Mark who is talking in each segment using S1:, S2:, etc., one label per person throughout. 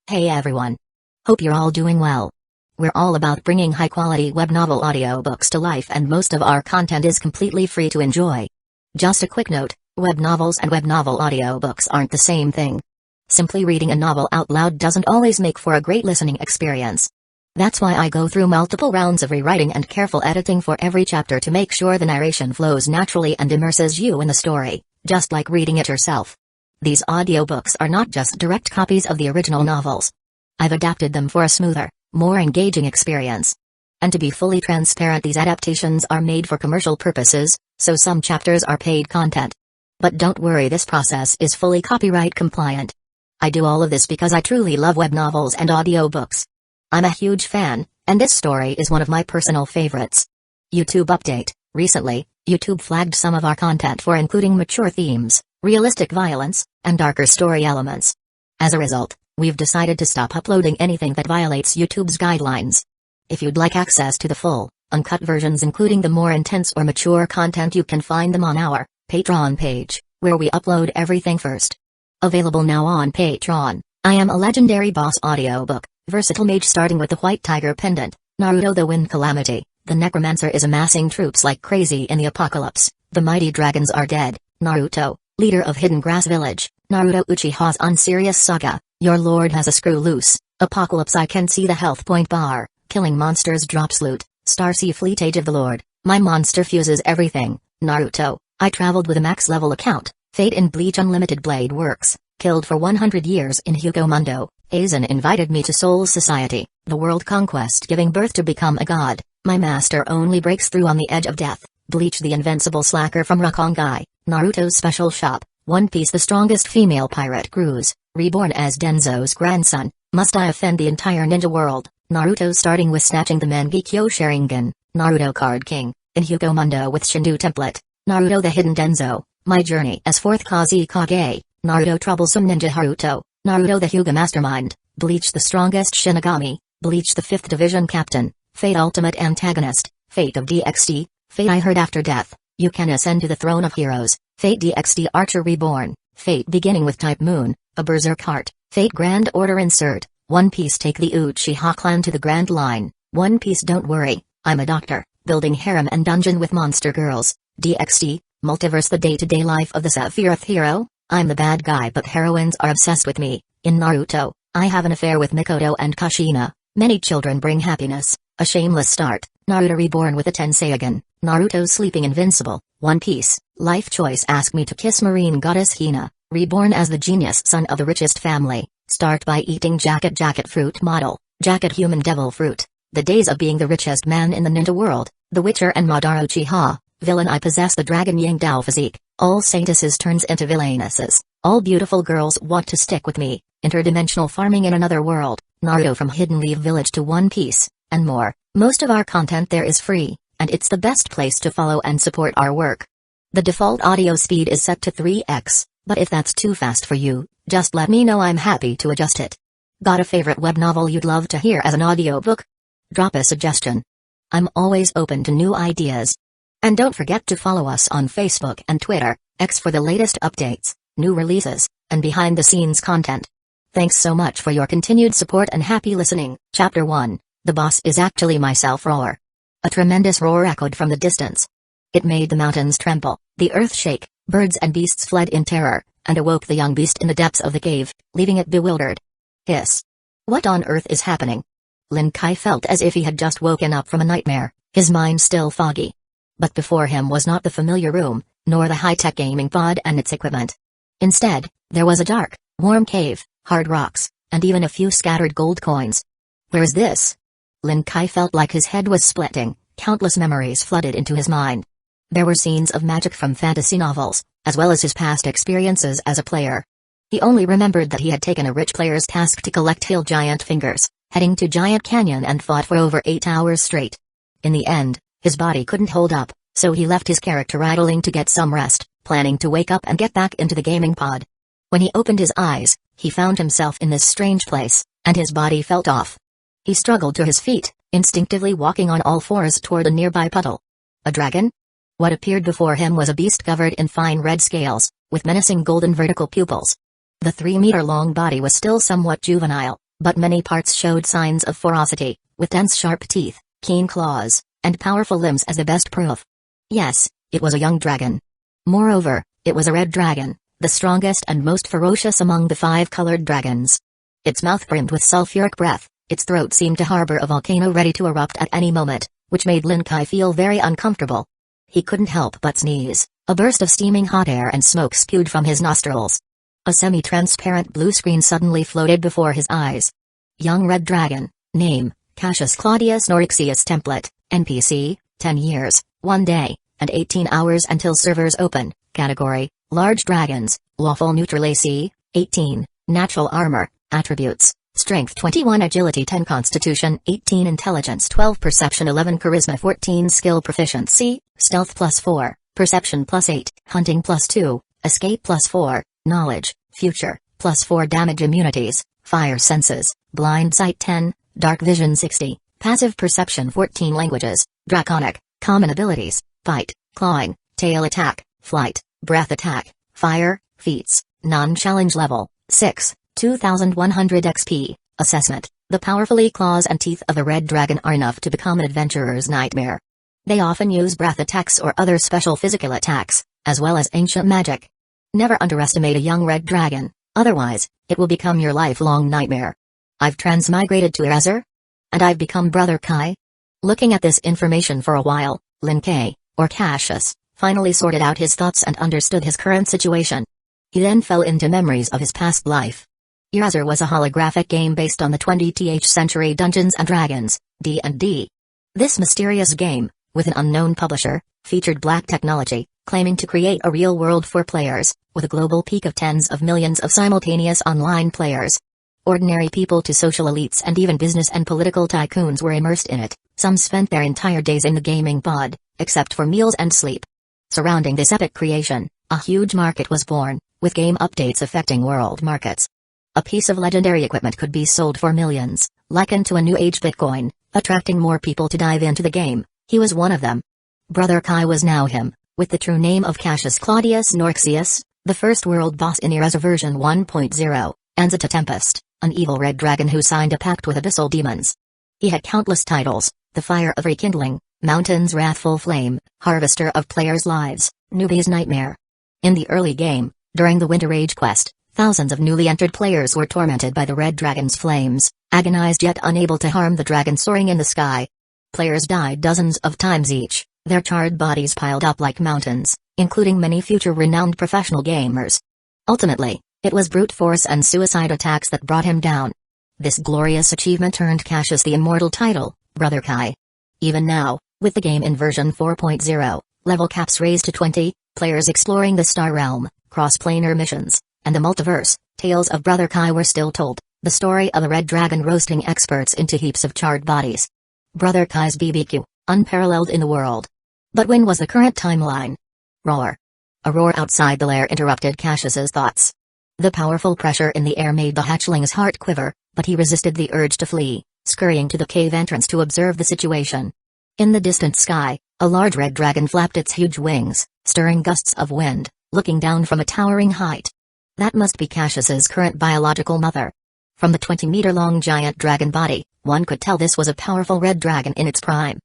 S1: Hey everyone. Hope you're all doing well. We're all about bringing high-quality web novel audiobooks to life, and most of our content is completely free to enjoy. Just a quick note, web novels and web novel audiobooks aren't the same thing. Simply reading a novel out loud doesn't always make for a great listening experience. That's why I go through multiple rounds of rewriting and careful editing for every chapter to make sure the narration flows naturally and immerses you in the story, just like reading it yourself. These audiobooks are not just direct copies of the original novels. I've adapted them for a smoother, more engaging experience. And to be fully transparent, these adaptations are made for commercial purposes, so some chapters are paid content. But don't worry, this process is fully copyright compliant. I do all of this because I truly love web novels and audiobooks. I'm a huge fan, and this story is one of my personal favorites. YouTube update: recently, YouTube flagged some of our content for including mature themes, realistic violence, and darker story elements. As a result, we've decided to stop uploading anything that violates YouTube's guidelines. If you'd like access to the full, uncut versions including the more intense or mature content, you can find them on our Patreon page, where we upload everything first. Available now on Patreon: I Am a Legendary Boss audiobook, Versatile Mage starting with the White Tiger Pendant, Naruto the Wind Calamity, the Necromancer is amassing troops like crazy in the apocalypse, the mighty dragons are dead, Naruto, leader of Hidden Grass Village, Naruto Uchiha's Unserious Saga, your lord has a screw loose, Apocalypse I can see the health point bar, killing monsters drops loot, Starsea Fleet Age of the Lord, my monster fuses everything, Naruto, I traveled with a max level account, Fate in Bleach Unlimited Blade Works, killed for 100 years in Hueco Mundo, Aizen invited me to Soul Society, the world conquest giving birth to become a god, my master only breaks through on the edge of death, Bleach the Invincible Slacker from Rukongai, Naruto's Special Shop, One Piece the strongest female pirate cruise, Reborn as Danzō's grandson, must I offend the entire ninja world, Naruto starting with snatching the Mangekyo Sharingan, Naruto Card King, in Hueco Mundo with Shindu template, Naruto the Hidden Danzō, my journey as 4th Kusagakure, Naruto Troublesome Ninja Haruto, Naruto the Hyuga Mastermind, Bleach the strongest Shinigami, Bleach the 5th Division Captain, Fate Ultimate Antagonist, Fate of DXD, Fate I Heard After Death, you can ascend to the throne of heroes, Fate DXD Archer Reborn, Fate beginning with Type Moon, a Berserk Heart, Fate Grand Order Insert, One Piece take the Uchiha clan to the Grand Line, One Piece don't worry, I'm a doctor, building harem and dungeon with monster girls, DXD, Multiverse the day-to-day life of the Sephiroth hero, I'm the bad guy but heroines are obsessed with me, in Naruto, I have an affair with Mikoto and Kushina, many children bring happiness, a shameless start, Naruto Reborn with a Tenseigan, Naruto sleeping invincible, One Piece, life choice ask me to kiss marine goddess Hina, reborn as the genius son of the richest family, start by eating jacket fruit model, jacket human devil fruit, the days of being the richest man in the ninja world, the Witcher and Madara Uchiha, villain I possess the dragon Yang Dao physique, all saintesses turns into villainesses, all beautiful girls want to stick with me, interdimensional farming in another world, Naruto from Hidden Leaf Village to One Piece, and more. Most of our content there is free, and it's the best place to follow and support our work. The default audio speed is set to 3x, but if that's too fast for you, just let me know, I'm happy to adjust it. Got a favorite web novel you'd love to hear as an audiobook? Drop a suggestion. I'm always open to new ideas. And don't forget to follow us on Facebook and Twitter, X for the latest updates, new releases, and behind-the-scenes content. Thanks so much for your continued support and happy listening. Chapter 1, The Boss is Actually Myself. Roar. A tremendous roar echoed from the distance. It made the mountains tremble, the earth shake, birds and beasts fled in terror, and awoke the young beast in the depths of the cave, leaving it bewildered. Hiss. What on earth is happening? Lin Kai felt as if he had just woken up from a nightmare, his mind still foggy. But before him was not the familiar room, nor the high-tech gaming pod and its equipment. Instead, there was a dark, warm cave, hard rocks, and even a few scattered gold coins. Where is this? Lin Kai felt like his head was splitting, countless memories flooded into his mind. There were scenes of magic from fantasy novels, as well as his past experiences as a player. He only remembered that he had taken a rich player's task to collect hill giant fingers, heading to Giant Canyon and fought for over 8 hours straight. In the end, his body couldn't hold up, so he left his character idling to get some rest, planning to wake up and get back into the gaming pod. When he opened his eyes, he found himself in this strange place, and his body felt off. He struggled to his feet, instinctively walking on all fours toward a nearby puddle. A dragon? What appeared before him was a beast covered in fine red scales, with menacing golden vertical pupils. The 3-meter-long body was still somewhat juvenile, But many parts showed signs of ferocity, with dense sharp teeth, keen claws, and powerful limbs as the best proof. Yes, it was a young dragon. Moreover, it was a red dragon, the strongest and most ferocious among the 5 colored dragons. Its mouth brimmed with sulfuric breath, its throat seemed to harbor a volcano ready to erupt at any moment, which made Lin Kai feel very uncomfortable. He couldn't help but sneeze. A burst of steaming hot air and smoke spewed from his nostrils. A semi-transparent blue screen suddenly floated before his eyes. Young Red Dragon, name, Cassius Claudius Norixius Template, NPC, 10 years, 1 day, and 18 hours until servers open, category, Large Dragons, Lawful Neutral AC, 18, Natural Armor, Attributes, Strength 21 Agility 10 Constitution 18 Intelligence 12 Perception 11 Charisma 14 Skill Proficiency, Stealth +4, Perception +8, Hunting +2, Escape +4, Knowledge, Future, +4 Damage Immunities, Fire Senses, Blind Sight 10, Dark Vision 60, Passive Perception 14 Languages, Draconic, Common Abilities, Bite, Clawing, Tail Attack, Flight, Breath Attack, Fire, Feats, Non-Challenge Level, 6, 2100 XP, Assessment, the powerfully claws and teeth of a red dragon are enough to become an adventurer's nightmare. They often use breath attacks or other special physical attacks, as well as ancient magic. Never underestimate a young red dragon, otherwise, it will become your lifelong nightmare. I've transmigrated to Eraser? And I've become Brother Kai? Looking at this information for a while, Lin Kai, or Cassius, finally sorted out his thoughts and understood his current situation. He then fell into memories of his past life. Eraser was a holographic game based on the 20th century Dungeons & Dragons, D&D. This mysterious game, with an unknown publisher, featured black technology, claiming to create a real world for players, with a global peak of tens of millions of simultaneous online players. Ordinary people to social elites and even business and political tycoons were immersed in it. Some spent their entire days in the gaming pod, except for meals and sleep. Surrounding this epic creation, a huge market was born, with game updates affecting world markets. A piece of legendary equipment could be sold for millions, likened to a new age Bitcoin, attracting more people to dive into the game. He was one of them. Brother Kai was now him, with the true name of Cassius Claudius Norixius, the first world boss in Eraser version 1.0, Anzata Tempest, an evil red dragon who signed a pact with abyssal demons. He had countless titles: the Fire of Rekindling, Mountain's Wrathful Flame, Harvester of Players' Lives, Newbie's Nightmare. In the early game, during the Winter Age quest, thousands of newly entered players were tormented by the red dragon's flames, agonized yet unable to harm the dragon soaring in the sky. Players died dozens of times each, their charred bodies piled up like mountains, including many future renowned professional gamers. Ultimately, it was brute force and suicide attacks that brought him down. This glorious achievement earned Cassius the immortal title, Brother Kai. Even now, with the game in version 4.0, level caps raised to 20, players exploring the Star Realm, cross-planar missions, and the multiverse, tales of Brother Kai were still told, the story of a red dragon roasting experts into heaps of charred bodies. Brother Kai's BBQ, unparalleled in the world. But when was the current timeline? Roar. A roar outside the lair interrupted Cassius's thoughts. The powerful pressure in the air made the hatchling's heart quiver, but he resisted the urge to flee, scurrying to the cave entrance to observe the situation. In the distant sky, a large red dragon flapped its huge wings, stirring gusts of wind, looking down from a towering height. That must be Cassius's current biological mother. From the 20-meter-long giant dragon body, one could tell this was a powerful red dragon in its prime.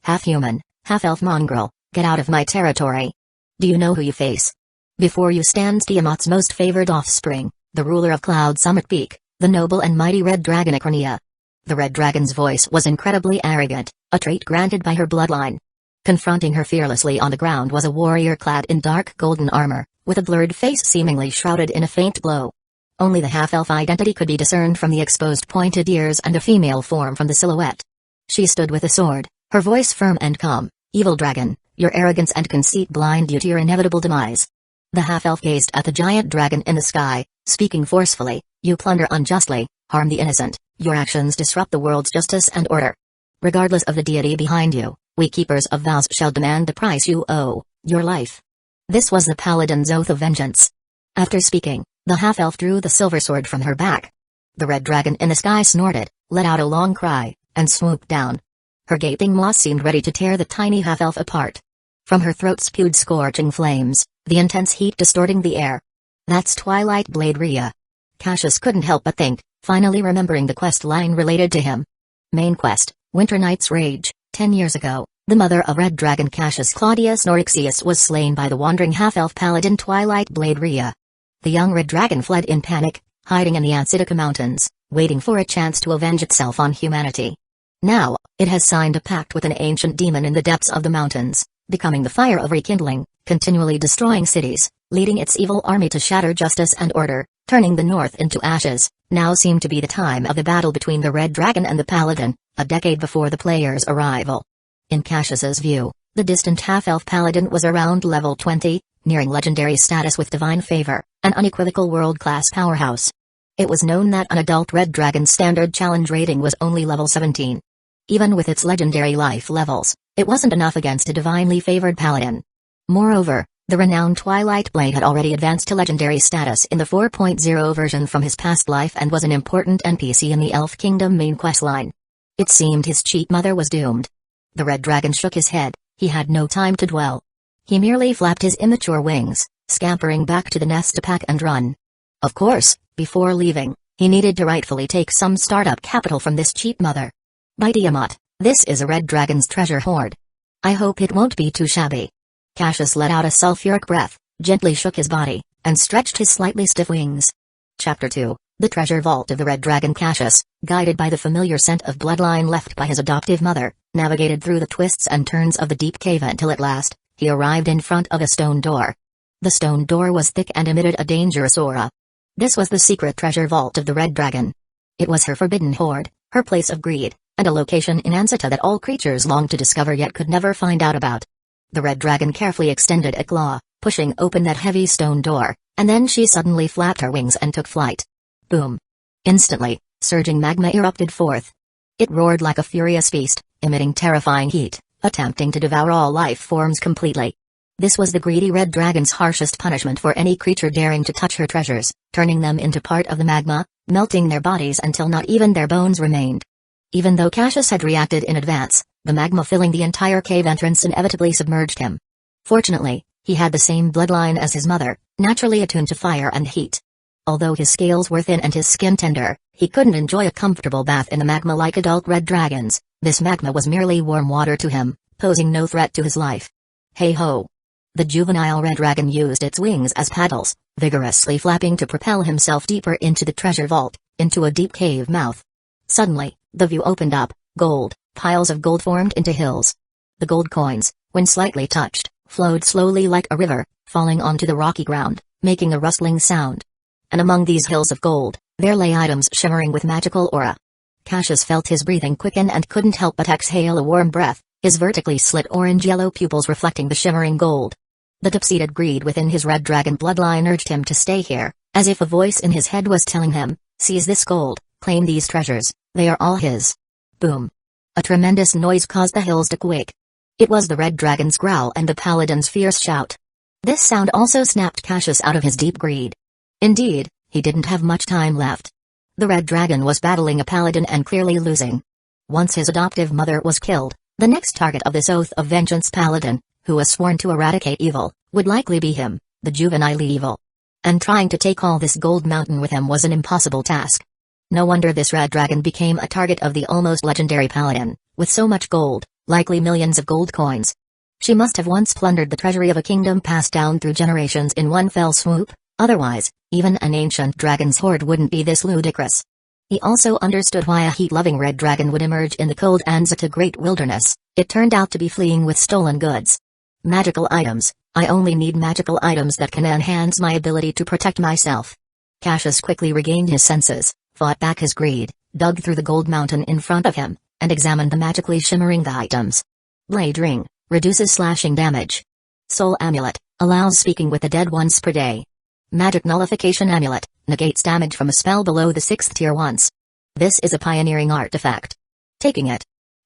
S1: Half-human, half-elf mongrel, get out of my territory. Do you know who you face? Before you stands Tiamat's most favored offspring, the ruler of Cloud Summit Peak, the noble and mighty red dragon Iconia. The red dragon's voice was incredibly arrogant, a trait granted by her bloodline. Confronting her fearlessly on the ground was a warrior clad in dark golden armor, with a blurred face seemingly shrouded in a faint glow. Only the half-elf identity could be discerned from the exposed pointed ears and a female form from the silhouette. She stood with a sword, her voice firm and calm. Evil dragon, your arrogance and conceit blind you to your inevitable demise. The half-elf gazed at the giant dragon in the sky, speaking forcefully, you plunder unjustly, harm the innocent, your actions disrupt the world's justice and order. Regardless of the deity behind you, we keepers of vows shall demand the price you owe, your life. This was the paladin's oath of vengeance. After speaking, the half-elf drew the silver sword from her back. The red dragon in the sky snorted, let out a long cry, and swooped down. Her gaping maw seemed ready to tear the tiny half-elf apart. From her throat spewed scorching flames, the intense heat distorting the air. That's Twilight Blade Rhea. Cassius couldn't help but think, finally remembering the quest line related to him. Main quest, Winter Night's Rage. 10 years ago, the mother of Red Dragon Cassius Claudius Norixius was slain by the wandering half-elf paladin Twilight Blade Rhea. The young Red Dragon fled in panic, hiding in the Ansitica Mountains, waiting for a chance to avenge itself on humanity. Now, it has signed a pact with an ancient demon in the depths of the mountains, becoming the fire of rekindling, continually destroying cities, leading its evil army to shatter justice and order, turning the north into ashes. Now seemed to be the time of the battle between the Red Dragon and the Paladin, a decade before the player's arrival. In Cassius's view, the distant half-elf Paladin was around level 20, nearing legendary status with divine favor, an unequivocal world-class powerhouse. It was known that an adult Red Dragon's standard challenge rating was only level 17. Even with its legendary life levels, it wasn't enough against a divinely favored Paladin. Moreover, the renowned Twilight Blade had already advanced to legendary status in the 4.0 version from his past life and was an important NPC in the Elf Kingdom main questline. It seemed his cheat mother was doomed. The Red Dragon shook his head. He had no time to dwell. He merely flapped his immature wings, scampering back to the nest to pack and run. Of course, before leaving, he needed to rightfully take some startup capital from this cheat mother. By Tiamat, this is a Red Dragon's treasure hoard. I hope it won't be too shabby. Cassius let out a sulfuric breath, gently shook his body, and stretched his slightly stiff wings. Chapter 2, The Treasure Vault of the Red Dragon. Cassius, guided by the familiar scent of bloodline left by his adoptive mother, navigated through the twists and turns of the deep cave until at last, he arrived in front of a stone door. The stone door was thick and emitted a dangerous aura. This was the secret treasure vault of the Red Dragon. It was her forbidden hoard, her place of greed, and a location in Ansita that all creatures longed to discover yet could never find out about. The Red Dragon carefully extended a claw, pushing open that heavy stone door, and then she suddenly flapped her wings and took flight. Boom! Instantly, surging magma erupted forth. It roared like a furious beast, emitting terrifying heat, attempting to devour all life forms completely. This was the greedy Red Dragon's harshest punishment for any creature daring to touch her treasures, turning them into part of the magma, melting their bodies until not even their bones remained. Even though Cassius had reacted in advance, the magma filling the entire cave entrance inevitably submerged him. Fortunately, he had the same bloodline as his mother, naturally attuned to fire and heat. Although his scales were thin and his skin tender, he couldn't enjoy a comfortable bath in the magma like adult Red Dragons. This magma was merely warm water to him, posing no threat to his life. Hey ho! The juvenile Red Dragon used its wings as paddles, vigorously flapping to propel himself deeper into the treasure vault, into a deep cave mouth. Suddenly, the view opened up. Gold, piles of gold formed into hills. The gold coins, when slightly touched, flowed slowly like a river, falling onto the rocky ground, making a rustling sound. And among these hills of gold, there lay items shimmering with magical aura. Cassius felt his breathing quicken and couldn't help but exhale a warm breath, his vertically slit orange-yellow pupils reflecting the shimmering gold. The deep-seated greed within his Red Dragon bloodline urged him to stay here, as if a voice in his head was telling him, "Seize this gold, claim these treasures, they are all his." Boom! A tremendous noise caused the hills to quake. It was the Red Dragon's growl and the Paladin's fierce shout. This sound also snapped Cassius out of his deep greed. Indeed, he didn't have much time left. The Red Dragon was battling a Paladin and clearly losing. Once his adoptive mother was killed, the next target of this oath of vengeance Paladin, who was sworn to eradicate evil, would likely be him, the juvenile evil. And trying to take all this gold mountain with him was an impossible task. No wonder this Red Dragon became a target of the almost legendary Paladin, with so much gold, likely millions of gold coins. She must have once plundered the treasury of a kingdom passed down through generations in one fell swoop, otherwise, even an ancient dragon's hoard wouldn't be this ludicrous. He also understood why a heat-loving Red Dragon would emerge in the cold Anzita Great Wilderness. It turned out to be fleeing with stolen goods. Magical items. I only need magical items that can enhance my ability to protect myself. Cassius quickly regained his senses, fought back his greed, dug through the gold mountain in front of him, and examined the magically shimmering items. Blade Ring, reduces slashing damage. Soul Amulet, allows speaking with the dead once per day. Magic Nullification Amulet, negates damage from a spell below the 6th tier once. This is a pioneering artifact. Taking it.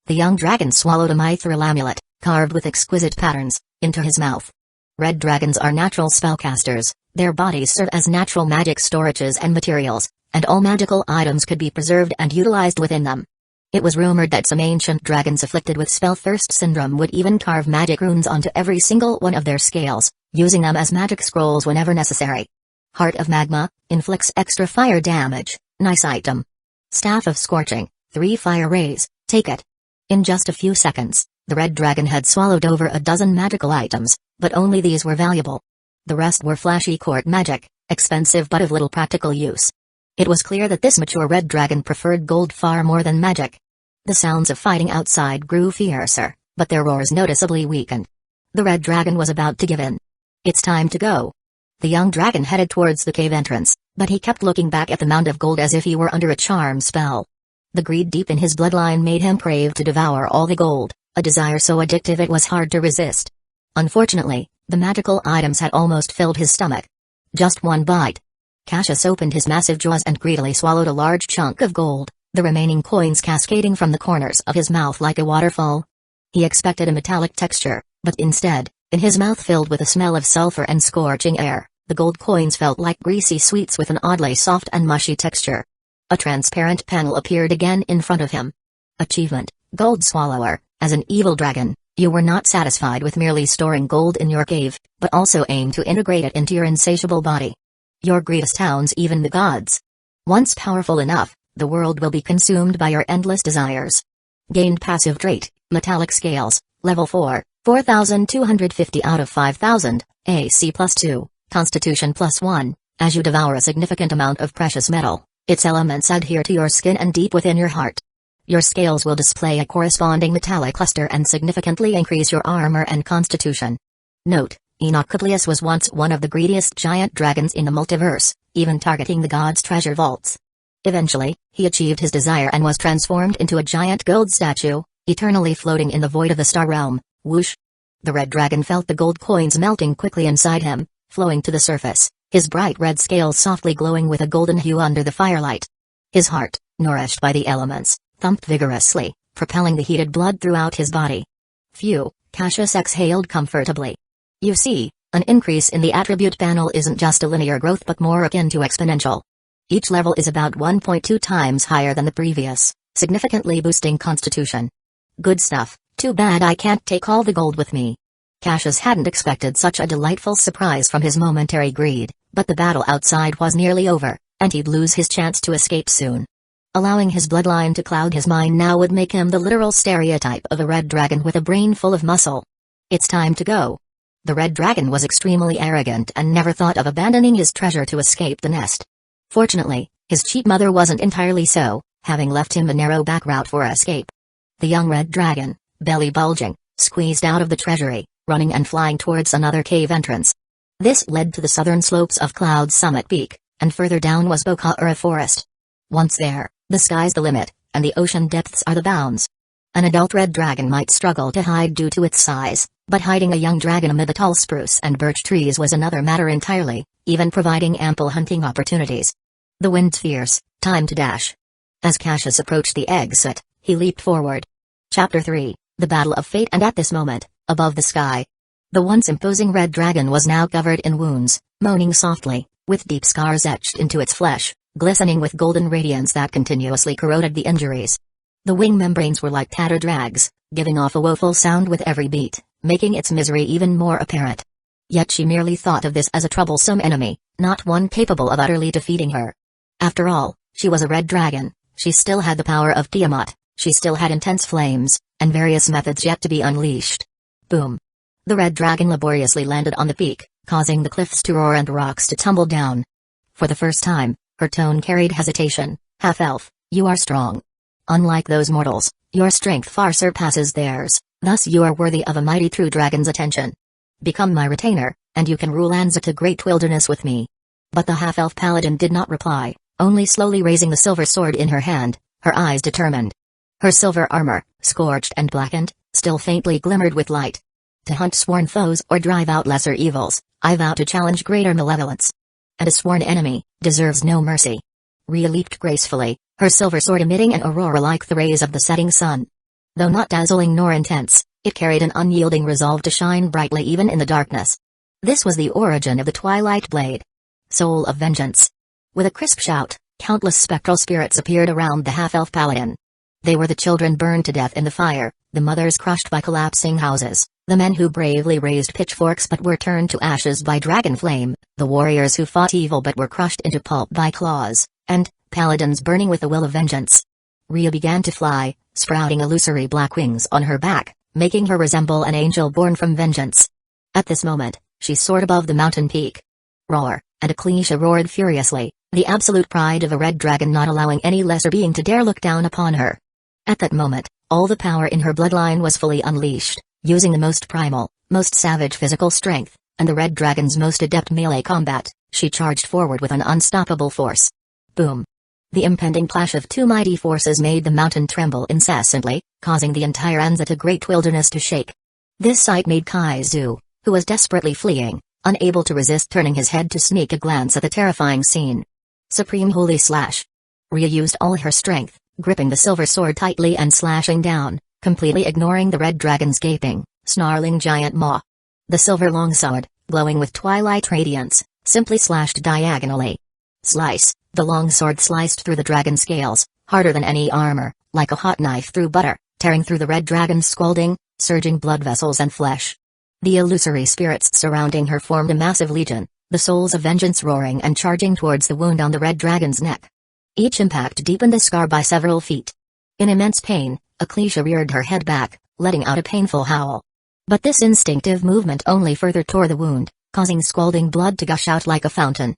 S1: The young dragon swallowed a mithril amulet, carved with exquisite patterns, into his mouth. Red dragons are natural spellcasters, their bodies serve as natural magic storages and materials, and all magical items could be preserved and utilized within them. It was rumored that some ancient dragons afflicted with spell-thirst syndrome would even carve magic runes onto every single one of their scales, using them as magic scrolls whenever necessary. Heart of Magma, inflicts extra fire damage, Nice item. Staff of Scorching, 3 fire rays, take it. In just a few seconds, the red dragon had swallowed over a dozen magical items, but only these were valuable. The rest were flashy court magic, expensive but of little practical use. It was clear that this mature red dragon preferred gold far more than magic. The sounds of fighting outside grew fiercer, but their roars noticeably weakened. The red dragon was about to give in. It's time to go. The young dragon headed towards the cave entrance, but he kept looking back at the mound of gold as if he were under a charm spell. The greed deep in his bloodline made him crave to devour all the gold, a desire so addictive it was hard to resist. Unfortunately, the magical items had almost filled his stomach. Just one bite. Cassius opened his massive jaws and greedily swallowed a large chunk of gold, the remaining coins cascading from the corners of his mouth like a waterfall. He expected a metallic texture, but instead, in his mouth filled with a smell of sulfur and scorching air, the gold coins felt like greasy sweets with an oddly soft and mushy texture. A transparent panel appeared again in front of him. Achievement, Gold Swallower. As an evil dragon, you were not satisfied with merely storing gold in your cave, but also aimed to integrate it into your insatiable body. Your greed astounds even the gods. Once powerful enough, the world will be consumed by your endless desires. Gained passive trait, Metallic Scales, Level 4, 4,250 out of 5,000, AC +2, Constitution +1. As you devour a significant amount of precious metal, its elements adhere to your skin and deep within your heart. Your scales will display a corresponding metallic cluster and significantly increase your armor and constitution. Note, Enochocleus was once one of the greediest giant dragons in the multiverse, even targeting the gods' treasure vaults. Eventually, he achieved his desire and was transformed into a giant gold statue, eternally floating in the void of the star realm. Whoosh! The red dragon felt the gold coins melting quickly inside him, flowing to the surface, his bright red scales softly glowing with a golden hue under the firelight. His heart, nourished by the elements, thumped vigorously, propelling the heated blood throughout his body. Phew, Cassius exhaled comfortably. You see, an increase in the attribute panel isn't just a linear growth but more akin to exponential. Each level is about 1.2 times higher than the previous, significantly boosting constitution. Good stuff, too bad I can't take all the gold with me. Cassius hadn't expected such a delightful surprise from his momentary greed, but the battle outside was nearly over, and he'd lose his chance to escape soon. Allowing his bloodline to cloud his mind now would make him the literal stereotype of a red dragon with a brain full of muscle. It's time to go. The red dragon was extremely arrogant and never thought of abandoning his treasure to escape the nest. Fortunately, his cheap mother wasn't entirely so, having left him a narrow back route for escape. The young red dragon, belly bulging, squeezed out of the treasury, running and flying towards another cave entrance. This led to the southern slopes of Cloud Summit Peak, and further down was Boka'ura Forest. Once there, the sky's the limit, and the ocean depths are the bounds. An adult red dragon might struggle to hide due to its size, but hiding a young dragon amid the tall spruce and birch trees was another matter entirely, even providing ample hunting opportunities. The wind's fierce, time to dash. As Cassius approached the exit, he leaped forward. Chapter 3, The Battle of Fate. And at this moment, above the sky, the once imposing red dragon was now covered in wounds, moaning softly, with deep scars etched into its flesh, glistening with golden radiance that continuously corroded the injuries. The wing membranes were like tattered rags, giving off a woeful sound with every beat, making its misery even more apparent. Yet she merely thought of this as a troublesome enemy, not one capable of utterly defeating her. After all, she was a red dragon, she still had the power of Tiamat, she still had intense flames, and various methods yet to be unleashed. Boom! The red dragon laboriously landed on the peak, causing the cliffs to roar and rocks to tumble down. For the first time, her tone carried hesitation. Half-elf, you are strong. Unlike those mortals, your strength far surpasses theirs, thus you are worthy of a mighty true dragon's attention. Become my retainer, and you can rule Anzata Great Wilderness with me. But the half-elf paladin did not reply, only slowly raising the silver sword in her hand, her eyes determined. Her silver armor, scorched and blackened, still faintly glimmered with light. To hunt sworn foes or drive out lesser evils, I vow to challenge greater malevolence. And a sworn enemy deserves no mercy. Rhea leaped gracefully, her silver sword emitting an aurora like the rays of the setting sun. Though not dazzling nor intense, it carried an unyielding resolve to shine brightly even in the darkness. This was the origin of the Twilight Blade. Soul of Vengeance. With a crisp shout, countless spectral spirits appeared around the half-elf paladin. They were the children burned to death in the fire, the mothers crushed by collapsing houses, The men who bravely raised pitchforks but were turned to ashes by dragon flame, the warriors who fought evil but were crushed into pulp by claws, and paladins burning with a will of vengeance. Rhea began to fly, sprouting illusory black wings on her back, making her resemble an angel born from vengeance. At this moment, she soared above the mountain peak. Roar, and Aklisha roared furiously, the absolute pride of a red dragon not allowing any lesser being to dare look down upon her. At that moment, all the power in her bloodline was fully unleashed, using the most primal, most savage physical strength, and the red dragon's most adept melee combat, she charged forward with an unstoppable force. Boom! The impending clash of two mighty forces made the mountain tremble incessantly, causing the entire Anzata Great Wilderness to shake. This sight made Kaizu, who was desperately fleeing, unable to resist turning his head to sneak a glance at the terrifying scene. Supreme Holy Slash. Rhea used all her strength, gripping the silver sword tightly and slashing down, completely ignoring the red dragon's gaping, snarling giant maw. The silver longsword, glowing with twilight radiance, simply slashed diagonally. Slice, the longsword sliced through the dragon's scales, harder than any armor, like a hot knife through butter, tearing through the red dragon's scalding, surging blood vessels and flesh. The illusory spirits surrounding her formed a massive legion, the souls of vengeance roaring and charging towards the wound on the red dragon's neck. Each impact deepened the scar by several feet. In immense pain, Aklisha reared her head back, letting out a painful howl. But this instinctive movement only further tore the wound, causing scalding blood to gush out like a fountain.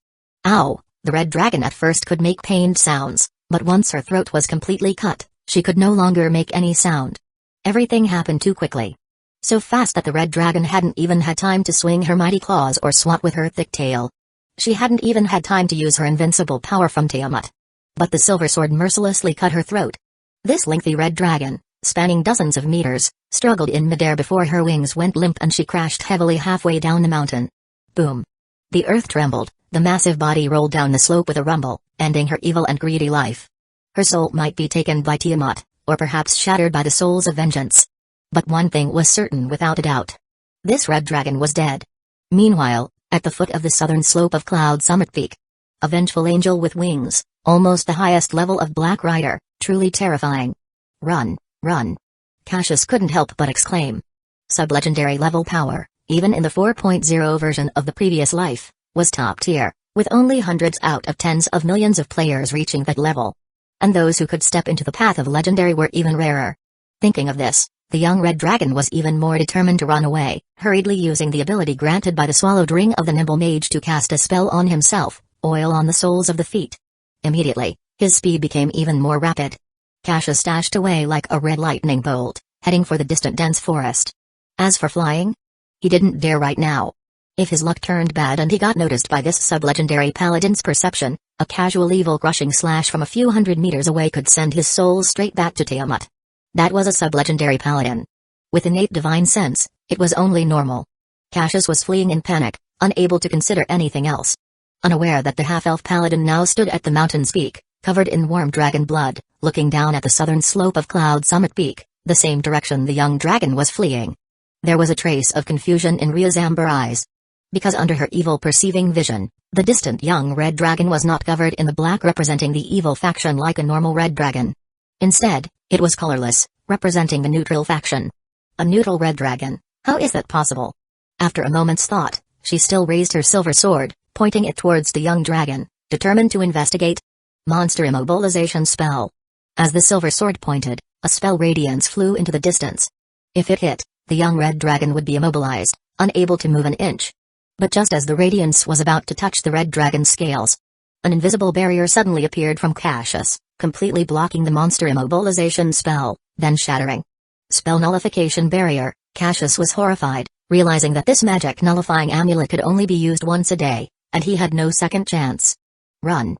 S1: Ow! The red dragon at first could make pained sounds, but once her throat was completely cut, she could no longer make any sound. Everything happened too quickly. So fast that the red dragon hadn't even had time to swing her mighty claws or swat with her thick tail. She hadn't even had time to use her invincible power from Tiamat. But the silver sword mercilessly cut her throat. This lengthy red dragon, spanning dozens of meters, struggled in midair before her wings went limp and she crashed heavily halfway down the mountain. Boom! The earth trembled, the massive body rolled down the slope with a rumble, ending her evil and greedy life. Her soul might be taken by Tiamat, or perhaps shattered by the souls of vengeance. But one thing was certain without a doubt. This red dragon was dead. Meanwhile, at the foot of the southern slope of Cloud Summit Peak, a vengeful angel with wings, almost the highest level of Black Rider, truly terrifying. Run, run. Cassius couldn't help but exclaim. Sub-legendary level power, even in the 4.0 version of the previous life, was top tier, with only hundreds out of tens of millions of players reaching that level. And those who could step into the path of legendary were even rarer. Thinking of this, the young red dragon was even more determined to run away, hurriedly using the ability granted by the swallowed ring of the nimble mage to cast a spell on himself, oil on the soles of the feet. Immediately, his speed became even more rapid. Cassius dashed away like a red lightning bolt, heading for the distant dense forest. As for flying, he didn't dare right now. If his luck turned bad and he got noticed by this sub-legendary paladin's perception, a casual evil-crushing slash from a few hundred meters away could send his soul straight back to Tiamat. That was a sub-legendary paladin. With innate divine sense, it was only normal. Cassius was fleeing in panic, unable to consider anything else. Unaware that the half-elf paladin now stood at the mountain's peak, covered in warm dragon blood, looking down at the southern slope of Cloud Summit Peak, the same direction the young dragon was fleeing. There was a trace of confusion in Rhea's amber eyes. Because under her evil perceiving vision, the distant young red dragon was not covered in the black representing the evil faction like a normal red dragon. Instead, it was colorless, representing the neutral faction. A neutral red dragon, how is that possible? After a moment's thought, she still raised her silver sword, pointing it towards the young dragon, determined to investigate. Monster immobilization spell. As the silver sword pointed, a spell radiance flew into the distance. If it hit, the young red dragon would be immobilized, unable to move an inch. But just as the radiance was about to touch the red dragon's scales, an invisible barrier suddenly appeared from Cassius, completely blocking the monster immobilization spell, then shattering. Spell nullification barrier. Cassius was horrified, realizing that this magic nullifying amulet could only be used once a day, and he had no second chance. Run.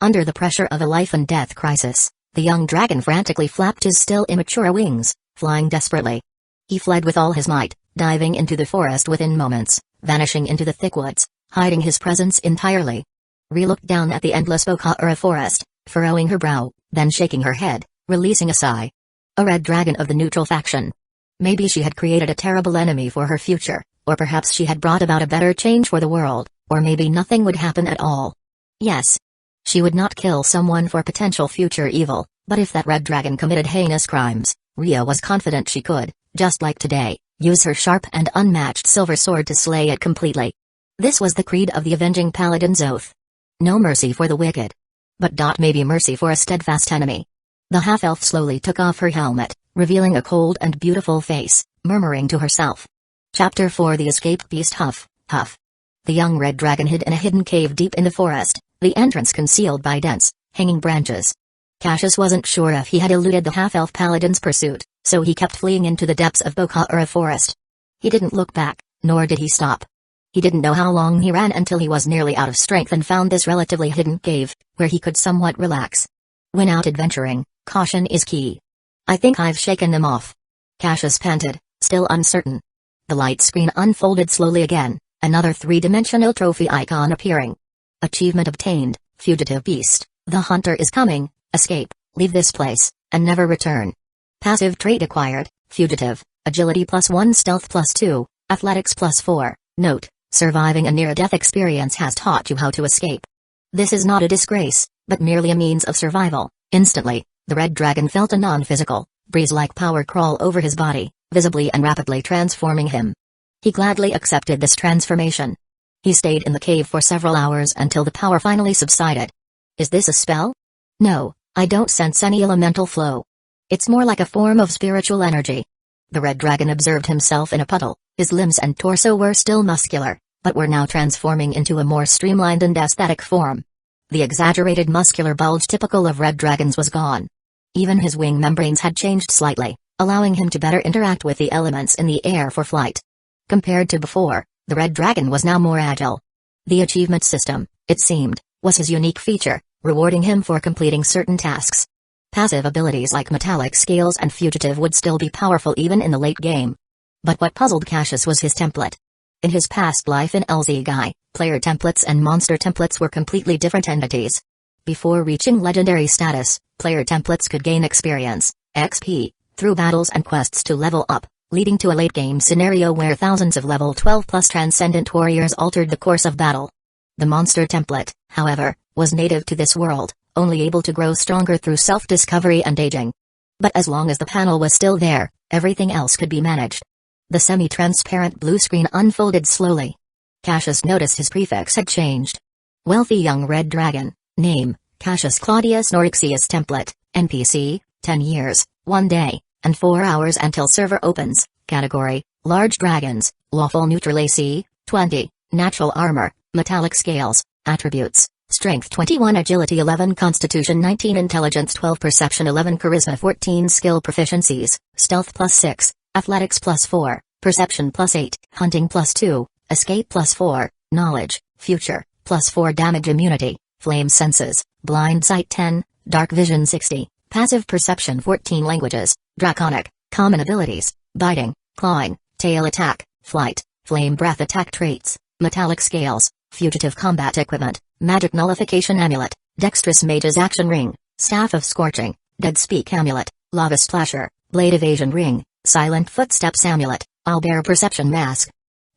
S1: Under the pressure of a life and death crisis, the young dragon frantically flapped his still immature wings, flying desperately. He fled with all his might, diving into the forest within moments, vanishing into the thick woods, hiding his presence entirely. Rhea looked down at the endless Bokara forest, furrowing her brow, then shaking her head, releasing a sigh. A red dragon of the neutral faction. Maybe she had created a terrible enemy for her future, or perhaps she had brought about a better change for the world, or maybe nothing would happen at all. Yes. She would not kill someone for potential future evil, but if that red dragon committed heinous crimes, Rhea was confident she could, just like today, Use her sharp and unmatched silver sword to slay it completely. This was the creed of the avenging paladin's oath. No mercy for the wicked. But maybe mercy for a steadfast enemy. The half-elf slowly took off her helmet, revealing a cold and beautiful face, murmuring to herself. Chapter 4 The Escaped Beast. Huff, huff. The young red dragon hid in a hidden cave deep in the forest, the entrance concealed by dense, hanging branches. Cassius wasn't sure if he had eluded the half-elf paladin's pursuit, so he kept fleeing into the depths of Bokhaura forest. He didn't look back, nor did he stop. He didn't know how long he ran until he was nearly out of strength and found this relatively hidden cave, where he could somewhat relax. When out adventuring, caution is key. I think I've shaken them off. Cassius panted, still uncertain. The light screen unfolded slowly again, another three-dimensional trophy icon appearing. Achievement obtained, Fugitive Beast, the hunter is coming, escape, leave this place, and never return. Passive trait acquired, Fugitive, Agility +1 Stealth +2, Athletics +4, Note, surviving a near-death experience has taught you how to escape. This is not a disgrace, but merely a means of survival. Instantly, the red dragon felt a non-physical, breeze-like power crawl over his body, visibly and rapidly transforming him. He gladly accepted this transformation. He stayed in the cave for several hours until the power finally subsided. Is this a spell? No, I don't sense any elemental flow. It's more like a form of spiritual energy. The red dragon observed himself in a puddle. His limbs and torso were still muscular, but were now transforming into a more streamlined and aesthetic form. The exaggerated muscular bulge typical of red dragons was gone. Even his wing membranes had changed slightly, allowing him to better interact with the elements in the air for flight. Compared to before, the red dragon was now more agile. The achievement system, it seemed, was his unique feature, rewarding him for completing certain tasks. Passive abilities like metallic scales and fugitive would still be powerful even in the late game. But what puzzled Cassius was his template. In his past life in Elzegai, player templates and monster templates were completely different entities. Before reaching legendary status, player templates could gain experience, XP, through battles and quests to level up, leading to a late-game scenario where thousands of level 12+ transcendent warriors altered the course of battle. The monster template, however, was native to this world, only able to grow stronger through self-discovery and aging. But as long as the panel was still there, everything else could be managed. The semi-transparent blue screen unfolded slowly. Cassius noticed his prefix had changed. Wealthy young red dragon, name, Cassius Claudius Norixius template, NPC, 10 years, 1 day, and 4 hours until server opens, category, large dragons, lawful neutral AC, 20, natural armor, metallic scales, attributes, strength 21 agility 11 constitution 19 intelligence 12 perception 11 charisma 14 skill proficiencies, stealth +6, athletics +4, perception +8, hunting +2, escape +4, knowledge, future, +4 damage immunity, flame senses, blind sight 10, dark vision 60, passive perception 14 languages, draconic, common abilities, biting, clawing, tail attack, flight, flame breath attack traits, metallic scales, fugitive combat equipment, magic nullification amulet, dexterous mage's action ring, staff of scorching, dead speak amulet, lava splasher, blade evasion ring, silent footsteps amulet, owlbear perception mask.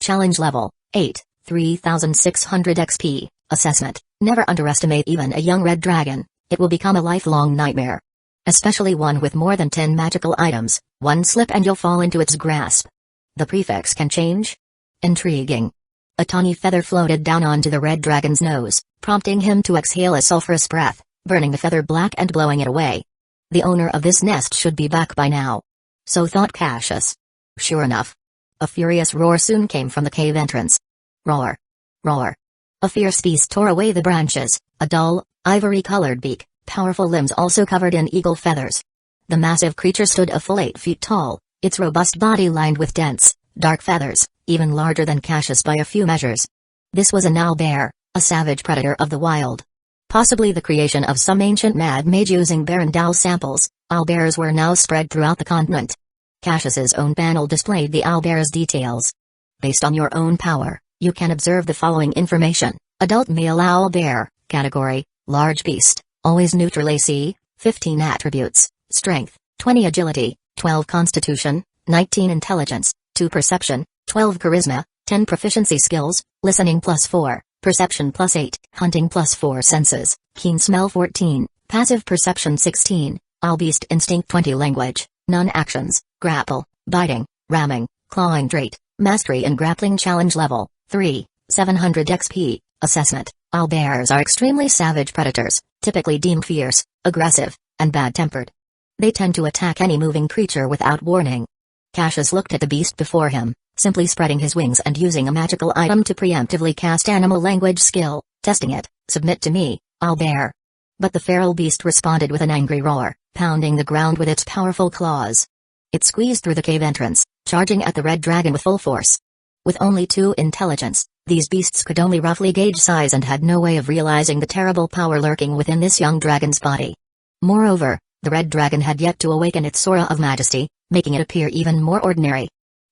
S1: Challenge level 8, 3600 XP. Assessment: never underestimate even a young red dragon. It will become a lifelong nightmare. Especially one with more than 10 magical items. One slip and you'll fall into its grasp. The prefix can change? Intriguing. A tawny feather floated down onto the red dragon's nose, prompting him to exhale a sulphurous breath, burning the feather black and blowing it away. The owner of this nest should be back by now. So thought Cassius. Sure enough. A furious roar soon came from the cave entrance. Roar. Roar. A fierce beast tore away the branches, a dull, ivory-colored beak, powerful limbs also covered in eagle feathers. The massive creature stood a full 8 feet tall, its robust body lined with dense, dark feathers, even larger than Cassius by a few measures. This was an owlbear, a savage predator of the wild. Possibly the creation of some ancient mad mage using Barandal samples, owlbears were now spread throughout the continent. Cassius's own panel displayed the owlbear's details. Based on your own power, you can observe the following information. Adult male owlbear, category, large beast, always neutral AC, 15 attributes, strength, 20 agility, 12 constitution, 19 intelligence, 2 perception, 12 charisma, 10 proficiency skills, listening +4, perception +8, hunting +4 senses, keen smell 14, passive perception 16, owlbeast instinct 20 language, none actions, grapple, biting, ramming, Clawing Trait, Mastery and Grappling Challenge Level 3, 700 XP. Assessment: owlbears are extremely savage predators, typically deemed fierce, aggressive, and bad-tempered. They tend to attack any moving creature without warning. Cassius looked at the beast before him, simply spreading his wings and using a magical item to preemptively cast animal language skill, testing it. "Submit to me, owlbear." But the feral beast responded with an angry roar, pounding the ground with its powerful claws. It squeezed through the cave entrance, charging at the red dragon with full force. With only 2 intelligence, these beasts could only roughly gauge size and had no way of realizing the terrible power lurking within this young dragon's body. Moreover, the red dragon had yet to awaken its aura of majesty, making it appear even more ordinary.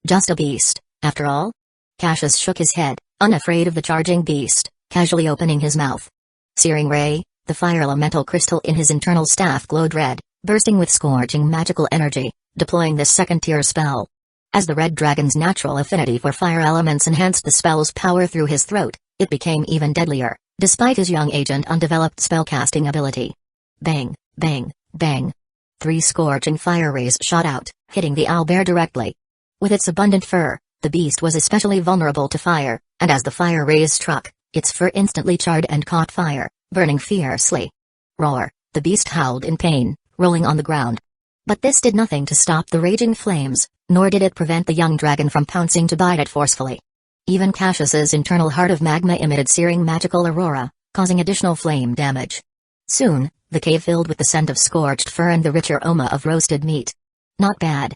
S1: Just a beast, after all? Cassius shook his head, unafraid of the charging beast, casually opening his mouth. Searing Ray, the fire elemental crystal in his internal staff glowed red, bursting with scorching magical energy, deploying this second-tier spell. As the red dragon's natural affinity for fire elements enhanced the spell's power through his throat, it became even deadlier, despite his young age and undeveloped spellcasting ability. Bang, bang, bang. 3 scorching fire rays shot out, hitting the owlbear directly. With its abundant fur, the beast was especially vulnerable to fire, and as the fire rays struck, its fur instantly charred and caught fire, burning fiercely. Roar, the beast howled in pain, rolling on the ground. But this did nothing to stop the raging flames, nor did it prevent the young dragon from pouncing to bite it forcefully. Even Cassius's internal heart of magma emitted searing magical aurora, causing additional flame damage. Soon, the cave filled with the scent of scorched fur and the richer aroma of roasted meat. Not bad.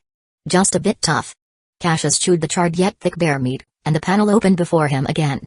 S1: Just a bit tough. Cassius chewed the charred yet thick bear meat, and the panel opened before him again.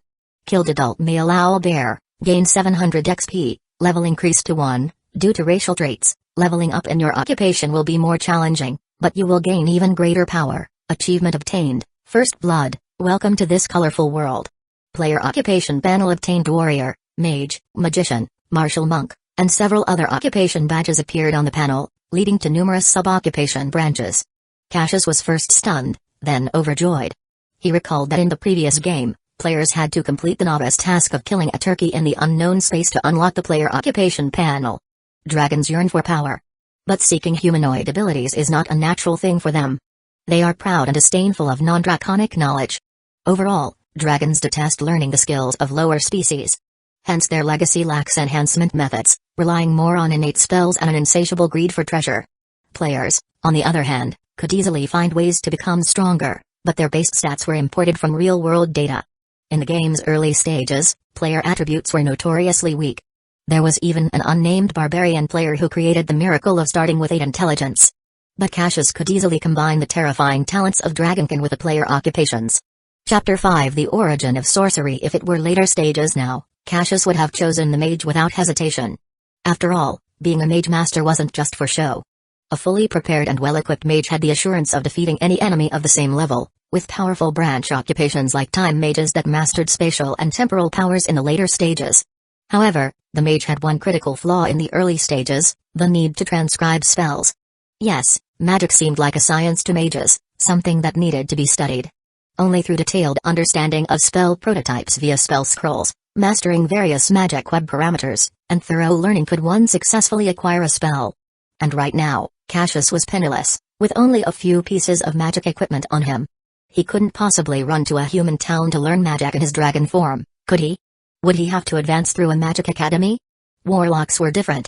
S1: Killed adult male owlbear, gained 700 XP, level increased to 1, due to racial traits. Leveling up in your occupation will be more challenging, but you will gain even greater power. Achievement obtained, First Blood, welcome to this colorful world. Player occupation panel obtained Warrior, Mage, Magician, Martial Monk, and several other occupation badges appeared on the panel, leading to numerous sub-occupation branches. Cassius was first stunned, then overjoyed. He recalled that in the previous game, players had to complete the novice task of killing a turkey in the unknown space to unlock the player occupation panel. Dragons yearn for power. But seeking humanoid abilities is not a natural thing for them. They are proud and disdainful of non-draconic knowledge. Overall, dragons detest learning the skills of lower species. Hence their legacy lacks enhancement methods, relying more on innate spells and an insatiable greed for treasure. Players, on the other hand, could easily find ways to become stronger, but their base stats were imported from real-world data. In the game's early stages, player attributes were notoriously weak. There was even an unnamed barbarian player who created the miracle of starting with 8 intelligence. But Cassius could easily combine the terrifying talents of Dragonkin with the player occupations. Chapter 5: The Origin of Sorcery. If it were later stages now, Cassius would have chosen the mage without hesitation. After all, being a mage master wasn't just for show. A fully prepared and well-equipped mage had the assurance of defeating any enemy of the same level, with powerful branch occupations like time mages that mastered spatial and temporal powers in the later stages. However, the mage had one critical flaw in the early stages: the need to transcribe spells. Yes, magic seemed like a science to mages, something that needed to be studied. Only through detailed understanding of spell prototypes via spell scrolls, mastering various magic web parameters, and thorough learning could one successfully acquire a spell. And right now, Cassius was penniless, with only a few pieces of magic equipment on him. He couldn't possibly run to a human town to learn magic in his dragon form, could he? Would he have to advance through a magic academy? Warlocks were different.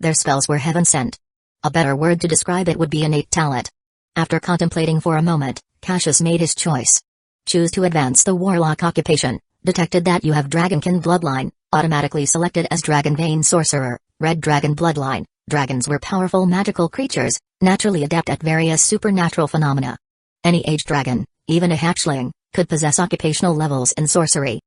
S1: Their spells were heaven-sent. A better word to describe it would be innate talent. After contemplating for a moment, Cassius made his choice. Choose to advance the warlock occupation. Detected that you have Dragonkin bloodline, automatically selected as Dragon Vein Sorcerer, Red Dragon bloodline. Dragons were powerful magical creatures, naturally adept at various supernatural phenomena. Any aged dragon, even a hatchling, could possess occupational levels in sorcery.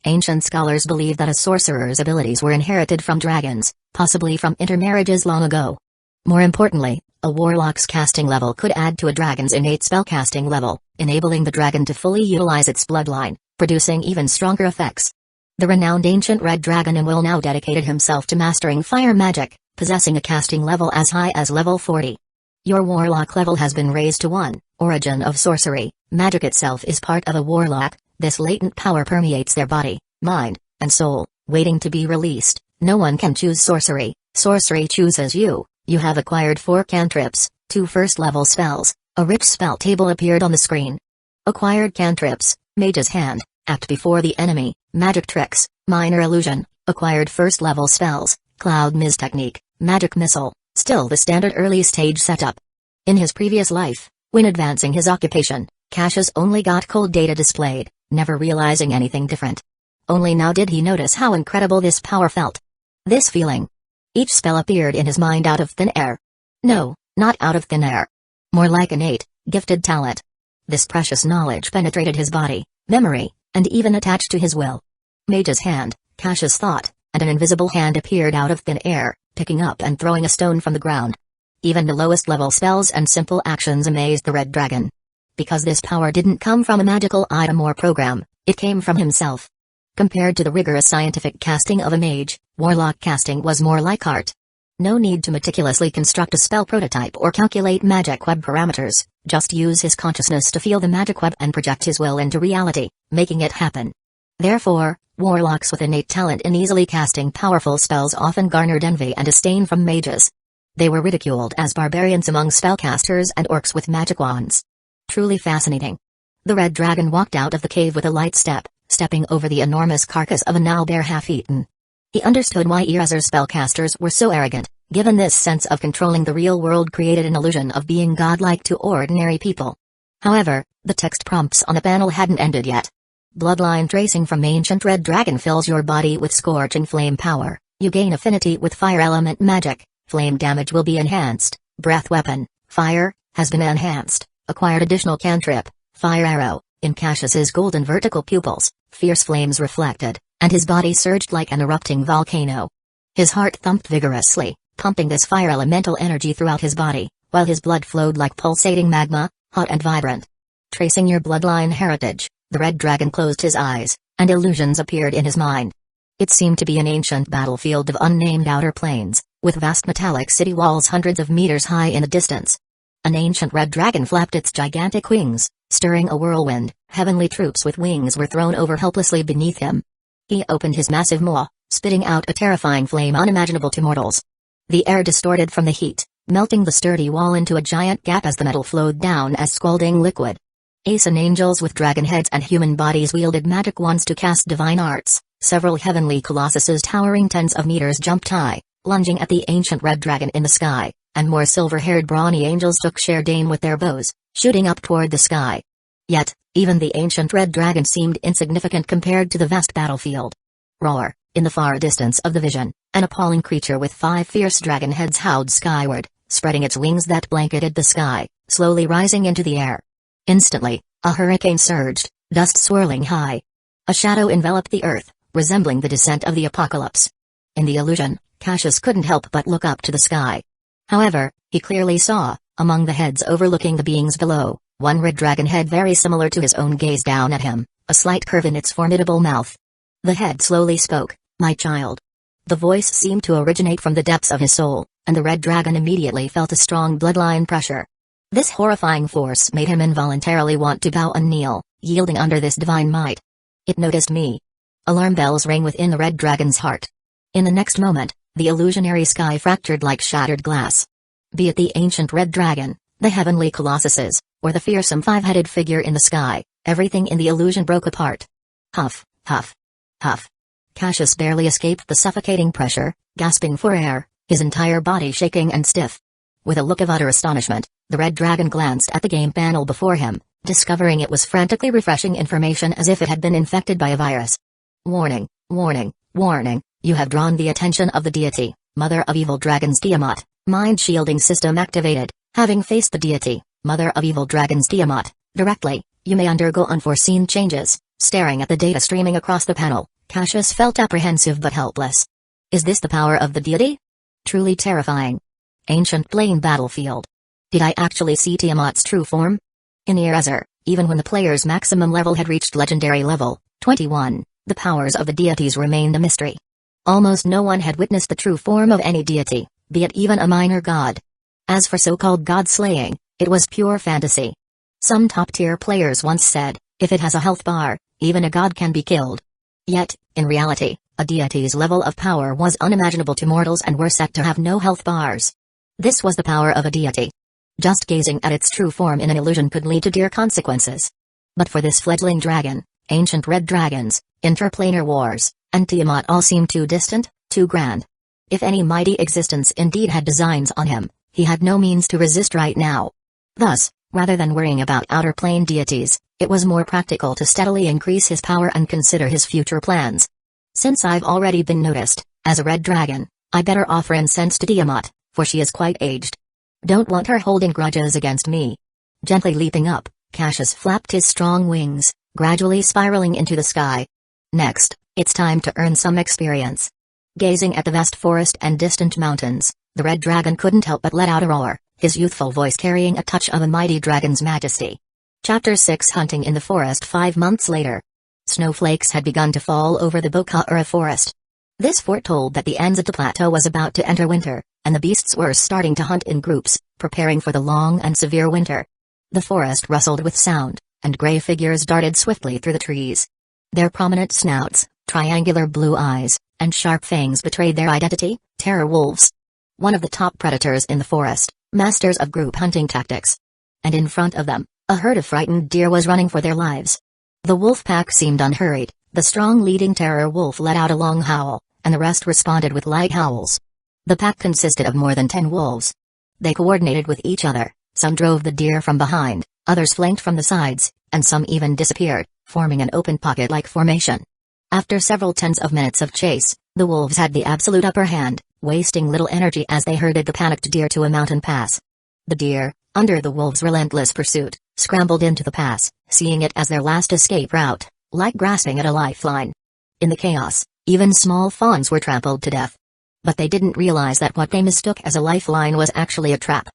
S1: Ancient scholars believe that a sorcerer's abilities were inherited from dragons, possibly from intermarriages long ago. More importantly, a warlock's casting level could add to a dragon's innate spellcasting level, enabling the dragon to fully utilize its bloodline, producing even stronger effects. The renowned ancient Red Dragon Imwil now dedicated himself to mastering fire magic, possessing a casting level as high as level 40. Your warlock level has been raised to 1. Origin of sorcery. Magic itself is part of a warlock. This latent power permeates their body, mind, and soul, waiting to be released. No one can choose sorcery. Sorcery chooses you. You have acquired 4 cantrips, 2 first-level spells. A rich spell table appeared on the screen. Acquired cantrips, Mage's Hand, act before the enemy, magic tricks, minor illusion, acquired first level spells, cloud mist technique, magic missile, still the standard early stage setup. In his previous life, when advancing his occupation, Cassius only got cold data displayed, never realizing anything different. Only now did he notice how incredible this power felt. This feeling. Each spell appeared in his mind out of thin air. No, not out of thin air. More like innate, gifted talent. This precious knowledge penetrated his body, memory, and even attached to his will. Mage's Hand, Cassius thought, and an invisible hand appeared out of thin air, picking up and throwing a stone from the ground. Even the lowest level spells and simple actions amazed the Red Dragon. Because this power didn't come from a magical item or program, it came from himself. Compared to the rigorous scientific casting of a mage, warlock casting was more like art. No need to meticulously construct a spell prototype or calculate magic web parameters, just use his consciousness to feel the magic web and project his will into reality, making it happen. Therefore, warlocks with innate talent in easily casting powerful spells often garnered envy and disdain from mages. They were ridiculed as barbarians among spellcasters and orcs with magic wands. Truly fascinating. The Red Dragon walked out of the cave with a light step, stepping over the enormous carcass of a now bear half-eaten. He understood why Eraser's spellcasters were so arrogant, given this sense of controlling the real world created an illusion of being godlike to ordinary people. However, the text prompts on the panel hadn't ended yet. Bloodline tracing from ancient Red Dragon fills your body with scorching flame power. You gain affinity with fire element magic. Flame damage will be enhanced. Breath weapon, fire, has been enhanced. Acquired additional cantrip, fire arrow. In Cassius's golden vertical pupils, fierce flames reflected, and his body surged like an erupting volcano. His heart thumped vigorously, pumping this fire elemental energy throughout his body, while his blood flowed like pulsating magma, hot and vibrant. Tracing your bloodline heritage, the Red Dragon closed his eyes, and illusions appeared in his mind. It seemed to be an ancient battlefield of unnamed outer plains, with vast metallic city walls hundreds of meters high in the distance. An ancient Red Dragon flapped its gigantic wings, stirring a whirlwind. Heavenly troops with wings were thrown over helplessly beneath him. He opened his massive maw, spitting out a terrifying flame unimaginable to mortals. The air distorted from the heat, melting the sturdy wall into a giant gap as the metal flowed down as scalding liquid. Ashen angels with dragon heads and human bodies wielded magic wands to cast divine arts. Several heavenly colossuses towering tens of meters jumped high, lunging at the ancient Red Dragon in the sky, and more silver-haired brawny angels took share aim with their bows, shooting up toward the sky. Yet, even the ancient Red Dragon seemed insignificant compared to the vast battlefield. Roar! In the far distance of the vision, an appalling creature with 5 fierce dragon heads howled skyward, spreading its wings that blanketed the sky, slowly rising into the air. Instantly, a hurricane surged, dust swirling high. A shadow enveloped the earth, resembling the descent of the apocalypse. In the illusion, Cassius couldn't help but look up to the sky. However, he clearly saw, among the heads overlooking the beings below, one red dragon head very similar to his own gazed down at him, a slight curve in its formidable mouth. The head slowly spoke, "My child." The voice seemed to originate from the depths of his soul, and the red dragon immediately felt a strong bloodline pressure. This horrifying force made him involuntarily want to bow and kneel, yielding under this divine might. It noticed me. Alarm bells rang within the red dragon's heart. In the next moment, the illusionary sky fractured like shattered glass. Be it the ancient red dragon, the heavenly colossuses, or the fearsome 5-headed figure in the sky, everything in the illusion broke apart. Huff, huff, huff. Cassius barely escaped the suffocating pressure, gasping for air, his entire body shaking and stiff. With a look of utter astonishment, the red dragon glanced at the game panel before him, discovering it was frantically refreshing information as if it had been infected by a virus. Warning, warning, warning, you have drawn the attention of the deity, Mother of Evil Dragons Tiamat, mind shielding system activated. Having faced the deity, Mother of Evil Dragons Tiamat, directly, you may undergo unforeseen changes. Staring at the data streaming across the panel, Cassius felt apprehensive but helpless. Is this the power of the deity? Truly terrifying. Ancient plain battlefield. Did I actually see Tiamat's true form? In Eraser, even when the player's maximum level had reached legendary level 21, the powers of the deities remained a mystery. Almost no one had witnessed the true form of any deity, be it even a minor god. As for so-called god-slaying, it was pure fantasy. Some top-tier players once said, if it has a health bar, even a god can be killed. Yet, in reality, a deity's level of power was unimaginable to mortals and were said to have no health bars. This was the power of a deity. Just gazing at its true form in an illusion could lead to dire consequences. But for this fledgling dragon, ancient red dragons, interplanar wars, and Tiamat all seemed too distant, too grand. If any mighty existence indeed had designs on him, he had no means to resist right now. Thus, rather than worrying about outer plane deities, it was more practical to steadily increase his power and consider his future plans. Since I've already been noticed as a red dragon, I better offer incense to Tiamat, for she is quite aged. Don't want her holding grudges against me. Gently leaping up, Cassius flapped his strong wings, gradually spiraling into the sky. Next, it's time to earn some experience. Gazing at the vast forest and distant mountains, the red dragon couldn't help but let out a roar, his youthful voice carrying a touch of a mighty dragon's majesty. Chapter 6 Hunting in the Forest 5 months later. Snowflakes had begun to fall over the Bokura forest. This foretold that the Anzata Plateau was about to enter winter, and the beasts were starting to hunt in groups, preparing for the long and severe winter. The forest rustled with sound, and gray figures darted swiftly through the trees. Their prominent snouts, triangular blue eyes, and sharp fangs betrayed their identity, terror wolves. One of the top predators in the forest, masters of group hunting tactics. And in front of them, a herd of frightened deer was running for their lives. The wolf pack seemed unhurried, the strong leading terror wolf let out a long howl, and the rest responded with light howls. The pack consisted of more than 10 wolves. They coordinated with each other, some drove the deer from behind, others flanked from the sides, and some even disappeared, forming an open pocket-like formation. After several tens of minutes of chase, the wolves had the absolute upper hand, wasting little energy as they herded the panicked deer to a mountain pass. The deer, under the wolves' relentless pursuit, scrambled into the pass, seeing it as their last escape route, like grasping at a lifeline. In the chaos, even small fawns were trampled to death. But they didn't realize that what they mistook as a lifeline was actually a trap.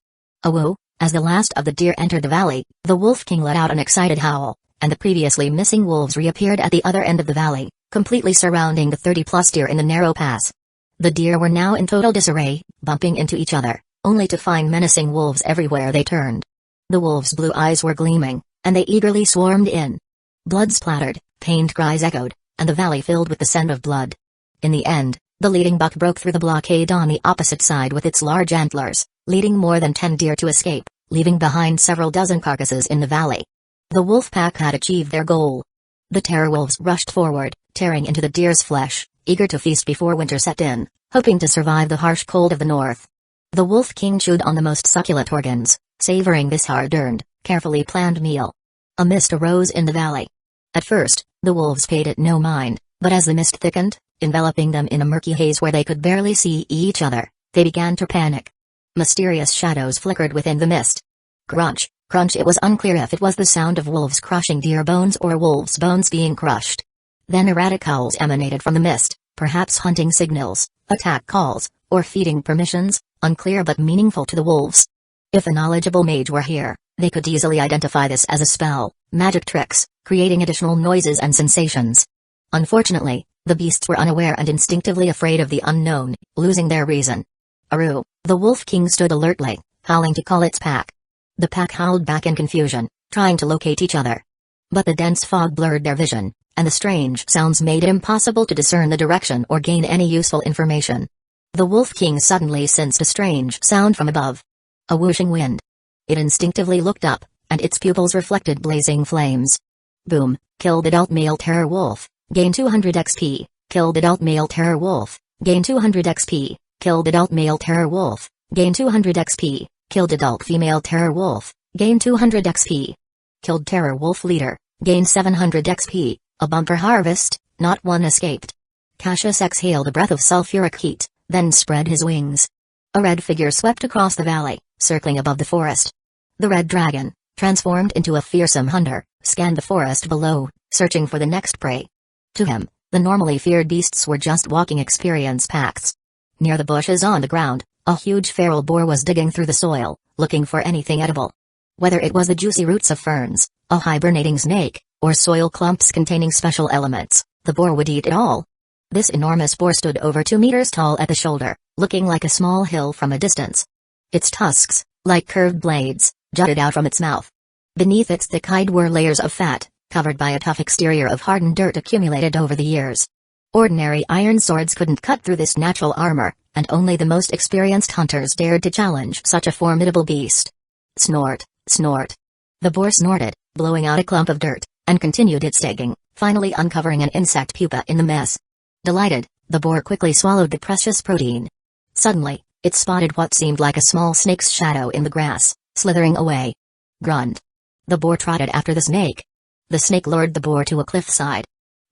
S1: Awoo! As the last of the deer entered the valley, the Wolf King let out an excited howl, and the previously missing wolves reappeared at the other end of the valley, completely surrounding the 30-plus deer in the narrow pass. The deer were now in total disarray, bumping into each other, only to find menacing wolves everywhere they turned. The wolves' blue eyes were gleaming, and they eagerly swarmed in. Blood splattered, pained cries echoed, and the valley filled with the scent of blood. In the end, the leading buck broke through the blockade on the opposite side with its large antlers, leading more than 10 deer to escape, leaving behind several dozen carcasses in the valley. The wolf pack had achieved their goal. The terror wolves rushed forward, tearing into the deer's flesh, eager to feast before winter set in, hoping to survive the harsh cold of the north. The Wolf King chewed on the most succulent organs, savoring this hard-earned, carefully planned meal. A mist arose in the valley. At first, the wolves paid it no mind, but as the mist thickened, enveloping them in a murky haze where they could barely see each other, they began to panic. Mysterious shadows flickered within the mist. Crunch, crunch. It was unclear if it was the sound of wolves crushing deer bones or wolves' bones being crushed. Then erratic howls emanated from the mist, perhaps hunting signals, attack calls, or feeding permissions, unclear but meaningful to the wolves. If a knowledgeable mage were here, they could easily identify this as a spell, magic tricks, creating additional noises and sensations. Unfortunately, the beasts were unaware and instinctively afraid of the unknown, losing their reason. Aru, the Wolf King stood alertly, howling to call its pack. The pack howled back in confusion, trying to locate each other. But the dense fog blurred their vision, and the strange sounds made it impossible to discern the direction or gain any useful information. The Wolf King suddenly sensed a strange sound from above. A whooshing wind. It instinctively looked up, and its pupils reflected blazing flames. Boom, killed adult male terror wolf, gain 200 XP, killed adult male terror wolf, gain 200 XP, killed adult male terror wolf, gain 200 XP, killed adult female terror wolf, gain 200 XP. Killed terror wolf leader, gain 700 XP, a bumper harvest, not one escaped. Cassius exhaled a breath of sulfuric heat, then spread his wings. A red figure swept across the valley, circling above the forest. The red dragon, transformed into a fearsome hunter, scanned the forest below, searching for the next prey. To him, the normally feared beasts were just walking experience packs. Near the bushes on the ground, a huge feral boar was digging through the soil, looking for anything edible. Whether it was the juicy roots of ferns, a hibernating snake, or soil clumps containing special elements, the boar would eat it all. This enormous boar stood over 2 meters tall at the shoulder, looking like a small hill from a distance. Its tusks, like curved blades, jutted out from its mouth. Beneath its thick hide were layers of fat, covered by a tough exterior of hardened dirt accumulated over the years. Ordinary iron swords couldn't cut through this natural armor, and only the most experienced hunters dared to challenge such a formidable beast. Snort, snort. The boar snorted, blowing out a clump of dirt, and continued its digging, finally uncovering an insect pupa in the mess. Delighted, the boar quickly swallowed the precious protein. Suddenly, it spotted what seemed like a small snake's shadow in the grass, slithering away. Grunt. The boar trotted after the snake. The snake lured the boar to a cliffside.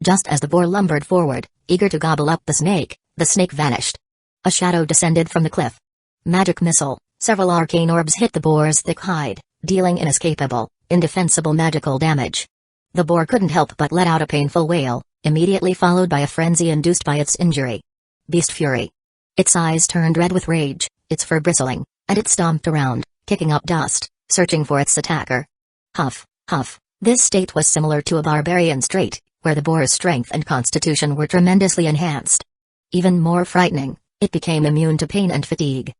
S1: Just as the boar lumbered forward, eager to gobble up the snake vanished. A shadow descended from the cliff. Magic missile. Several arcane orbs hit the boar's thick hide, dealing inescapable, indefensible magical damage. The boar couldn't help but let out a painful wail, immediately followed by a frenzy induced by its injury. Beast fury. Its eyes turned red with rage, its fur bristling, and it stomped around, kicking up dust, searching for its attacker. Huff, huff. This state was similar to a barbarian's trait, where the boar's strength and constitution were tremendously enhanced. Even more frightening, it became immune to pain and fatigue.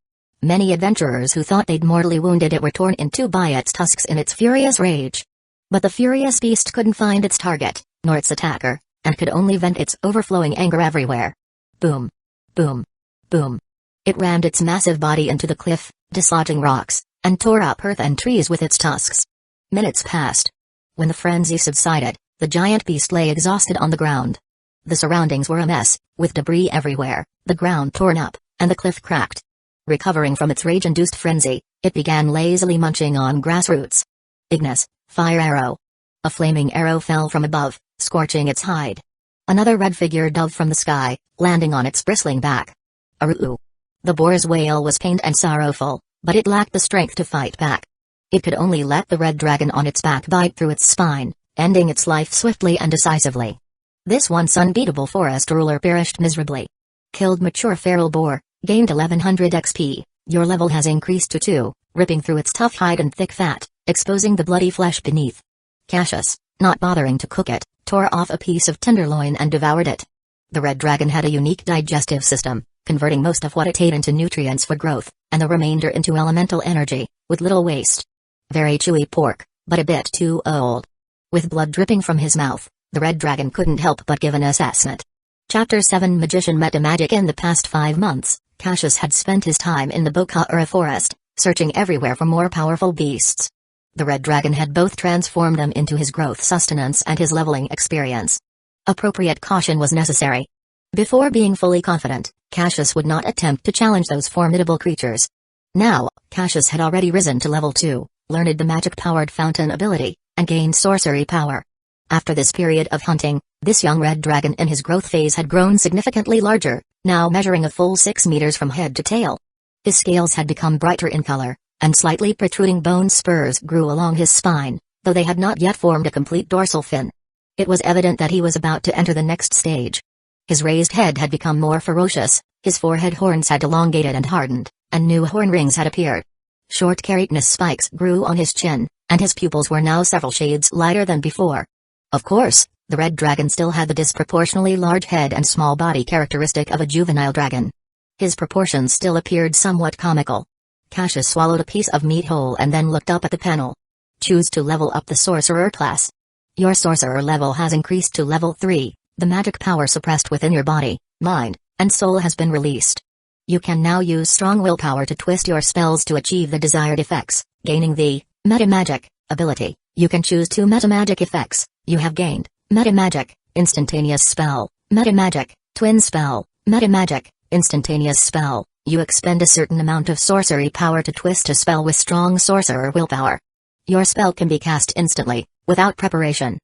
S1: Many adventurers who thought they'd mortally wounded it were torn in two by its tusks in its furious rage. But the furious beast couldn't find its target, nor its attacker, and could only vent its overflowing anger everywhere. Boom. Boom. Boom. It rammed its massive body into the cliff, dislodging rocks, and tore up earth and trees with its tusks. Minutes passed. When the frenzy subsided, the giant beast lay exhausted on the ground. The surroundings were a mess, with debris everywhere, the ground torn up, and the cliff cracked. Recovering from its rage-induced frenzy, it began lazily munching on grass roots. Ignis, fire arrow. A flaming arrow fell from above, scorching its hide. Another red figure dove from the sky, landing on its bristling back. Aroo. The boar's wail was pained and sorrowful, but it lacked the strength to fight back. It could only let the red dragon on its back bite through its spine, ending its life swiftly and decisively. This once unbeatable forest ruler perished miserably. Killed mature feral boar, gained 1100 XP, your level has increased to 2, ripping through its tough hide and thick fat, exposing the bloody flesh beneath. Cassius, not bothering to cook it, tore off a piece of tenderloin and devoured it. The red dragon had a unique digestive system, converting most of what it ate into nutrients for growth, and the remainder into elemental energy, with little waste. Very chewy pork, but a bit too old. With blood dripping from his mouth, the red dragon couldn't help but give an assessment. Chapter 7 Magician Metamagic. In the past 5 months, Cassius had spent his time in the Bokaura forest, searching everywhere for more powerful beasts. The red dragon had both transformed them into his growth sustenance and his leveling experience. Appropriate caution was necessary. Before being fully confident, Cassius would not attempt to challenge those formidable creatures. Now, Cassius had already risen to level 2, learned the magic-powered fountain ability, and gained sorcery power. After this period of hunting, this young red dragon in his growth phase had grown significantly larger, now measuring a full 6 meters from head to tail. His scales had become brighter in color, and slightly protruding bone spurs grew along his spine, though they had not yet formed a complete dorsal fin. It was evident that he was about to enter the next stage. His raised head had become more ferocious, his forehead horns had elongated and hardened, and new horn rings had appeared. Short keratinous spikes grew on his chin, and his pupils were now several shades lighter than before. Of course, the red dragon still had the disproportionately large head and small body characteristic of a juvenile dragon. His proportions still appeared somewhat comical. Cassius swallowed a piece of meat whole and then looked up at the panel. Choose to level up the sorcerer class. Your sorcerer level has increased to level 3, the magic power suppressed within your body, mind, and soul has been released. You can now use strong willpower to twist your spells to achieve the desired effects, gaining the metamagic ability. You can choose 2 metamagic effects. You have gained metamagic, instantaneous spell, metamagic, twin spell, metamagic, instantaneous spell. You expend a certain amount of sorcery power to twist a spell with strong sorcerer willpower. Your spell can be cast instantly, without preparation.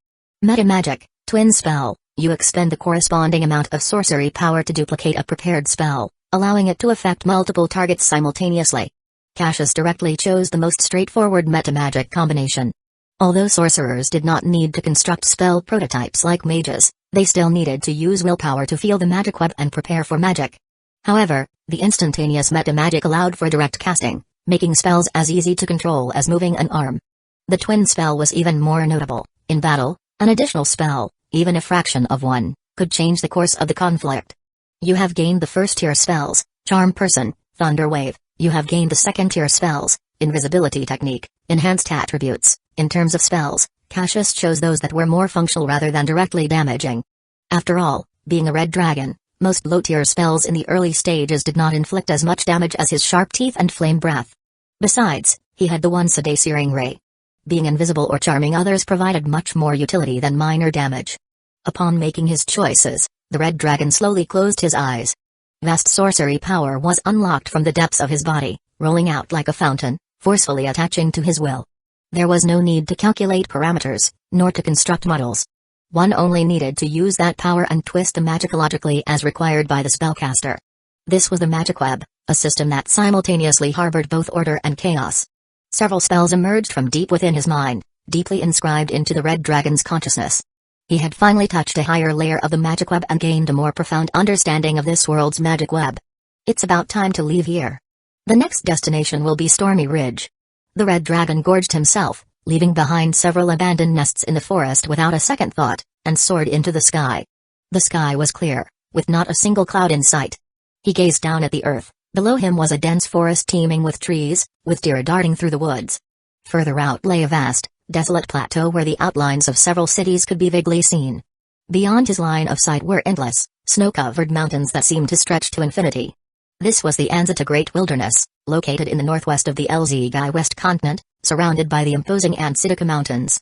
S1: Metamagic, twin spell. You expend the corresponding amount of sorcery power to duplicate a prepared spell, allowing it to affect multiple targets simultaneously. Cassius directly chose the most straightforward metamagic combination. Although sorcerers did not need to construct spell prototypes like mages, they still needed to use willpower to feel the magic web and prepare for magic. However, the instantaneous metamagic allowed for direct casting, making spells as easy to control as moving an arm. The twin spell was even more notable. In battle, an additional spell, even a fraction of one, could change the course of the conflict. You have gained the first-tier spells, Charm Person, Thunder Wave. You have gained the second-tier spells, Invisibility Technique, Enhanced Attributes. In terms of spells, Cassius chose those that were more functional rather than directly damaging. After all, being a red dragon, most low-tier spells in the early stages did not inflict as much damage as his sharp teeth and flame breath. Besides, he had the one-day searing ray. Being invisible or charming others provided much more utility than minor damage. Upon making his choices, the red dragon slowly closed his eyes. Vast sorcery power was unlocked from the depths of his body, rolling out like a fountain, forcefully attaching to his will. There was no need to calculate parameters, nor to construct models. One only needed to use that power and twist the magic logically as required by the spellcaster. This was the magic web, a system that simultaneously harbored both order and chaos. Several spells emerged from deep within his mind, deeply inscribed into the red dragon's consciousness. He had finally touched a higher layer of the magic web and gained a more profound understanding of this world's magic web. It's about time to leave here. The next destination will be Stormy Ridge. The red dragon gorged himself, leaving behind several abandoned nests in the forest without a second thought, and soared into the sky. The sky was clear, with not a single cloud in sight. He gazed down at the earth. Below him was a dense forest teeming with trees, with deer darting through the woods. Further out lay a vast, desolate plateau where the outlines of several cities could be vaguely seen. Beyond his line of sight were endless, snow-covered mountains that seemed to stretch to infinity. This was the Anzata Great Wilderness, located in the northwest of the Lzgai West continent, surrounded by the imposing Ansitica Mountains.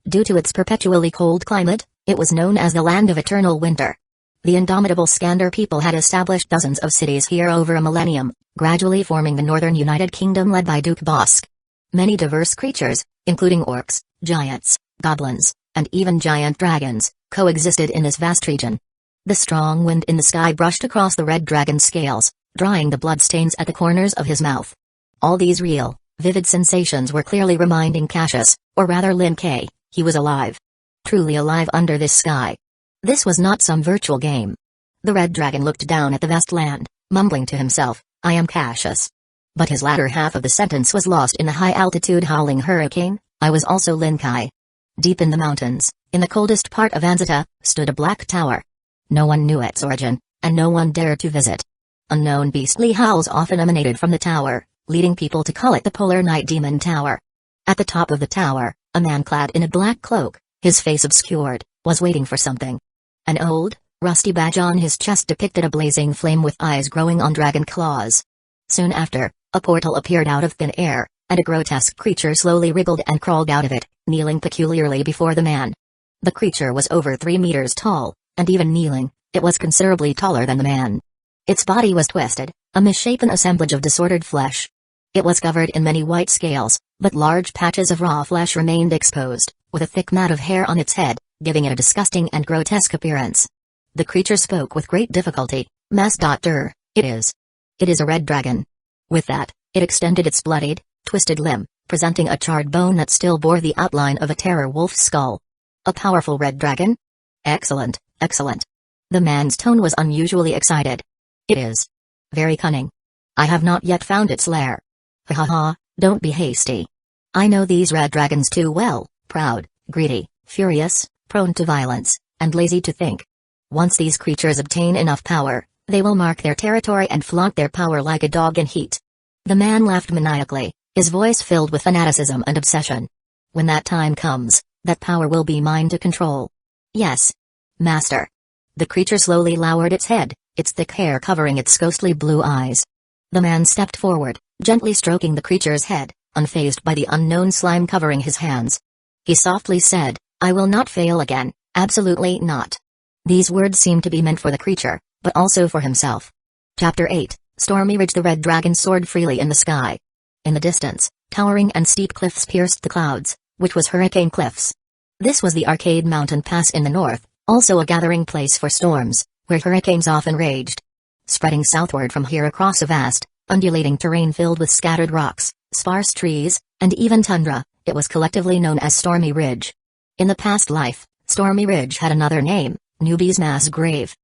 S1: Due to its perpetually cold climate, it was known as the Land of Eternal Winter. The indomitable Skander people had established dozens of cities here over a millennium, gradually forming the northern United Kingdom led by Duke Bosk. Many diverse creatures, including orcs, giants, goblins, and even giant dragons, coexisted in this vast region. The strong wind in the sky brushed across the red dragon's scales, drying the bloodstains at the corners of his mouth. All these real, vivid sensations were clearly reminding Cassius, or rather Lin K, he was alive. Truly alive under this sky. This was not some virtual game. The red dragon looked down at the vast land, mumbling to himself, I am Cassius. But his latter half of the sentence was lost in the high-altitude howling hurricane, I was also Lin Kai. Deep in the mountains, in the coldest part of Anzata, stood a black tower. No one knew its origin, and no one dared to visit. Unknown beastly howls often emanated from the tower, leading people to call it the Polar Night Demon Tower. At the top of the tower, a man clad in a black cloak, his face obscured, was waiting for something. An old, rusty badge on his chest depicted a blazing flame with eyes growing on dragon claws. Soon after, a portal appeared out of thin air, and a grotesque creature slowly wriggled and crawled out of it, kneeling peculiarly before the man. The creature was over 3 meters tall, and even kneeling, it was considerably taller than the man. Its body was twisted, a misshapen assemblage of disordered flesh. It was covered in many white scales, but large patches of raw flesh remained exposed, with a thick mat of hair on its head, giving it a disgusting and grotesque appearance. The creature spoke with great difficulty, Master, it is a red dragon. With that, it extended its bloodied, twisted limb, presenting a charred bone that still bore the outline of a terror wolf's skull. A powerful red dragon? Excellent, excellent. The man's tone was unusually excited. It is very cunning. I have not yet found its lair. Ha ha ha, don't be hasty. I know these red dragons too well, proud, greedy, furious, prone to violence, and lazy to think. Once these creatures obtain enough power, they will mark their territory and flaunt their power like a dog in heat. The man laughed maniacally, his voice filled with fanaticism and obsession. When that time comes, that power will be mine to control. Yes, Master. The creature slowly lowered its head, its thick hair covering its ghostly blue eyes. The man stepped forward, gently stroking the creature's head, unfazed by the unknown slime covering his hands. He softly said, I will not fail again, absolutely not. These words seemed to be meant for the creature, but also for himself. Chapter 8, Stormy Ridge. The red dragon soared freely in the sky. In the distance, towering and steep cliffs pierced the clouds, which was Hurricane Cliffs. This was the Arcade Mountain Pass in the north, also a gathering place for storms, where hurricanes often raged. Spreading southward from here across a vast, undulating terrain filled with scattered rocks, sparse trees, and even tundra, it was collectively known as Stormy Ridge. In the past life, Stormy Ridge had another name, Newbie's Mass Grave.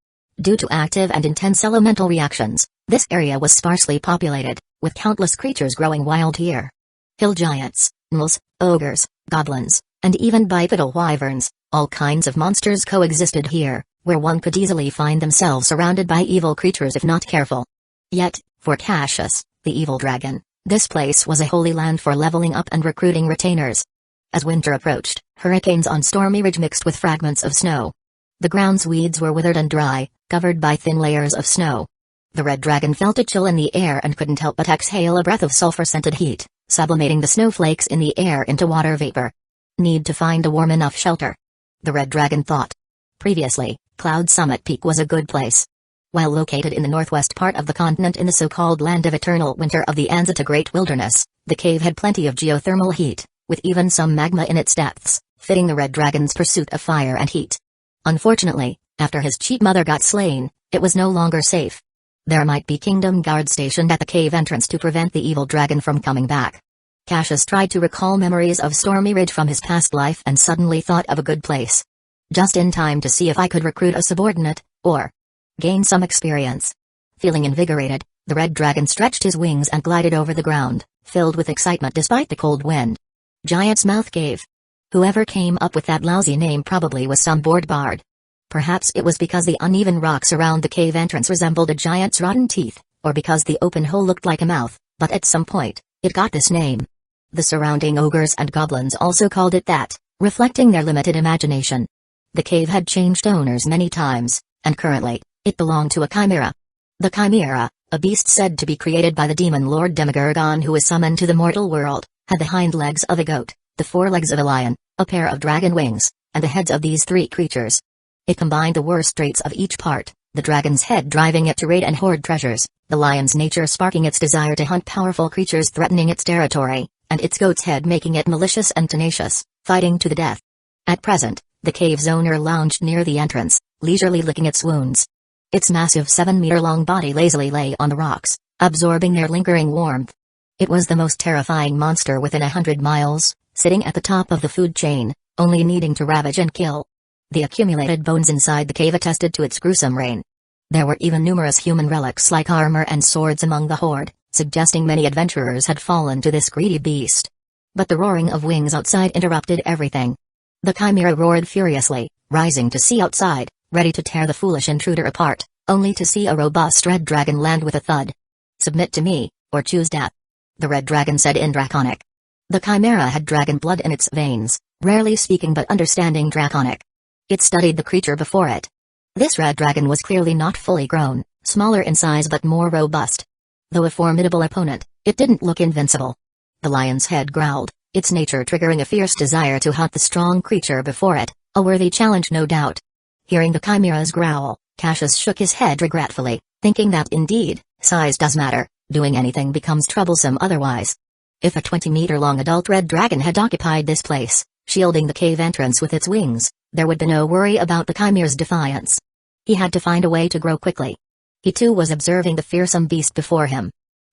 S1: Due to active and intense elemental reactions, this area was sparsely populated, with countless creatures growing wild here. Hill giants, gnolls, ogres, goblins, and even bipedal wyverns, all kinds of monsters coexisted here, where one could easily find themselves surrounded by evil creatures if not careful. Yet, for Cassius, the evil dragon, this place was a holy land for leveling up and recruiting retainers. As winter approached, hurricanes on Stormy Ridge mixed with fragments of snow. The ground's weeds were withered and dry, covered by thin layers of snow. The red dragon felt a chill in the air and couldn't help but exhale a breath of sulfur-scented heat, sublimating the snowflakes in the air into water vapor. Need to find a warm enough shelter. The red dragon thought. Previously, Cloud Summit Peak was a good place. While located in the northwest part of the continent in the so-called Land of Eternal Winter of the Anzata Great Wilderness, the cave had plenty of geothermal heat, with even some magma in its depths, fitting the red dragon's pursuit of fire and heat. Unfortunately, after his cheat mother got slain, it was no longer safe. There might be kingdom guards stationed at the cave entrance to prevent the evil dragon from coming back. Cassius tried to recall memories of Stormy Ridge from his past life and suddenly thought of a good place. Just in time to see if I could recruit a subordinate, or gain some experience. Feeling invigorated, the red dragon stretched his wings and glided over the ground, filled with excitement despite the cold wind. Giant's mouth gave. Whoever came up with that lousy name probably was some bored bard. Perhaps it was because the uneven rocks around the cave entrance resembled a giant's rotten teeth, or because the open hole looked like a mouth, but at some point, it got this name. The surrounding ogres and goblins also called it that, reflecting their limited imagination. The cave had changed owners many times, and currently, it belonged to a chimera. The chimera, a beast said to be created by the demon lord Demogorgon who was summoned to the mortal world, had the hind legs of a goat, the forelegs of a lion, a pair of dragon wings, and the heads of these three creatures. It combined the worst traits of each part, the dragon's head driving it to raid and hoard treasures, the lion's nature sparking its desire to hunt powerful creatures threatening its territory, and its goat's head making it malicious and tenacious, fighting to the death. At present, the cave's owner lounged near the entrance, leisurely licking its wounds. Its massive 7-meter-long body lazily lay on the rocks, absorbing their lingering warmth. It was the most terrifying monster within 100 miles, sitting at the top of the food chain, only needing to ravage and kill. The accumulated bones inside the cave attested to its gruesome reign. There were even numerous human relics like armor and swords among the horde, suggesting many adventurers had fallen to this greedy beast. But the roaring of wings outside interrupted everything. The chimera roared furiously, rising to see outside, ready to tear the foolish intruder apart, only to see a robust red dragon land with a thud. "Submit to me, or choose death," the red dragon said in Draconic. The chimera had dragon blood in its veins, rarely speaking but understanding Draconic. It studied the creature before it. This red dragon was clearly not fully grown, smaller in size but more robust. Though a formidable opponent, it didn't look invincible. The lion's head growled, its nature triggering a fierce desire to hunt the strong creature before it, a worthy challenge no doubt. Hearing the chimera's growl, Cassius shook his head regretfully, thinking that indeed, size does matter, doing anything becomes troublesome otherwise. If a 20-meter-long adult red dragon had occupied this place, shielding the cave entrance with its wings, there would be no worry about the chimera's defiance. He had to find a way to grow quickly. He too was observing the fearsome beast before him.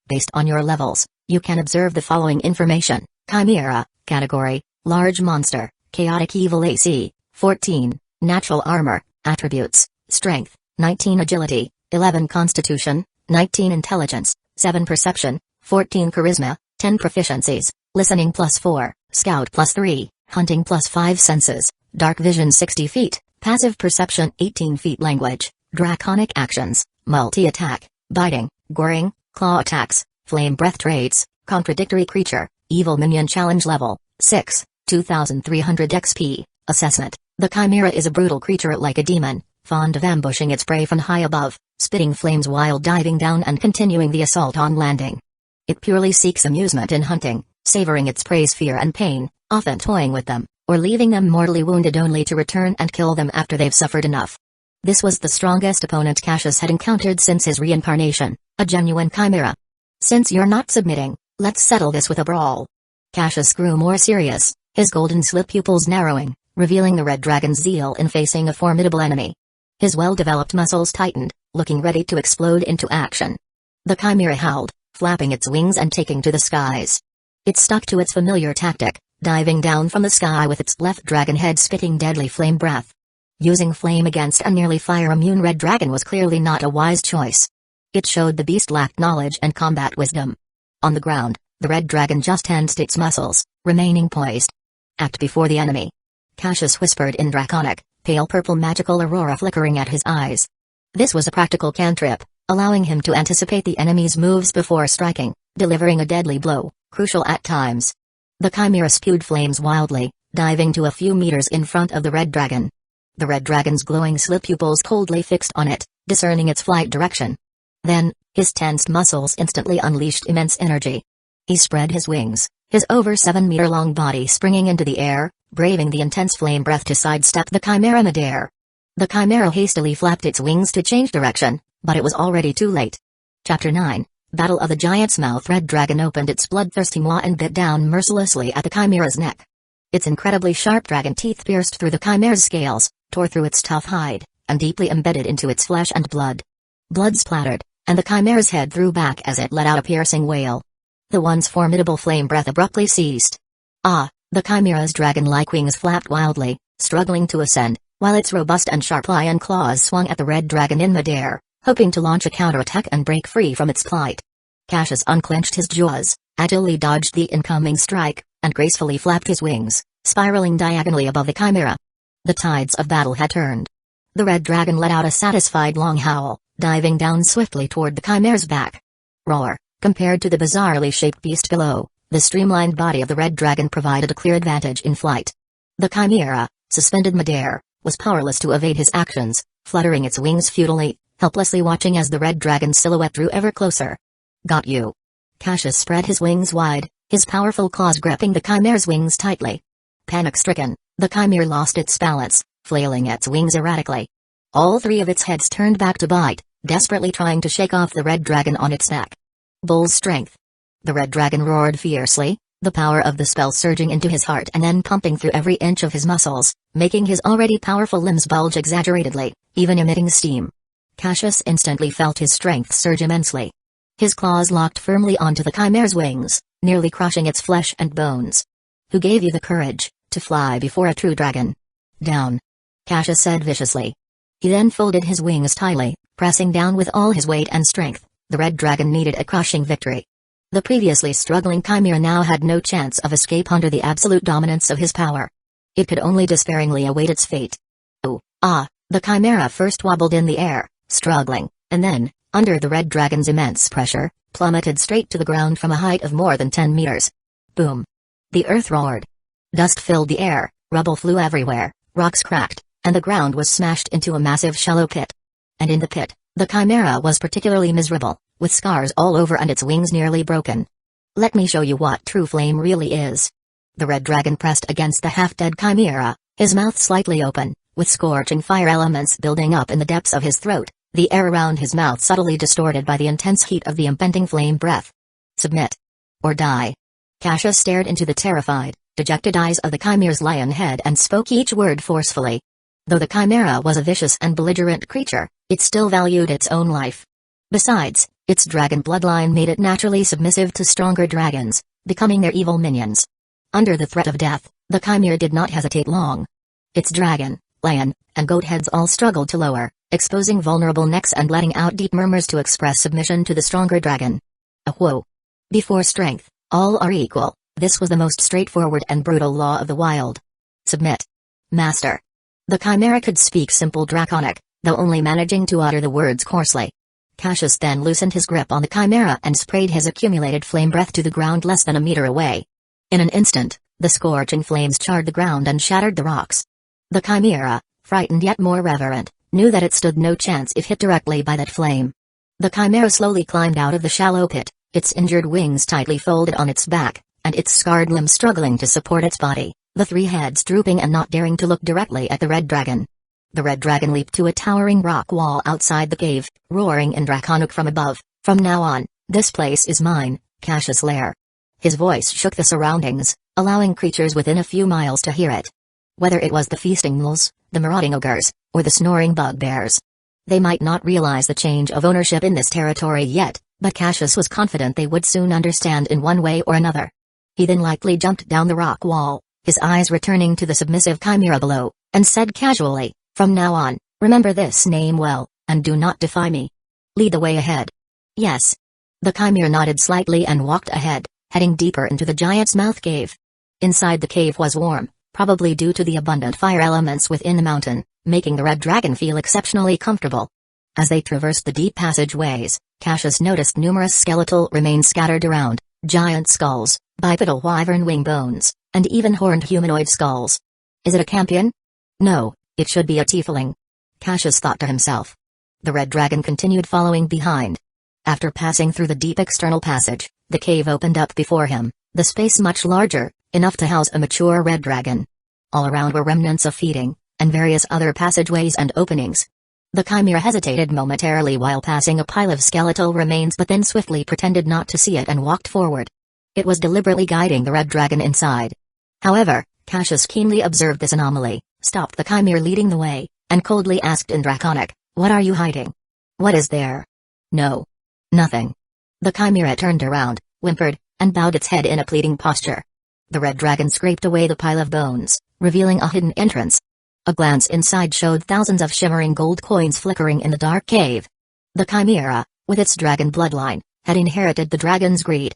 S1: Based on your levels, you can observe the following information: Chimera, category, large monster, chaotic evil AC, 14, natural armor, attributes, strength, 19 agility, 11 constitution, 19 intelligence, 7 perception, 14 charisma, 10 proficiencies, listening +4, scout +3, hunting +5 senses, dark vision 60 feet, passive perception 18 feet, language, draconic actions, multi-attack, biting, goring, claw attacks, flame breath traits, contradictory creature, evil minion challenge level, 6, 2300 XP, assessment. The chimera is a brutal creature like a demon, fond of ambushing its prey from high above, spitting flames while diving down and continuing the assault on landing. It purely seeks amusement in hunting, savoring its prey's fear and pain, often toying with them, or leaving them mortally wounded only to return and kill them after they've suffered enough. This was the strongest opponent Cassius had encountered since his reincarnation, a genuine chimera. "Since you're not submitting, let's settle this with a brawl." Cassius grew more serious, his golden slit pupils narrowing, revealing the red dragon's zeal in facing a formidable enemy. His well-developed muscles tightened, looking ready to explode into action. The chimera howled, flapping its wings and taking to the skies. It stuck to its familiar tactic, diving down from the sky with its left dragon head spitting deadly flame breath. Using flame against a nearly fire-immune red dragon was clearly not a wise choice. It showed the beast lacked knowledge and combat wisdom. On the ground, the red dragon just tensed its muscles, remaining poised. "Act before the enemy," Cassius whispered in Draconic, pale purple magical aurora flickering at his eyes. This was a practical cantrip, allowing him to anticipate the enemy's moves before striking, delivering a deadly blow, crucial at times. The chimera spewed flames wildly, diving to a few meters in front of the red dragon. The red dragon's glowing slit pupils coldly fixed on it, discerning its flight direction. Then, his tensed muscles instantly unleashed immense energy. He spread his wings, his over 7-meter-long body springing into the air, braving the intense flame breath to sidestep the chimera midair. The chimera hastily flapped its wings to change direction, but it was already too late. Chapter 9, Battle of the Giant's Mouth. Red Dragon opened its bloodthirsty maw and bit down mercilessly at the chimera's neck. Its incredibly sharp dragon teeth pierced through the chimera's scales, tore through its tough hide, and deeply embedded into its flesh and blood. Blood splattered, and the chimera's head threw back as it let out a piercing wail. The once formidable flame breath abruptly ceased. The chimera's dragon-like wings flapped wildly, struggling to ascend, while its robust and sharp iron claws swung at the red dragon in midair, hoping to launch a counterattack and break free from its plight. Cassius unclenched his jaws, agilely dodged the incoming strike, and gracefully flapped his wings, spiraling diagonally above the chimera. The tides of battle had turned. The red dragon let out a satisfied long howl, diving down swiftly toward the chimera's back. Roar! Compared to the bizarrely shaped beast below, the streamlined body of the red dragon provided a clear advantage in flight. The chimera, suspended midair, was powerless to evade his actions, fluttering its wings futilely, helplessly watching as the red dragon's silhouette drew ever closer. Got you. Cassius spread his wings wide, his powerful claws gripping the chimera's wings tightly. Panic-stricken, the chimera lost its balance, flailing its wings erratically. All three of its heads turned back to bite, desperately trying to shake off the red dragon on its neck. Bull's strength. The red dragon roared fiercely, the power of the spell surging into his heart and then pumping through every inch of his muscles, making his already powerful limbs bulge exaggeratedly, even emitting steam. Cassius instantly felt his strength surge immensely. His claws locked firmly onto the chimera's wings, nearly crushing its flesh and bones. Who gave you the courage to fly before a true dragon? Down. Cassius said viciously. He then folded his wings tightly, pressing down with all his weight and strength. The red dragon needed a crushing victory. The previously struggling chimera now had no chance of escape under the absolute dominance of his power. It could only despairingly await its fate. The chimera first wobbled in the air, struggling, and then, under the red dragon's immense pressure, plummeted straight to the ground from a height of more than 10 meters. Boom! The earth roared. Dust filled the air, rubble flew everywhere, rocks cracked, and the ground was smashed into a massive shallow pit. And in the pit, the chimera was particularly miserable, with scars all over and its wings nearly broken. Let me show you what true flame really is. The red dragon pressed against the half-dead chimera, his mouth slightly open, with scorching fire elements building up in the depths of his throat, the air around his mouth subtly distorted by the intense heat of the impending flame breath. Submit. Or die. Cassius stared into the terrified, dejected eyes of the chimera's lion head and spoke each word forcefully. Though the chimera was a vicious and belligerent creature, it still valued its own life. Besides, its dragon bloodline made it naturally submissive to stronger dragons, becoming their evil minions. Under the threat of death, the chimera did not hesitate long. Its dragon, lion, and goat heads all struggled to lower, exposing vulnerable necks and letting out deep murmurs to express submission to the stronger dragon. Whoa! Before strength, all are equal. This was the most straightforward and brutal law of the wild. Submit. Master. The chimera could speak simple Draconic, though only managing to utter the words coarsely. Cassius then loosened his grip on the chimera and sprayed his accumulated flame breath to the ground less than a meter away. In an instant, the scorching flames charred the ground and shattered the rocks. The chimera, frightened yet more reverent, knew that it stood no chance if hit directly by that flame. The chimera slowly climbed out of the shallow pit, its injured wings tightly folded on its back, and its scarred limbs struggling to support its body, the three heads drooping and not daring to look directly at the red dragon. The red dragon leaped to a towering rock wall outside the cave, roaring in Draconic from above, "From now on, this place is mine, Cassius' lair." His voice shook the surroundings, allowing creatures within a few miles to hear it. Whether it was the feasting gnolls, the marauding ogres, or the snoring bugbears. They might not realize the change of ownership in this territory yet, but Cassius was confident they would soon understand in one way or another. He then lightly jumped down the rock wall, his eyes returning to the submissive chimera below, and said casually, "From now on, remember this name well, and do not defy me. Lead the way ahead." "Yes." The chimera nodded slightly and walked ahead, heading deeper into the giant's mouth cave. Inside the cave was warm, probably due to the abundant fire elements within the mountain, making the red dragon feel exceptionally comfortable. As they traversed the deep passageways, Cassius noticed numerous skeletal remains scattered around, giant skulls, bipedal wyvern wing bones, and even horned humanoid skulls. Is it a campion? No, it should be a tiefling. Cassius thought to himself. The red dragon continued following behind. After passing through the deep external passage, The cave opened up before him, the space much larger, enough to house a mature red dragon. All around were remnants of feeding, and various other passageways and openings. The chimera hesitated momentarily while passing a pile of skeletal remains, but then swiftly pretended not to see it and walked forward. It was deliberately guiding the red dragon inside. However, Cassius keenly observed this anomaly, stopped the chimera leading the way, and coldly asked in Draconic, "What are you hiding? What is there?" "No. Nothing." The chimera turned around, whimpered, and bowed its head in a pleading posture. The red dragon scraped away the pile of bones, revealing a hidden entrance. A glance inside showed thousands of shimmering gold coins flickering in the dark cave. The chimera, with its dragon bloodline, had inherited the dragon's greed.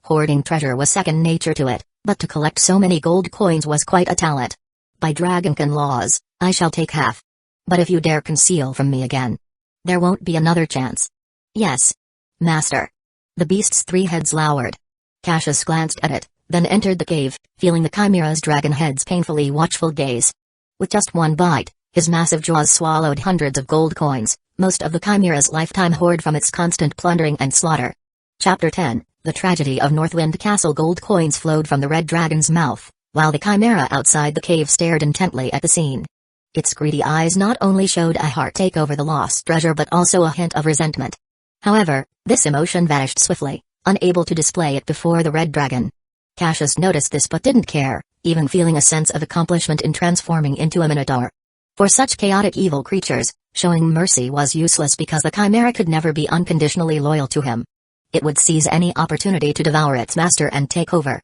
S1: Hoarding treasure was second nature to it, but to collect so many gold coins was quite a talent. "By Dragonkin laws, I shall take half. But if you dare conceal from me again, there won't be another chance." "Yes, master." The beast's 3 heads lowered. Cassius glanced at it, then entered the cave, feeling the chimera's dragon head's painfully watchful gaze. With just one bite, his massive jaws swallowed hundreds of gold coins, most of the chimera's lifetime hoard from its constant plundering and slaughter. Chapter 10, The Tragedy of Northwind Castle. Gold coins flowed from the red dragon's mouth, while the chimera outside the cave stared intently at the scene. Its greedy eyes not only showed a heartache over the lost treasure but also a hint of resentment. However, this emotion vanished swiftly, unable to display it before the red dragon. Cassius noticed this but didn't care, even feeling a sense of accomplishment in transforming into a minotaur. For such chaotic evil creatures, showing mercy was useless because the chimera could never be unconditionally loyal to him. It would seize any opportunity to devour its master and take over.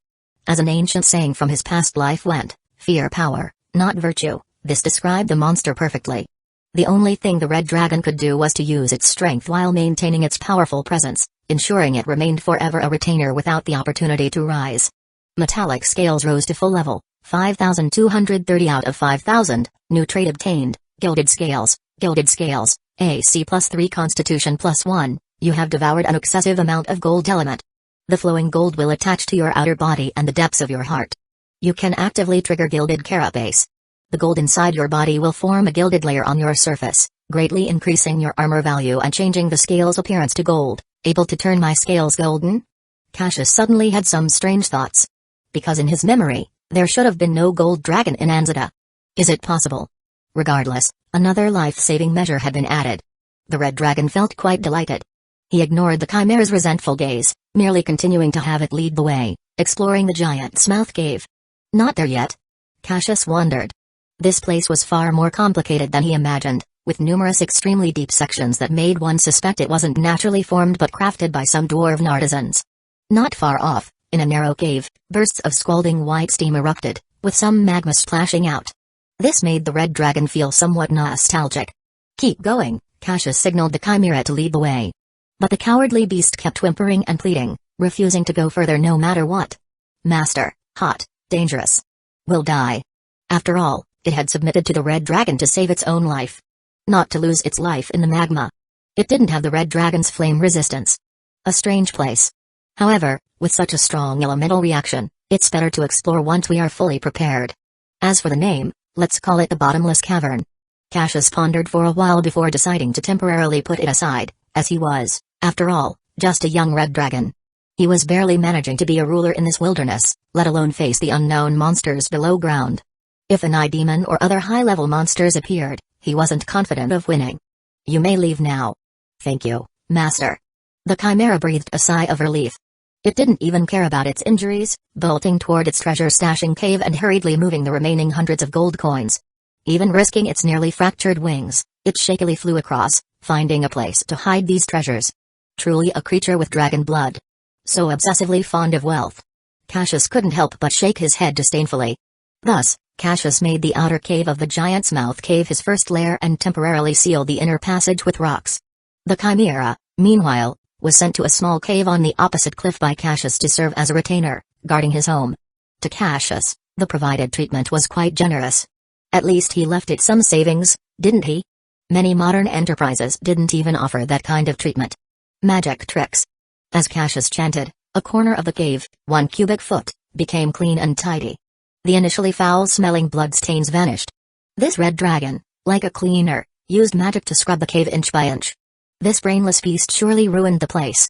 S1: As an ancient saying from his past life went, "Fear power, not virtue," this described the monster perfectly. The only thing the red dragon could do was to use its strength while maintaining its powerful presence, ensuring it remained forever a retainer without the opportunity to rise. Metallic scales rose to full level, 5,230 out of 5,000, new trait obtained, Gilded Scales, AC +3 Constitution +1, you have devoured an excessive amount of gold element. The flowing gold will attach to your outer body and the depths of your heart. You can actively trigger Gilded Carapace. The gold inside your body will form a gilded layer on your surface, greatly increasing your armor value and changing the scale's appearance to gold. Able to turn my scales golden? Cassius suddenly had some strange thoughts. Because in his memory, there should have been no gold dragon in Anzada. Is it possible? Regardless, another life-saving measure had been added. The red dragon felt quite delighted. He ignored the chimera's resentful gaze, merely continuing to have it lead the way, exploring the giant's mouth cave. Not there yet. Cassius wondered. This place was far more complicated than he imagined, with numerous extremely deep sections that made one suspect it wasn't naturally formed but crafted by some dwarven artisans. Not far off, in a narrow cave, bursts of scalding white steam erupted, with some magma splashing out. This made the red dragon feel somewhat nostalgic. "Keep going," Cassius signaled the chimera to lead the way. But the cowardly beast kept whimpering and pleading, refusing to go further no matter what. "Master, hot, dangerous. Will die." After all, it had submitted to the red dragon to save its own life. Not to lose its life in the magma. It didn't have the red dragon's flame resistance. A strange place. However, with such a strong elemental reaction, it's better to explore once we are fully prepared. As for the name, let's call it the Bottomless Cavern. Cassius pondered for a while before deciding to temporarily put it aside, as he was, after all, just a young red dragon. He was barely managing to be a ruler in this wilderness, let alone face the unknown monsters below ground. If an eye demon or other high-level monsters appeared, he wasn't confident of winning. "You may leave now." "Thank you, master." The chimera breathed a sigh of relief. It didn't even care about its injuries, bolting toward its treasure-stashing cave and hurriedly moving the remaining hundreds of gold coins. Even risking its nearly fractured wings, it shakily flew across, finding a place to hide these treasures. Truly a creature with dragon blood. So obsessively fond of wealth. Cassius couldn't help but shake his head disdainfully. Thus, Cassius made the outer cave of the giant's mouth cave his first lair and temporarily sealed the inner passage with rocks. The chimera, meanwhile, was sent to a small cave on the opposite cliff by Cassius to serve as a retainer, guarding his home. To Cassius, the provided treatment was quite generous. At least he left it some savings, didn't he? Many modern enterprises didn't even offer that kind of treatment. Magic tricks. As Cassius chanted, a corner of the cave, 1 cubic foot, became clean and tidy. The initially foul-smelling bloodstains vanished. This red dragon, like a cleaner, used magic to scrub the cave inch by inch. This brainless beast surely ruined the place.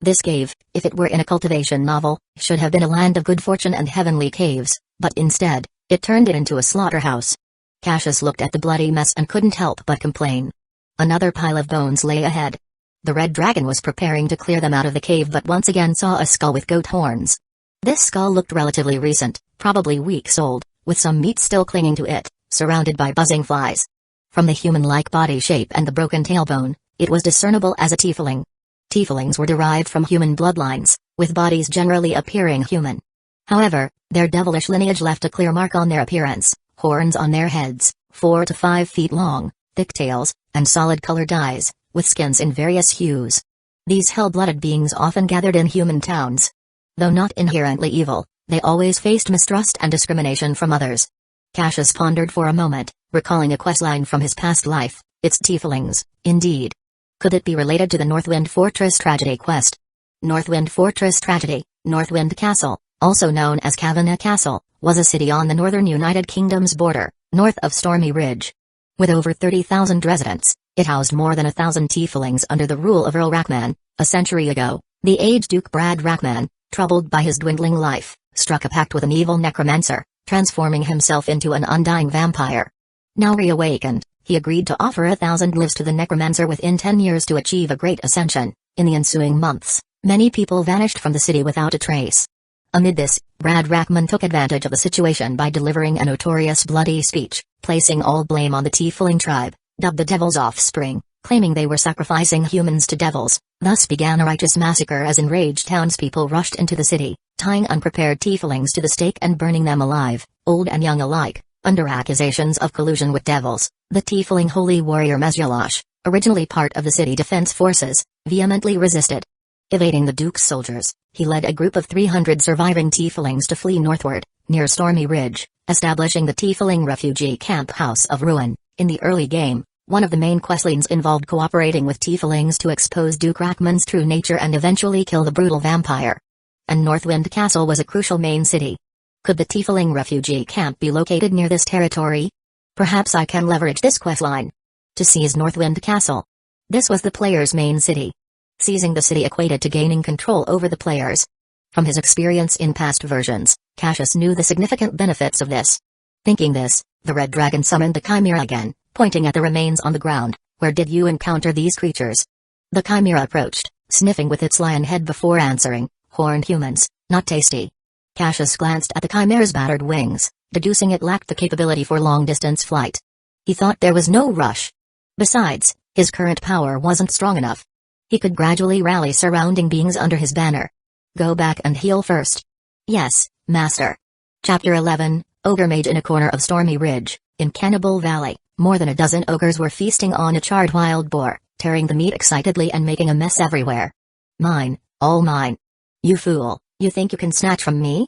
S1: This cave, if it were in a cultivation novel, should have been a land of good fortune and heavenly caves, but instead, it turned it into a slaughterhouse. Cassius looked at the bloody mess and couldn't help but complain. Another pile of bones lay ahead. The red dragon was preparing to clear them out of the cave but once again saw a skull with goat horns. This skull looked relatively recent, probably weeks old, with some meat still clinging to it, surrounded by buzzing flies. From the human-like body shape and the broken tailbone, it was discernible as a tiefling. Tieflings were derived from human bloodlines, with bodies generally appearing human. However, their devilish lineage left a clear mark on their appearance: horns on their heads, 4 to 5 feet long, thick tails, and solid-colored eyes, with skins in various hues. These hell-blooded beings often gathered in human towns. Though not inherently evil, they always faced mistrust and discrimination from others. Cassius pondered for a moment, recalling a questline from his past life. It's tieflings, indeed. Could it be related to the Northwind Fortress Tragedy quest? Northwind Fortress Tragedy, Northwind Castle, also known as Cavanna Castle, was a city on the northern United Kingdom's border, north of Stormy Ridge. With over 30,000 residents, it housed more than 1,000 tieflings under the rule of Earl Rackman. A century ago, the aged Duke Brad Rackman, troubled by his dwindling life, struck a pact with an evil necromancer, transforming himself into an undying vampire. Now reawakened, he agreed to offer 1,000 lives to the necromancer within 10 years to achieve a great ascension. In the ensuing months, many people vanished from the city without a trace. Amid this, Brad Rackman took advantage of the situation by delivering a notorious bloody speech, placing all blame on the tiefling tribe, dubbed the Devil's Offspring, claiming they were sacrificing humans to devils. Thus began a righteous massacre as enraged townspeople rushed into the city, tying unprepared tieflings to the stake and burning them alive, old and young alike, under accusations of collusion with devils. The tiefling holy warrior Mesjalosh, originally part of the city defense forces, vehemently resisted. Evading the Duke's soldiers, he led a group of 300 surviving tieflings to flee northward, near Stormy Ridge, establishing the tiefling refugee camp House of Ruin. In the early game, one of the main questlines involved cooperating with tieflings to expose Duke Rackman's true nature and eventually kill the brutal vampire. And Northwind Castle was a crucial main city. Could the tiefling refugee camp be located near this territory? Perhaps I can leverage this questline to seize Northwind Castle. This was the player's main city. Seizing the city equated to gaining control over the players. From his experience in past versions, Cassius knew the significant benefits of this. Thinking this, the red dragon summoned the chimera again, pointing at the remains on the ground. Where did you encounter these creatures? The chimera approached, sniffing with its lion head before answering, horned humans, not tasty. Cassius glanced at the chimera's battered wings, deducing it lacked the capability for long-distance flight. He thought there was no rush. Besides, his current power wasn't strong enough. He could gradually rally surrounding beings under his banner. Go back and heal first. Yes, Master. Chapter 11, Ogre Mage. In a corner of Stormy Ridge, in Cannibal Valley, more than a dozen ogres were feasting on a charred wild boar, tearing the meat excitedly and making a mess everywhere. Mine, all mine. You fool, you think you can snatch from me?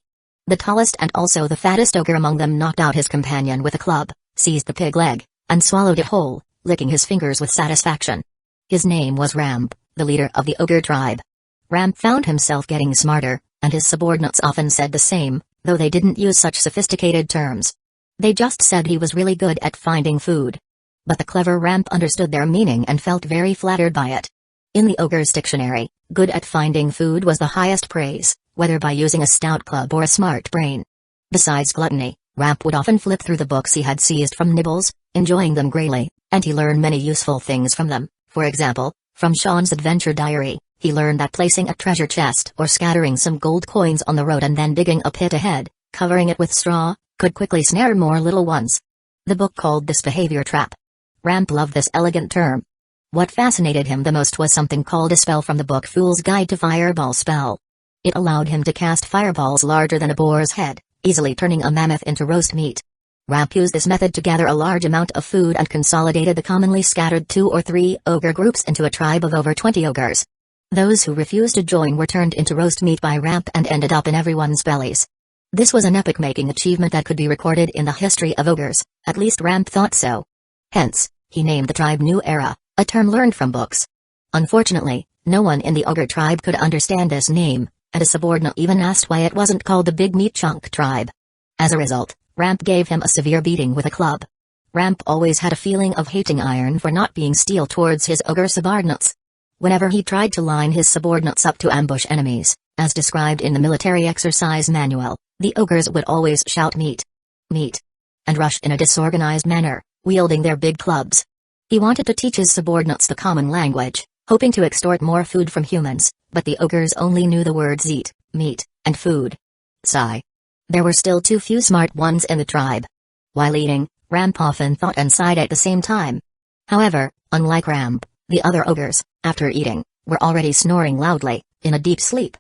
S1: The tallest and also the fattest ogre among them knocked out his companion with a club, seized the pig leg, and swallowed it whole, licking his fingers with satisfaction. His name was Ramp, the leader of the ogre tribe. Ramp found himself getting smarter, and his subordinates often said the same, though they didn't use such sophisticated terms. They just said he was really good at finding food. But the clever Ramp understood their meaning and felt very flattered by it. In the ogre's dictionary, good at finding food was the highest praise, whether by using a stout club or a smart brain. Besides gluttony, Ramp would often flip through the books he had seized from Nibbles, enjoying them greatly, and he learned many useful things from them. For example, from Sean's adventure diary, he learned that placing a treasure chest or scattering some gold coins on the road and then digging a pit ahead, covering it with straw, could quickly snare more little ones. The book called this behavior trap. Ramp loved this elegant term. What fascinated him the most was something called a spell from the book Fool's Guide to Fireball Spell. It allowed him to cast fireballs larger than a boar's head, easily turning a mammoth into roast meat. Ramp used this method to gather a large amount of food and consolidated the commonly scattered 2 or 3 ogre groups into a tribe of over 20 ogres. Those who refused to join were turned into roast meat by Ramp and ended up in everyone's bellies. This was an epic-making achievement that could be recorded in the history of ogres, at least Ramp thought so. Hence, he named the tribe New Era, a term learned from books. Unfortunately, no one in the ogre tribe could understand this name, and a subordinate even asked why it wasn't called the Big Meat Chunk tribe. As a result, Ramp gave him a severe beating with a club. Ramp always had a feeling of hating Iron for not being steel towards his ogre subordinates. Whenever he tried to line his subordinates up to ambush enemies, as described in the military exercise manual, the ogres would always shout meat, meat, and rush in a disorganized manner, wielding their big clubs. He wanted to teach his subordinates the common language, hoping to extort more food from humans, but the ogres only knew the words eat, meat, and food. Sigh. There were still too few smart ones in the tribe. While eating, Ramp often thought and sighed at the same time. However, unlike Ramp, the other ogres, after eating, were already snoring loudly, in a deep sleep.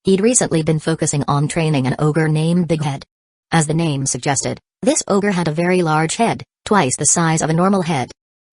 S1: He'd recently been focusing on training an ogre named Big Head. As the name suggested, this ogre had a very large head, twice the size of a normal head.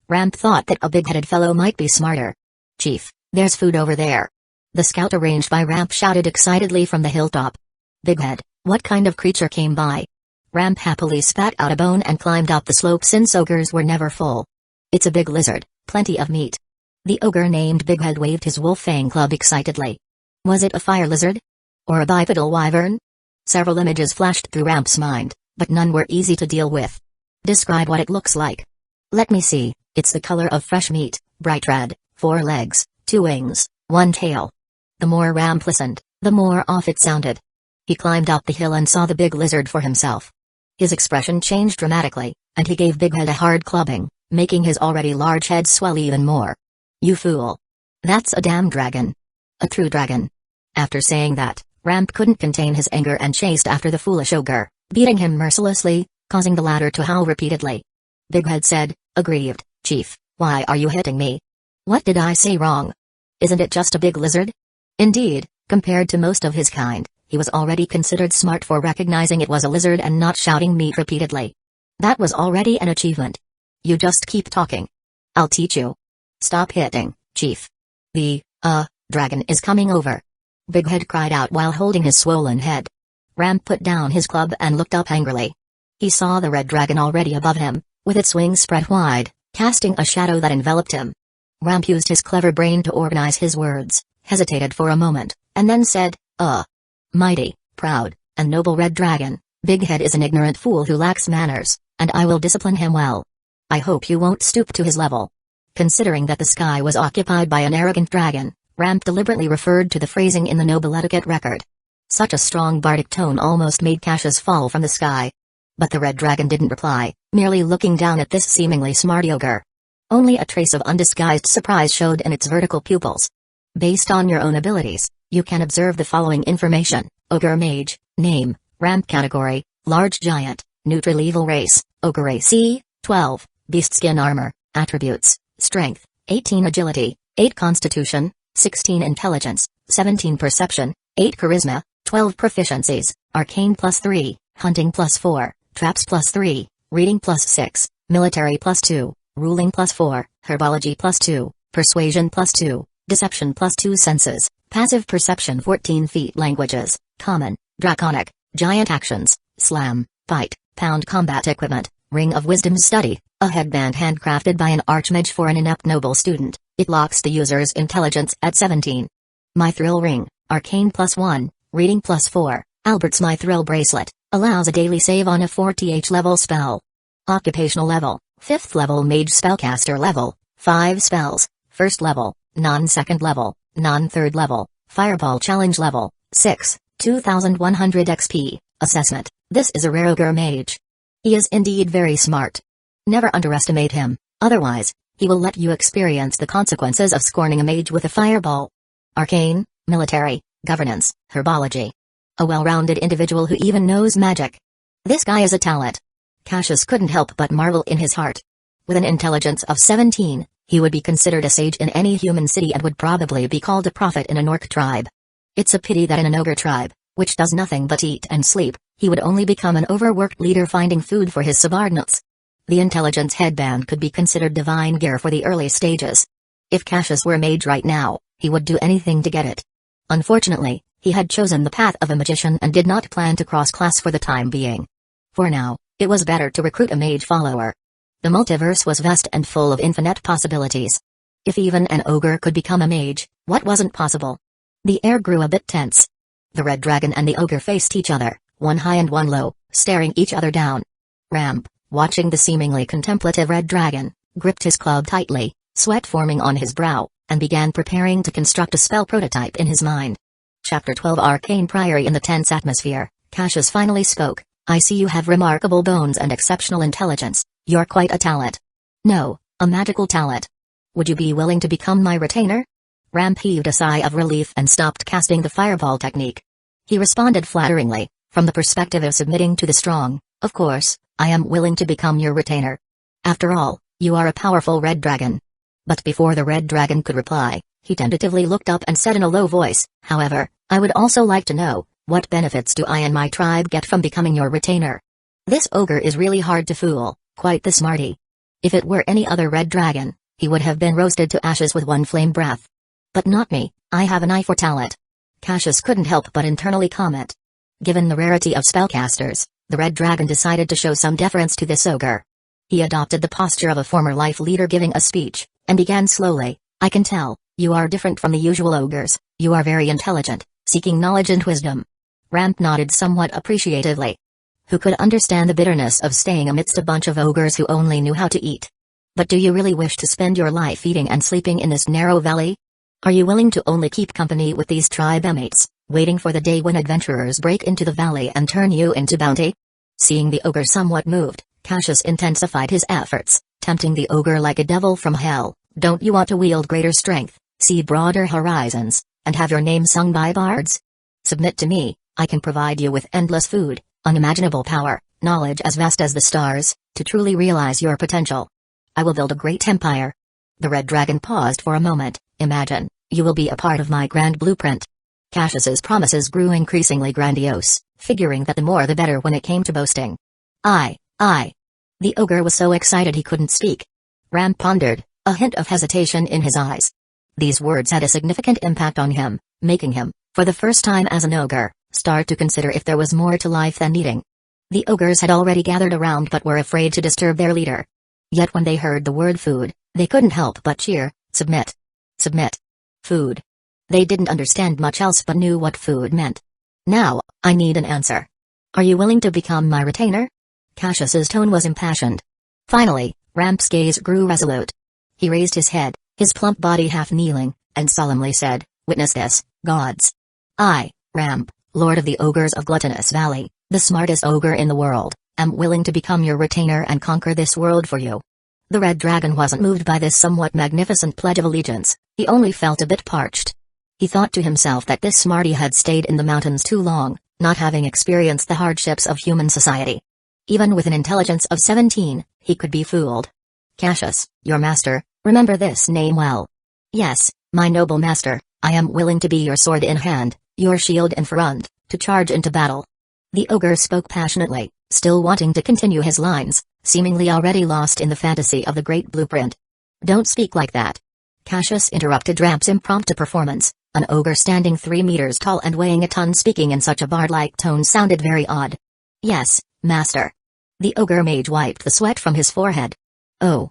S1: Ramp thought that a big-headed fellow might be smarter. "Chief, there's food over there." The scout arranged by Ramp shouted excitedly from the hilltop. "Big Head, what kind of creature came by?" Ramp happily spat out a bone and climbed up the slope since ogres were never full. "It's a big lizard, plenty of meat." The ogre named Big Head waved his wolf fang club excitedly. Was it a fire lizard? Or a bipedal wyvern? Several images flashed through Ramp's mind, but none were easy to deal with. "Describe what it looks like." "Let me see, it's the color of fresh meat, bright red, 4 legs, 2 wings, 1 tail." The more Ramp listened, the more off it sounded. He climbed up the hill and saw the big lizard for himself. His expression changed dramatically, and he gave Big Head a hard clubbing, making his already large head swell even more. "You fool. That's a damn dragon. A true dragon." After saying that, Ramp couldn't contain his anger and chased after the foolish ogre, beating him mercilessly, causing the latter to howl repeatedly. Big Head said, aggrieved, "Chief, why are you hitting me? What did I say wrong? Isn't it just a big lizard?" Indeed, compared to most of his kind, he was already considered smart for recognizing it was a lizard and not shouting meat repeatedly. That was already an achievement. "You just keep talking. I'll teach you. Stop hitting, Chief. The dragon is coming over." Big Head cried out while holding his swollen head. Ramp put down his club and looked up angrily. He saw the red dragon already above him, with its wings spread wide, casting a shadow that enveloped him. Ramp used his clever brain to organize his words, hesitated for a moment, and then said, Mighty, proud, and noble red dragon, Big Head is an ignorant fool who lacks manners, and I will discipline him well. I hope you won't stoop to his level." Considering that the sky was occupied by an arrogant dragon, Ramp deliberately referred to the phrasing in the noble etiquette record. Such a strong bardic tone almost made Cassius fall from the sky. But the red dragon didn't reply, merely looking down at this seemingly smart ogre. Only a trace of undisguised surprise showed in its vertical pupils. "Based on your own abilities, you can observe the following information: Ogre Mage, name, Ramp category, large giant, neutral evil race, Ogre AC, 12, beast skin armor, attributes, strength, 18 agility, 8 constitution, 16 intelligence, 17 perception, 8 charisma, 12 proficiencies, arcane +3, hunting +4, traps +3, reading +6, military +2, ruling +4, herbology +2, persuasion +2, deception +2 senses, passive perception 14 feet languages, common, draconic, giant actions, slam, fight, pound combat equipment, ring of wisdom study, a headband handcrafted by an archmage for an inept noble student. It locks the user's intelligence at 17. Mithril ring, arcane +1, reading +4, Albert's Mithril bracelet, allows a daily save on a 4th level spell. Occupational level, 5th level mage spellcaster level, 5 spells, 1st level, non-2nd level, non-3rd level, fireball challenge level, 6, 2100 XP, assessment, this is a rare ogre mage. He is indeed very smart. Never underestimate him, otherwise, he will let you experience the consequences of scorning a mage with a fireball. Arcane, military, governance, herbology. A well-rounded individual who even knows magic. This guy is a talent. Cassius couldn't help but marvel in his heart. With an intelligence of 17, he would be considered a sage in any human city and would probably be called a prophet in an orc tribe. It's a pity that in an ogre tribe, which does nothing but eat and sleep, he would only become an overworked leader finding food for his subordinates. The intelligence headband could be considered divine gear for the early stages. If Cassius were a mage right now, he would do anything to get it. Unfortunately, he had chosen the path of a magician and did not plan to cross-class for the time being. For now, it was better to recruit a mage follower. The multiverse was vast and full of infinite possibilities. If even an ogre could become a mage, what wasn't possible? The air grew a bit tense. The red dragon and the ogre faced each other, one high and one low, staring each other down. Ramp, watching the seemingly contemplative red dragon, gripped his club tightly, sweat forming on his brow, and began preparing to construct a spell prototype in his mind. Chapter 12 Arcane Priory. In the tense atmosphere, Cassius finally spoke. I see you have remarkable bones and exceptional intelligence. You're quite a talent. No, a magical talent. Would you be willing to become my retainer? Ramp heaved a sigh of relief and stopped casting the fireball technique. He responded flatteringly, from the perspective of submitting to the strong. Of course, I am willing to become your retainer. After all, you are a powerful red dragon. But before the red dragon could reply, he tentatively looked up and said in a low voice, however, I would also like to know, what benefits do I and my tribe get from becoming your retainer? This ogre is really hard to fool, quite the smarty. If it were any other red dragon, he would have been roasted to ashes with one flame breath. But not me, I have an eye for talent. Cassius couldn't help but internally comment. Given the rarity of spellcasters, the red dragon decided to show some deference to this ogre. He adopted the posture of a former life leader giving a speech, and began slowly, I can tell, you are different from the usual ogres, you are very intelligent, seeking knowledge and wisdom. Ramp nodded somewhat appreciatively. Who could understand the bitterness of staying amidst a bunch of ogres who only knew how to eat? But do you really wish to spend your life eating and sleeping in this narrow valley? Are you willing to only keep company with these tribe mates, waiting for the day when adventurers break into the valley and turn you into bounty? Seeing the ogre somewhat moved, Cassius intensified his efforts, tempting the ogre like a devil from hell. Don't you want to wield greater strength, see broader horizons, and have your name sung by bards? Submit to me, I can provide you with endless food, unimaginable power, knowledge as vast as the stars, to truly realize your potential. I will build a great empire. The red dragon paused for a moment. Imagine, you will be a part of my grand blueprint. Cassius's promises grew increasingly grandiose, figuring that the more the better when it came to boasting. I. The ogre was so excited he couldn't speak. Ram pondered, a hint of hesitation in his eyes. These words had a significant impact on him, making him, for the first time as an ogre, start to consider if there was more to life than eating. The ogres had already gathered around but were afraid to disturb their leader. Yet when they heard the word food, they couldn't help but cheer, submit. Submit. Food. They didn't understand much else but knew what food meant. Now, I need an answer. Are you willing to become my retainer? Cassius's tone was impassioned. Finally, Ramp's gaze grew resolute. He raised his head, his plump body half kneeling, and solemnly said, Witness this, gods. I, Ramp, Lord of the Ogres of Gluttonous Valley, the smartest ogre in the world, am willing to become your retainer and conquer this world for you. The red dragon wasn't moved by this somewhat magnificent pledge of allegiance, he only felt a bit parched. He thought to himself that this smarty had stayed in the mountains too long, not having experienced the hardships of human society. Even with an intelligence of 17, he could be fooled. Cassius, your master, remember this name well. Yes, my noble master, I am willing to be your sword in hand, your shield in front, to charge into battle. The ogre spoke passionately, still wanting to continue his lines, seemingly already lost in the fantasy of the great blueprint. Don't speak like that. Cassius interrupted Ramp's impromptu performance. An ogre standing 3 meters tall and weighing a ton speaking in such a bard-like tone sounded very odd. Yes, master. The ogre mage wiped the sweat from his forehead. Oh.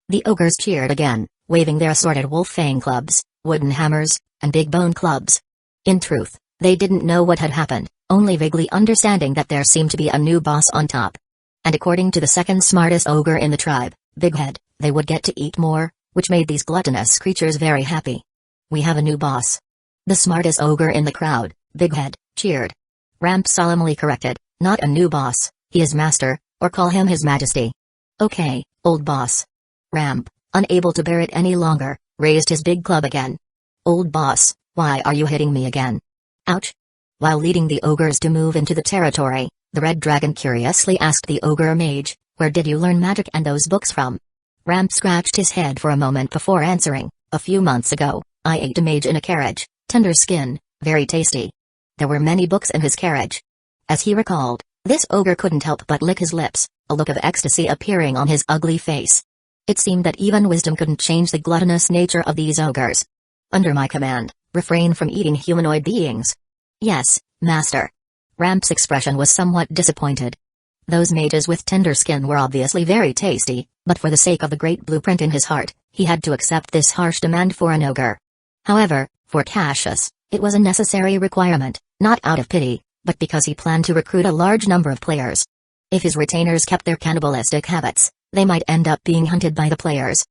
S1: The ogres cheered again, waving their assorted wolf fang clubs, wooden hammers, and big bone clubs. In truth, they didn't know what had happened, only vaguely understanding that there seemed to be a new boss on top. And according to the second smartest ogre in the tribe, Big Head, they would get to eat more, which made these gluttonous creatures very happy. We have a new boss. The smartest ogre in the crowd, Big Head, cheered. Ramp solemnly corrected, not a new boss, he is master, or call him his majesty. Okay, old boss. Ramp, unable to bear it any longer, raised his big club again. Old boss, why are you hitting me again? Ouch. While leading the ogres to move into the territory, the red dragon curiously asked the ogre mage, where did you learn magic and those books from? Ramp scratched his head for a moment before answering, a few months ago, I ate a mage in a carriage, tender skin, very tasty. There were many books in his carriage. As he recalled, this ogre couldn't help but lick his lips, a look of ecstasy appearing on his ugly face. It seemed that even wisdom couldn't change the gluttonous nature of these ogres. Under my command, refrain from eating humanoid beings. Yes, master. Ramp's expression was somewhat disappointed. Those mages with tender skin were obviously very tasty, but for the sake of the great blueprint in his heart, he had to accept this harsh demand for an ogre. However, for Cassius, it was a necessary requirement, not out of pity, but because he planned to recruit a large number of players. If his retainers kept their cannibalistic habits, they might end up being hunted by the players.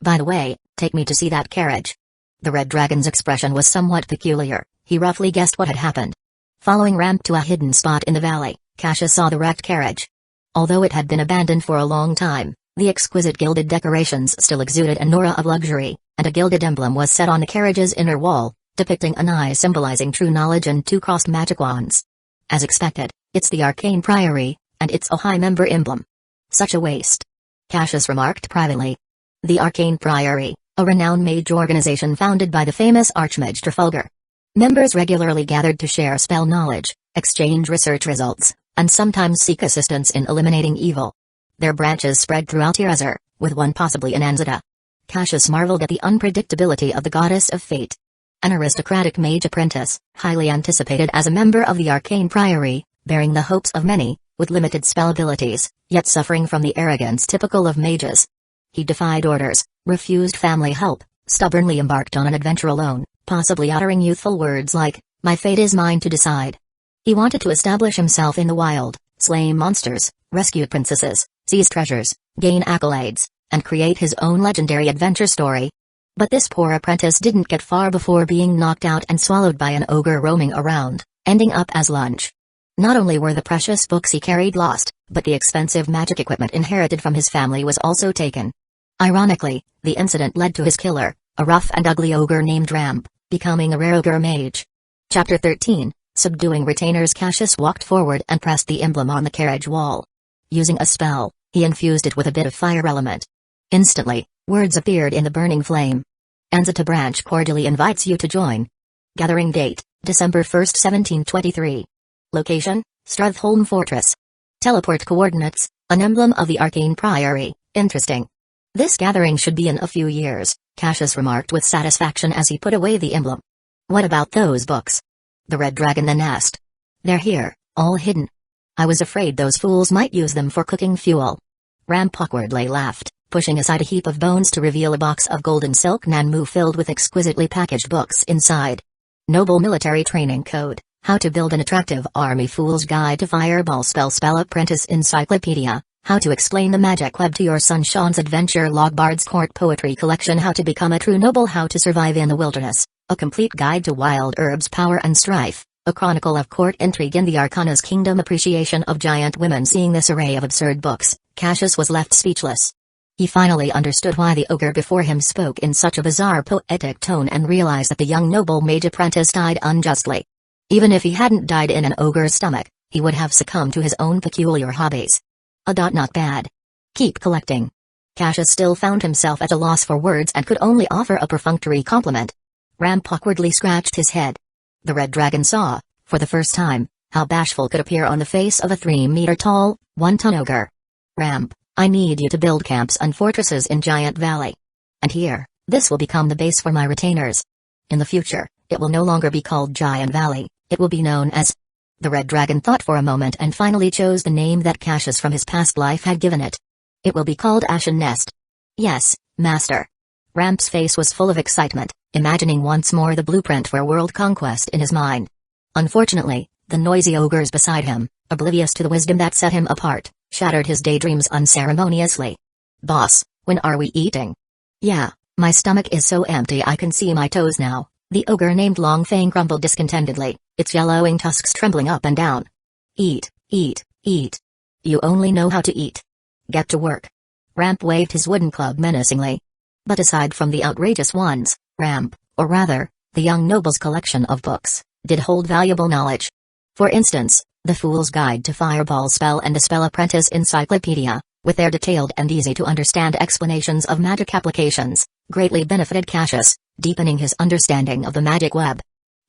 S1: By the way, take me to see that carriage. The red dragon's expression was somewhat peculiar. He roughly guessed what had happened. Following Ramp to a hidden spot in the valley, Cassius saw the wrecked carriage. Although it had been abandoned for a long time, the exquisite gilded decorations still exuded an aura of luxury, and a gilded emblem was set on the carriage's inner wall, depicting an eye symbolizing true knowledge and two crossed magic wands. As expected, it's the Arcane Priory, and it's a high member emblem. Such a waste. Cassius remarked privately. The Arcane Priory, a renowned mage organization founded by the famous Archmage Trafalgar. Members regularly gathered to share spell knowledge, exchange research results, and sometimes seek assistance in eliminating evil. Their branches spread throughout Eraser, with one possibly in Anzada. Cassius marveled at the unpredictability of the goddess of fate. An aristocratic mage apprentice, highly anticipated as a member of the Arcane Priory, bearing the hopes of many, with limited spell abilities, yet suffering from the arrogance typical of mages. He defied orders, refused family help, stubbornly embarked on an adventure alone, possibly uttering youthful words like, "My fate is mine to decide." He wanted to establish himself in the wild, slay monsters, rescue princesses, seize treasures, gain accolades, and create his own legendary adventure story. But this poor apprentice didn't get far before being knocked out and swallowed by an ogre roaming around, ending up as lunch. Not only were the precious books he carried lost, but the expensive magic equipment inherited from his family was also taken. Ironically, the incident led to his killer, a rough and ugly ogre named Ramp, becoming a rare ogre mage. Chapter 13, Subduing Retainers. Cassius walked forward and pressed the emblem on the carriage wall. Using a spell, he infused it with a bit of fire element. Instantly, words appeared in the burning flame. Anzata branch cordially invites you to join. Gathering date, December 1st, 1723. Location, Strathholm Fortress. Teleport coordinates, an emblem of the Arcane Priory. Interesting. This gathering should be in a few years, Cassius remarked with satisfaction as he put away the emblem. What about those books? The red dragon then asked. They're here, all hidden. I was afraid those fools might use them for cooking fuel. Ramp awkwardly laughed, pushing aside a heap of bones to reveal a box of golden silk nanmu filled with exquisitely packaged books inside. Noble Military Training Code, How to Build an Attractive Army, Fool's Guide to Fireball Spell Apprentice Encyclopedia, How to Explain the Magic Web to Your Son Sean's Adventure Log, Bard's Court Poetry Collection, How to Become a True Noble, How to Survive in the Wilderness, A Complete Guide to Wild Herbs, Power and Strife, A Chronicle of Court Intrigue in the Arcana's Kingdom, Appreciation of Giant Women. Seeing this array of absurd books, Cassius was left speechless. He finally understood why the ogre before him spoke in such a bizarre poetic tone and realized that the young noble mage apprentice died unjustly. Even if he hadn't died in an ogre's stomach, he would have succumbed to his own peculiar hobbies. Not bad. Keep collecting. Cassius still found himself at a loss for words and could only offer a perfunctory compliment. Ramp awkwardly scratched his head. The red dragon saw, for the first time, how bashful could appear on the face of a 3-meter-tall, 1-ton ogre. Ramp, I need you to build camps and fortresses in Giant Valley. And here, this will become the base for my retainers. In the future, it will no longer be called Giant Valley, it will be known as... The red dragon thought for a moment and finally chose the name that Cassius from his past life had given it. It will be called Ashen Nest. Yes, master. Ramp's face was full of excitement, imagining once more the blueprint for world conquest in his mind. Unfortunately, the noisy ogres beside him, oblivious to the wisdom that set him apart, shattered his daydreams unceremoniously. Boss, when are we eating? Yeah, my stomach is so empty I can see my toes now, the ogre named Longfang grumbled discontentedly, its yellowing tusks trembling up and down. Eat, eat, eat. You only know how to eat. Get to work. Ramp waved his wooden club menacingly. But aside from the outrageous ones, Ramp, or rather, the young noble's collection of books, did hold valuable knowledge. For instance, The Fool's Guide to Fireball Spell and the Spell Apprentice Encyclopedia, with their detailed and easy-to-understand explanations of magic applications, greatly benefited Cassius, deepening his understanding of the magic web.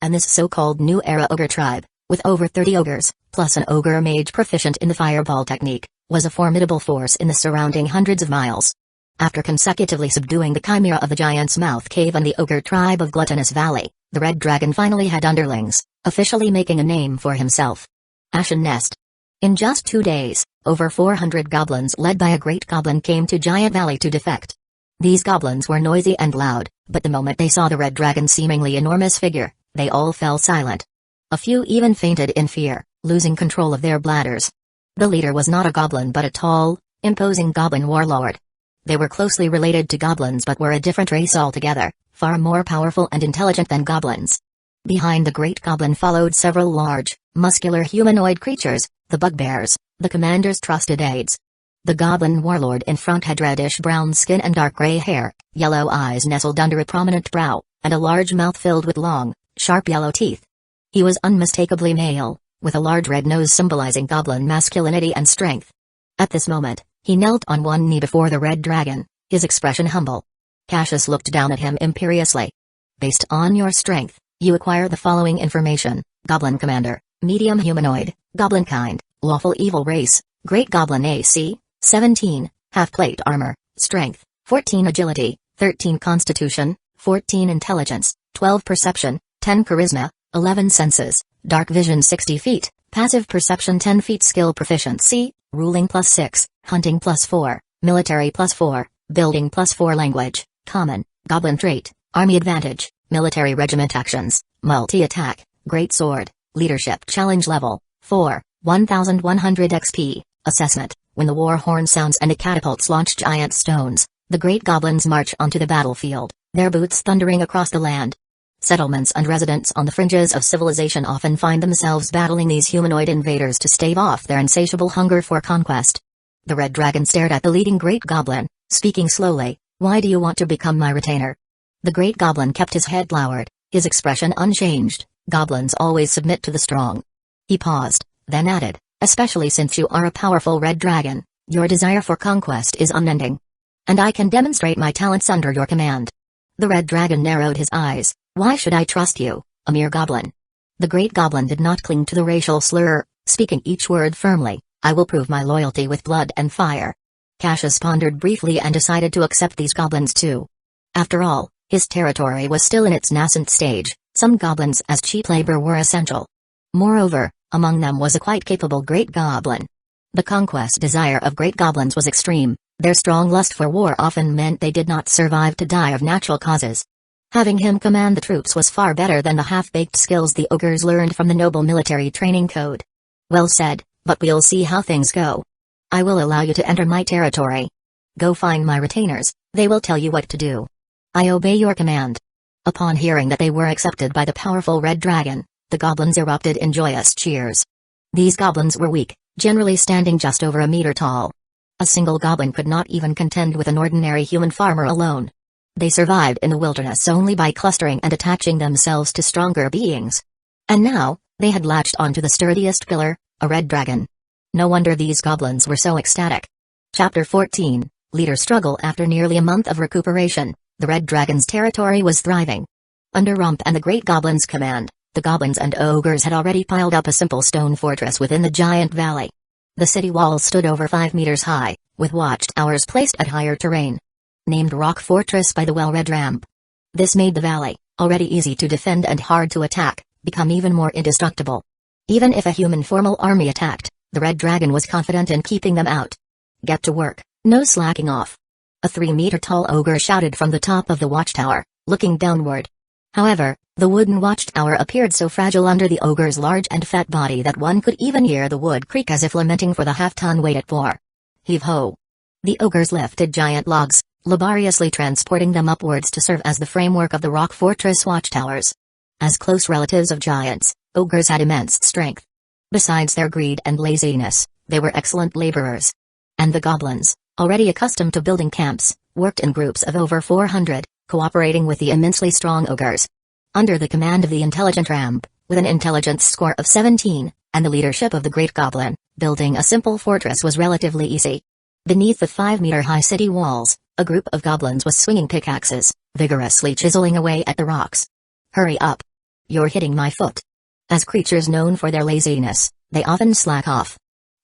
S1: And this so-called New Era Ogre tribe, with over 30 ogres, plus an ogre mage proficient in the fireball technique, was a formidable force in the surrounding hundreds of miles. After consecutively subduing the chimera of the Giant's Mouth Cave and the ogre tribe of Gluttonous Valley, the red dragon finally had underlings, officially making a name for himself. Ashen Nest. In just 2 days, over 400 goblins led by a great goblin came to Giant Valley to defect. These goblins were noisy and loud, but the moment they saw the red dragon's seemingly enormous figure, they all fell silent. A few even fainted in fear, losing control of their bladders. The leader was not a goblin but a tall, imposing goblin warlord. They were closely related to goblins but were a different race altogether, far more powerful and intelligent than goblins. Behind the great goblin followed several large, muscular humanoid creatures, the bugbears, the commander's trusted aides. The goblin warlord in front had reddish-brown skin and dark gray hair, yellow eyes nestled under a prominent brow, and a large mouth filled with long, sharp yellow teeth. He was unmistakably male, with a large red nose symbolizing goblin masculinity and strength. At this moment, he knelt on one knee before the red dragon, his expression humble. Cassius looked down at him imperiously. Based on your strength, you acquire the following information: Goblin Commander, Medium Humanoid, Goblin Kind, Lawful Evil Race, Great Goblin AC, 17, Half-Plate Armor, Strength, 14 Agility, 13 Constitution, 14 Intelligence, 12 Perception, 10 Charisma, 11 Senses, Dark Vision 60 feet, Passive Perception 10 feet. Skill Proficiency, Ruling +6, Hunting +4, Military +4, Building +4. Language, Common, Goblin Trait, Army Advantage, Military Regiment Actions, Multi-Attack, Great Sword, Leadership Challenge Level 4, 1100 XP. Assessment: when the war horn sounds and the catapults launch giant stones, the great goblins march onto the battlefield, their boots thundering across the land. Settlements and residents on the fringes of civilization often find themselves battling these humanoid invaders to stave off their insatiable hunger for conquest. The red dragon stared at the leading great goblin, speaking slowly. "Why do you want to become my retainer?" The great goblin kept his head lowered, his expression unchanged. Goblins always submit to the strong. He paused, then added, "Especially since you are a powerful red dragon, your desire for conquest is unending. And I can demonstrate my talents under your command." The red dragon narrowed his eyes. "Why should I trust you, a mere goblin?" The great goblin did not cling to the racial slur, speaking each word firmly. "I will prove my loyalty with blood and fire." Cassius pondered briefly and decided to accept these goblins too. After all, his territory was still in its nascent stage. Some goblins as cheap labor were essential. Moreover, among them was a quite capable great goblin. The conquest desire of great goblins was extreme. Their strong lust for war often meant they did not survive to die of natural causes. Having him command the troops was far better than the half-baked skills the ogres learned from the noble military training code. "Well said, but we'll see how things go. I will allow you to enter my territory. Go find my retainers, they will tell you what to do. I obey your command." Upon hearing that they were accepted by the powerful red dragon, the goblins erupted in joyous cheers. These goblins were weak, generally standing just over a meter tall. A single goblin could not even contend with an ordinary human farmer alone. They survived in the wilderness only by clustering and attaching themselves to stronger beings. And now, they had latched onto the sturdiest pillar, a red dragon. No wonder these goblins were so ecstatic. Chapter 14, Leader Struggle. After nearly a month of recuperation, the red dragon's territory was thriving. Under Rump and the great goblin's command, the goblins and ogres had already piled up a simple stone fortress within the giant valley. The city walls stood over 5 meters high, with watchtowers placed at higher terrain. Named Rock Fortress by the well-read Ramp. This made the valley, already easy to defend and hard to attack, become even more indestructible. Even if a human formal army attacked, the red dragon was confident in keeping them out. "Get to work, no slacking off," a 3-meter-tall ogre shouted from the top of the watchtower, looking downward. However, the wooden watchtower appeared so fragile under the ogre's large and fat body that one could even hear the wood creak as if lamenting for the half-ton weight it bore. Heave-ho! The ogres lifted giant logs, laboriously transporting them upwards to serve as the framework of the rock fortress watchtowers. As close relatives of giants, ogres had immense strength. Besides their greed and laziness, they were excellent laborers. And the goblins, already accustomed to building camps, worked in groups of over 400, cooperating with the immensely strong ogres. Under the command of the intelligent Ramp, with an intelligence score of 17, and the leadership of the great goblin, building a simple fortress was relatively easy. Beneath the 5-meter-high city walls, a group of goblins was swinging pickaxes, vigorously chiseling away at the rocks. "Hurry up! You're hitting my foot." As creatures known for their laziness, they often slack off.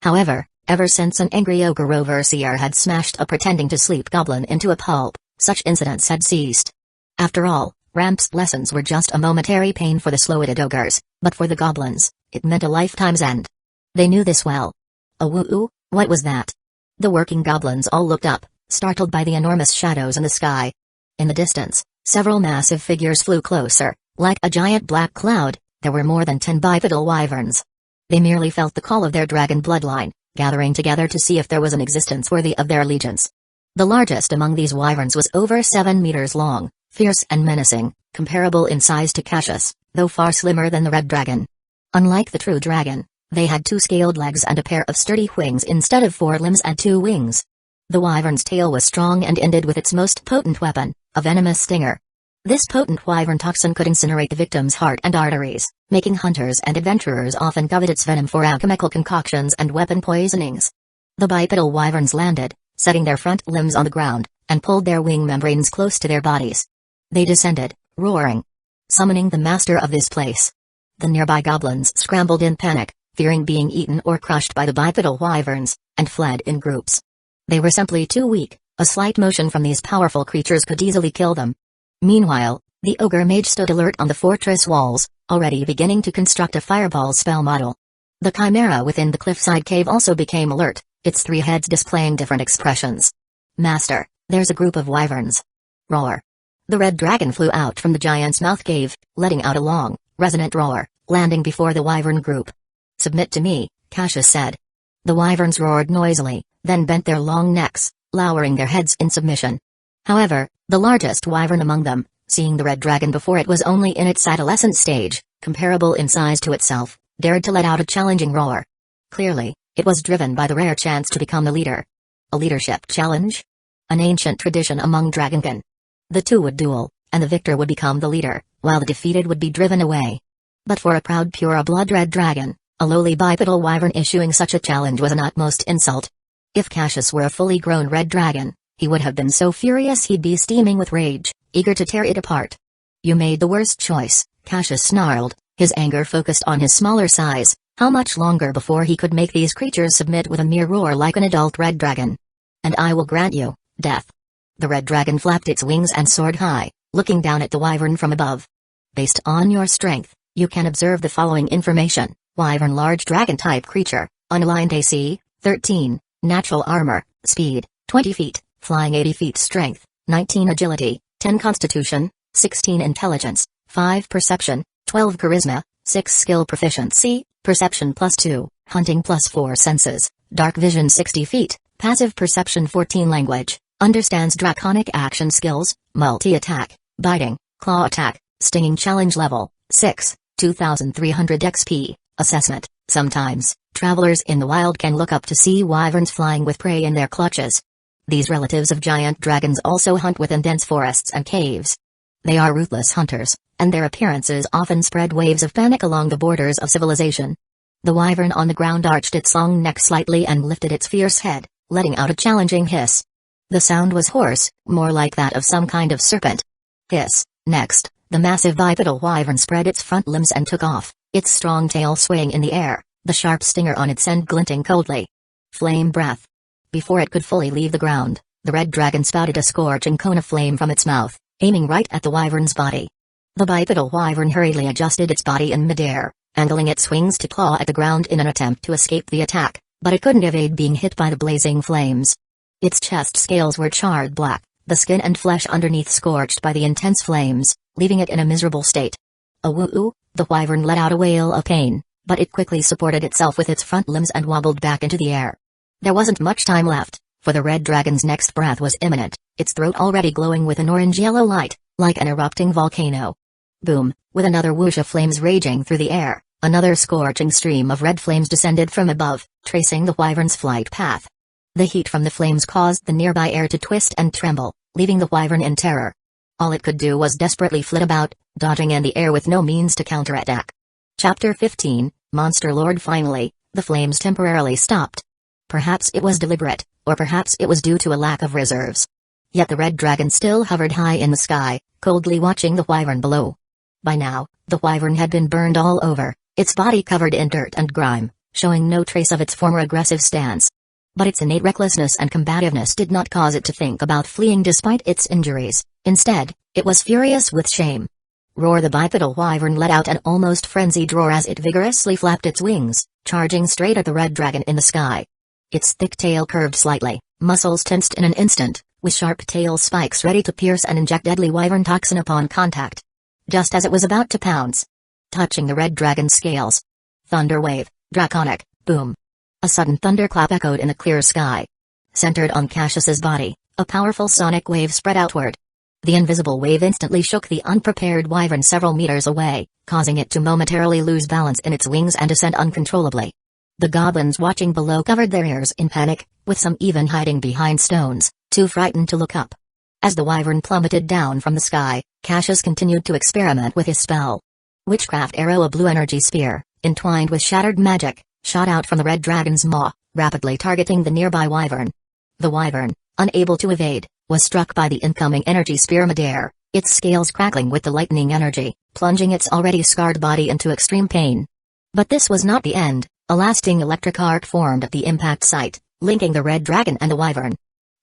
S1: However, ever since an angry ogre overseer had smashed a pretending-to-sleep goblin into a pulp, such incidents had ceased. After all, Ramp's lessons were just a momentary pain for the slow-witted ogres, but for the goblins, it meant a lifetime's end. They knew this well. "Woo-oo, what was that?" The working goblins all looked up, startled by the enormous shadows in the sky. In the distance, several massive figures flew closer, like a giant black cloud. There were more than 10 bipedal wyverns. They merely felt the call of their dragon bloodline, gathering together to see if there was an existence worthy of their allegiance. The largest among these wyverns was over 7 meters long, fierce and menacing, comparable in size to Cassius, though far slimmer than the red dragon. Unlike the true dragon, they had 2 scaled legs and a pair of sturdy wings instead of 4 limbs and 2 wings. The wyvern's tail was strong and ended with its most potent weapon, a venomous stinger. This potent wyvern toxin could incinerate the victim's heart and arteries, making hunters and adventurers often covet its venom for alchemical concoctions and weapon poisonings. The bipedal wyverns landed, setting their front limbs on the ground, and pulled their wing membranes close to their bodies. They descended, roaring, summoning the master of this place. The nearby goblins scrambled in panic, fearing being eaten or crushed by the bipedal wyverns, and fled in groups. They were simply too weak. A slight motion from these powerful creatures could easily kill them. Meanwhile, the ogre mage stood alert on the fortress walls, already beginning to construct a fireball spell model. The chimera within the cliffside cave also became alert, its 3 heads displaying different expressions. "Master, there's a group of wyverns." Roar. The red dragon flew out from the giant's mouth cave, letting out a long, resonant roar, landing before the wyvern group. "Submit to me," Cassius said. The wyverns roared noisily, then bent their long necks, lowering their heads in submission. However, the largest wyvern among them, seeing the red dragon before it was only in its adolescent stage, comparable in size to itself, dared to let out a challenging roar. Clearly, it was driven by the rare chance to become the leader. A leadership challenge? An ancient tradition among dragonkin. The two would duel, and the victor would become the leader, while the defeated would be driven away. But for a proud pure-blood red dragon, a lowly bipedal wyvern issuing such a challenge was an utmost insult. If Cassius were a fully grown red dragon, he would have been so furious he'd be steaming with rage, eager to tear it apart. "You made the worst choice," Cassius snarled, his anger focused on his smaller size. How much longer before he could make these creatures submit with a mere roar like an adult red dragon? "And I will grant you death." The red dragon flapped its wings and soared high, looking down at the wyvern from above. "Based on your strength, you can observe the following information. Wyvern large dragon-type creature, unaligned AC, 13, natural armor, speed, 20 feet, flying 80 feet strength, 19 agility, 10 constitution, 16 intelligence, 5 perception, 12 charisma, 6 skill proficiency, perception +2, hunting +4 senses, dark vision 60 feet, passive perception 14 language, understands draconic action skills, multi-attack, biting, claw attack, stinging challenge level, 6, 2300 XP, assessment. Sometimes, travelers in the wild can look up to see wyverns flying with prey in their clutches. These relatives of giant dragons also hunt within dense forests and caves. They are ruthless hunters, and their appearances often spread waves of panic along the borders of civilization. The wyvern on the ground arched its long neck slightly and lifted its fierce head, letting out a challenging hiss. The sound was hoarse, more like that of some kind of serpent. Hiss. Next, the massive bipedal wyvern spread its front limbs and took off, its strong tail swaying in the air, the sharp stinger on its end glinting coldly. Flame breath. Before it could fully leave the ground, the red dragon spouted a scorching cone of flame from its mouth, aiming right at the wyvern's body. The bipedal wyvern hurriedly adjusted its body in midair, angling its wings to claw at the ground in an attempt to escape the attack, but it couldn't evade being hit by the blazing flames. Its chest scales were charred black, the skin and flesh underneath scorched by the intense flames, leaving it in a miserable state. A woo-oo, the wyvern let out a wail of pain, but it quickly supported itself with its front limbs and wobbled back into the air. There wasn't much time left, for the red dragon's next breath was imminent, its throat already glowing with an orange-yellow light, like an erupting volcano. Boom, with another whoosh of flames raging through the air, another scorching stream of red flames descended from above, tracing the wyvern's flight path. The heat from the flames caused the nearby air to twist and tremble, leaving the wyvern in terror. All it could do was desperately flit about, dodging in the air with no means to counterattack. Chapter 15, Monster Lord. Finally, the flames temporarily stopped. Perhaps it was deliberate, or perhaps it was due to a lack of reserves. Yet the red dragon still hovered high in the sky, coldly watching the wyvern below. By now, the wyvern had been burned all over, its body covered in dirt and grime, showing no trace of its former aggressive stance. But its innate recklessness and combativeness did not cause it to think about fleeing despite its injuries. Instead, it was furious with shame. Roar. The bipedal wyvern let out an almost frenzied roar as it vigorously flapped its wings, charging straight at the red dragon in the sky. Its thick tail curved slightly, muscles tensed in an instant, with sharp tail spikes ready to pierce and inject deadly wyvern toxin upon contact. Just as it was about to pounce, touching the red dragon's scales. Thunder wave, draconic, boom. A sudden thunderclap echoed in the clear sky. Centered on Cassius's body, A powerful sonic wave spread outward. The invisible wave instantly shook the unprepared wyvern several meters away, causing it to momentarily lose balance in its wings and descend uncontrollably. The goblins watching below covered their ears in panic, with some even hiding behind stones, too frightened to look up. As the wyvern plummeted down from the sky, Cassius continued to experiment with his spell. Witchcraft arrow, a blue energy spear, entwined with shattered magic, shot out from the red dragon's maw, rapidly targeting the nearby wyvern. The wyvern, unable to evade, was struck by the incoming energy spear midair, its scales crackling with the lightning energy, plunging its already scarred body into extreme pain. But this was not the end. A lasting electric arc formed at the impact site, linking the red dragon and the wyvern.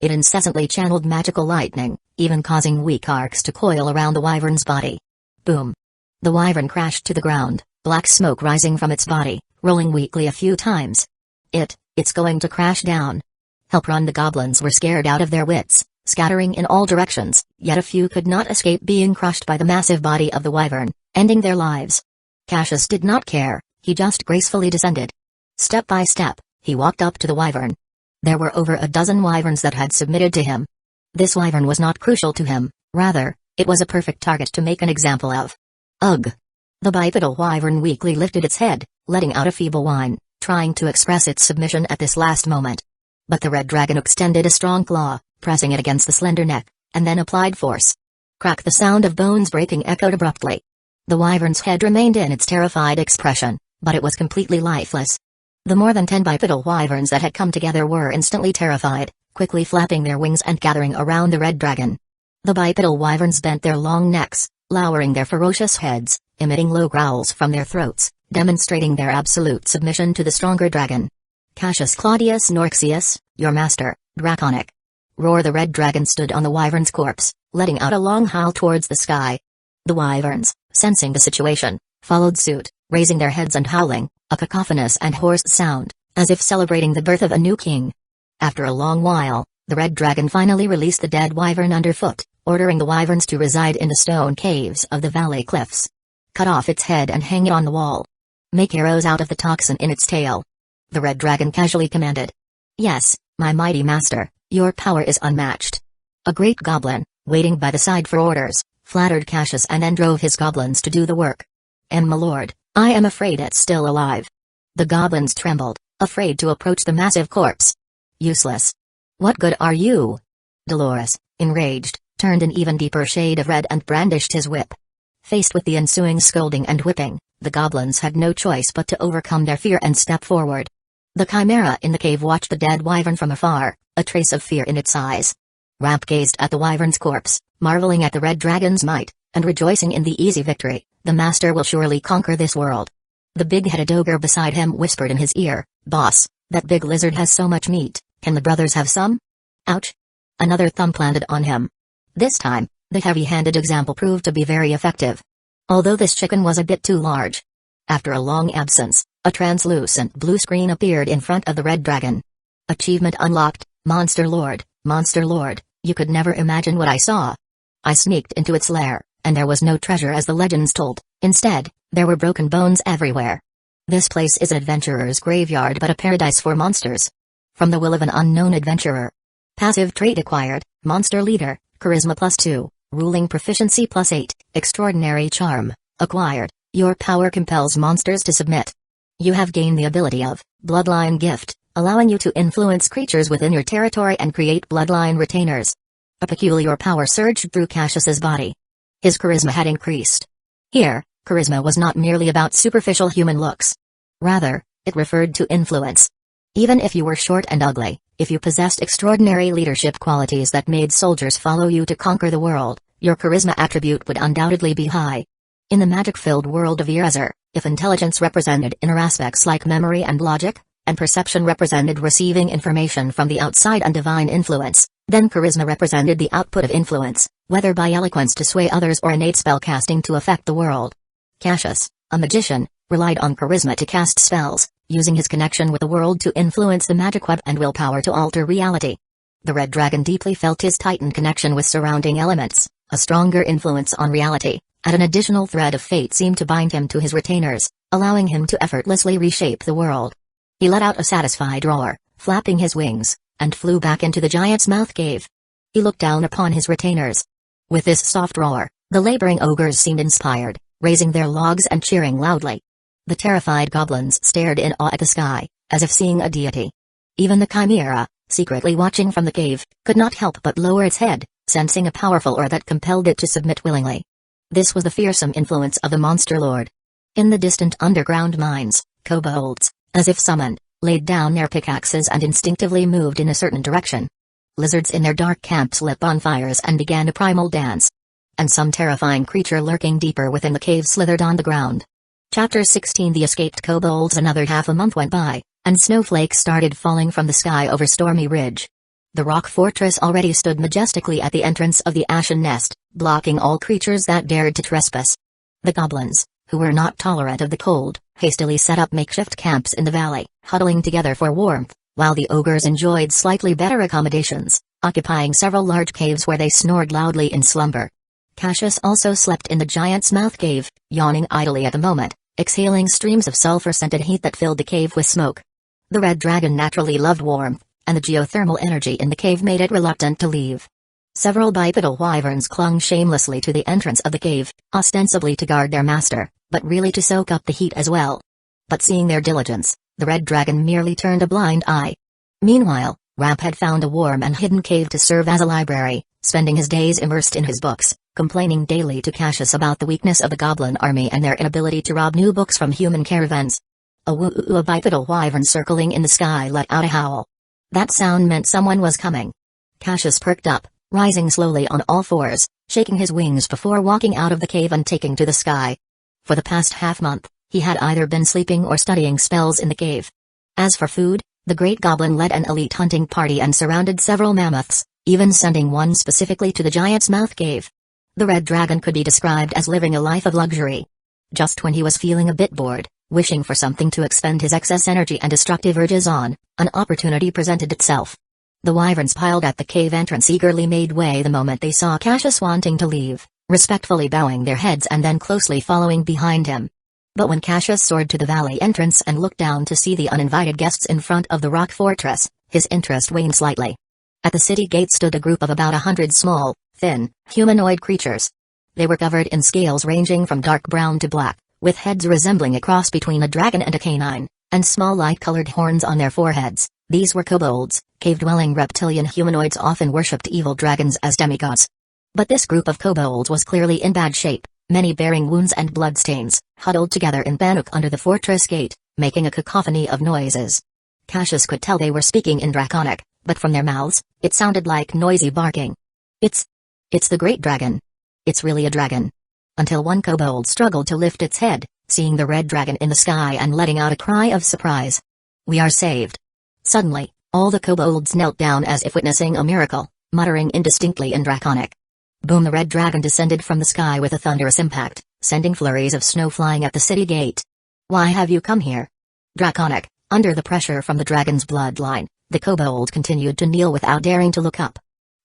S1: It incessantly channeled magical lightning, even causing weak arcs to coil around the wyvern's body. Boom! The wyvern crashed to the ground, black smoke rising from its body, rolling weakly a few times. It's going to crash down. Help, run! The goblins were scared out of their wits, scattering in all directions, yet a few could not escape being crushed by the massive body of the wyvern, ending their lives. Cassius did not care. He just gracefully descended. Step by step, he walked up to the wyvern. There were over a dozen wyverns that had submitted to him. This wyvern was not crucial to him, rather, it was a perfect target to make an example of. Ugh! The bipedal wyvern weakly lifted its head, letting out a feeble whine, trying to express its submission at this last moment. But the red dragon extended a strong claw, pressing it against the slender neck, and then applied force. Crack! The sound of bones breaking echoed abruptly. The wyvern's head remained in its terrified expression, but it was completely lifeless. The more than 10 bipedal wyverns that had come together were instantly terrified, quickly flapping their wings and gathering around the red dragon. The bipedal wyverns bent their long necks, lowering their ferocious heads, emitting low growls from their throats, demonstrating their absolute submission to the stronger dragon. Cassius Claudius Norxius, your master, Draconic. Roar! The red dragon stood on the wyvern's corpse, letting out a long howl towards the sky. The wyverns, sensing the situation, followed suit, raising their heads and howling, a cacophonous and hoarse sound, as if celebrating the birth of a new king. After a long while, the red dragon finally released the dead wyvern underfoot, ordering the wyverns to reside in the stone caves of the valley cliffs. Cut off its head and hang it on the wall. Make arrows out of the toxin in its tail. The red dragon casually commanded. Yes, my mighty master, your power is unmatched. A great goblin, waiting by the side for orders, flattered Cassius and then drove his goblins to do the work. My lord, I am afraid it's still alive. The goblins trembled, afraid to approach the massive corpse. Useless. What good are you? Dolores, enraged, turned an even deeper shade of red and brandished his whip. Faced with the ensuing scolding and whipping, the goblins had no choice but to overcome their fear and step forward. The chimera in the cave watched the dead wyvern from afar, a trace of fear in its eyes. Ramp gazed at the wyvern's corpse, marveling at the red dragon's might, and rejoicing in the easy victory. The master will surely conquer this world. The big-headed ogre beside him whispered in his ear, Boss, that big lizard has so much meat, can the brothers have some? Ouch! Another thumb landed on him. This time, the heavy-handed example proved to be very effective. Although this chicken was a bit too large. After a long absence, a translucent blue screen appeared in front of the red dragon. Achievement unlocked, Monster Lord, you could never imagine what I saw. I sneaked into its lair, and there was no treasure as the legends told. Instead, there were broken bones everywhere. This place is an adventurer's graveyard but a paradise for monsters. From the will of an unknown adventurer. Passive trait acquired, Monster Leader, Charisma +2, Ruling Proficiency +8, Extraordinary Charm, acquired, your power compels monsters to submit. You have gained the ability of Bloodline Gift, allowing you to influence creatures within your territory and create bloodline retainers. A peculiar power surged through Cassius's body. His charisma had increased. Here, charisma was not merely about superficial human looks. Rather, it referred to influence. Even if you were short and ugly, if you possessed extraordinary leadership qualities that made soldiers follow you to conquer the world, your charisma attribute would undoubtedly be high. In the magic-filled world of Eraser, if intelligence represented inner aspects like memory and logic, and perception represented receiving information from the outside and divine influence, then charisma represented the output of influence, whether by eloquence to sway others or innate spellcasting to affect the world. Cassius, a magician, relied on charisma to cast spells, using his connection with the world to influence the magic web and willpower to alter reality. The red dragon deeply felt his tightened connection with surrounding elements, a stronger influence on reality, and an additional thread of fate seemed to bind him to his retainers, allowing him to effortlessly reshape the world. He let out a satisfied roar, flapping his wings, and flew back into the giant's mouth cave. He looked down upon his retainers. With this soft roar, the laboring ogres seemed inspired, raising their logs and cheering loudly. The terrified goblins stared in awe at the sky, as if seeing a deity. Even the chimera, secretly watching from the cave, could not help but lower its head, sensing a powerful aura that compelled it to submit willingly. This was the fearsome influence of the monster lord. In the distant underground mines, kobolds, as if summoned, laid down their pickaxes and instinctively moved in a certain direction. Lizards in their dark camps lit bonfires and began a primal dance. And some terrifying creature lurking deeper within the cave slithered on the ground. Chapter 16 The Escaped Kobolds. Another half a month went by, and snowflakes started falling from the sky over Stormy Ridge. The rock fortress already stood majestically at the entrance of the Ashen Nest, blocking all creatures that dared to trespass. The goblins, who were not tolerant of the cold, hastily set up makeshift camps in the valley, huddling together for warmth, while the ogres enjoyed slightly better accommodations, occupying several large caves where they snored loudly in slumber. Cassius also slept in the Giant's Mouth cave, yawning idly at the moment, exhaling streams of sulfur-scented heat that filled the cave with smoke. The red dragon naturally loved warmth, and the geothermal energy in the cave made it reluctant to leave. Several bipedal wyverns clung shamelessly to the entrance of the cave, ostensibly to guard their master, but really to soak up the heat as well. But seeing their diligence, the red dragon merely turned a blind eye. Meanwhile, Ramp had found a warm and hidden cave to serve as a library, spending his days immersed in his books, complaining daily to Cassius about the weakness of the goblin army and their inability to rob new books from human caravans. A bipedal wyvern circling in the sky let out a howl. That sound meant someone was coming. Cassius perked up, rising slowly on all fours, shaking his wings before walking out of the cave and taking to the sky. For the past half-month, he had either been sleeping or studying spells in the cave. As for food, the great goblin led an elite hunting party and surrounded several mammoths, even sending one specifically to the Giant's Mouth cave. The red dragon could be described as living a life of luxury. Just when he was feeling a bit bored, wishing for something to expend his excess energy and destructive urges on, an opportunity presented itself. The wyverns piled at the cave entrance eagerly made way the moment they saw Cassius wanting to leave, respectfully bowing their heads and then closely following behind him. But when Cassius soared to the valley entrance and looked down to see the uninvited guests in front of the rock fortress, his interest waned slightly. At the city gate stood a group of about 100 small, thin, humanoid creatures. They were covered in scales ranging from dark brown to black, with heads resembling a cross between a dragon and a canine, and small light-colored horns on their foreheads. These were kobolds, cave-dwelling reptilian humanoids often worshipped evil dragons as demigods. But this group of kobolds was clearly in bad shape, many bearing wounds and bloodstains, huddled together in panic under the fortress gate, making a cacophony of noises. Cassius could tell they were speaking in Draconic, but from their mouths, it sounded like noisy barking. It's the great dragon. It's really a dragon. Until one kobold struggled to lift its head, seeing the red dragon in the sky and letting out a cry of surprise. We are saved. Suddenly, all the kobolds knelt down as if witnessing a miracle, muttering indistinctly in Draconic. Boom! The red dragon descended from the sky with a thunderous impact, sending flurries of snow flying at the city gate. Why have you come here? Draconic. Under the pressure from the dragon's bloodline, the kobold continued to kneel without daring to look up.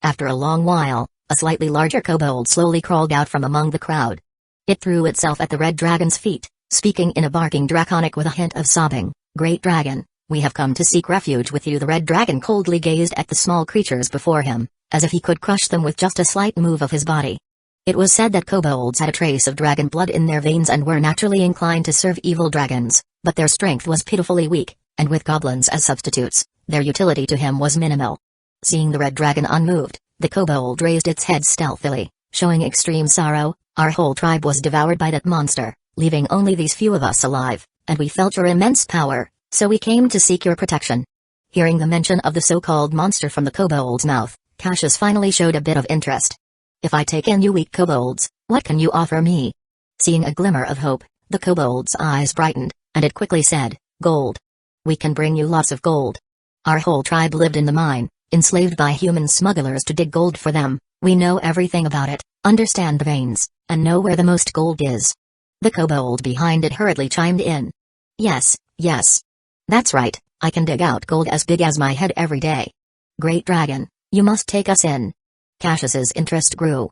S1: After a long while, a slightly larger kobold slowly crawled out from among the crowd. It threw itself at the red dragon's feet, speaking in a barking Draconic with a hint of sobbing. Great dragon, we have come to seek refuge with you. The red dragon coldly gazed at the small creatures before him, as if he could crush them with just a slight move of his body. It was said that kobolds had a trace of dragon blood in their veins and were naturally inclined to serve evil dragons, but their strength was pitifully weak, and with goblins as substitutes, their utility to him was minimal. Seeing the red dragon unmoved, the kobold raised its head stealthily, showing extreme sorrow. Our whole tribe was devoured by that monster, leaving only these few of us alive, and we felt your immense power, so we came to seek your protection. Hearing the mention of the so-called monster from the kobold's mouth, Cassius finally showed a bit of interest. If I take in you weak kobolds, what can you offer me? Seeing a glimmer of hope, the kobold's eyes brightened, and it quickly said, gold. We can bring you lots of gold. Our whole tribe lived in the mine, enslaved by human smugglers to dig gold for them. We know everything about it, understand the veins, and know where the most gold is. The kobold behind it hurriedly chimed in. Yes. That's right, I can dig out gold as big as my head every day. Great dragon, you must take us in. Cassius's interest grew.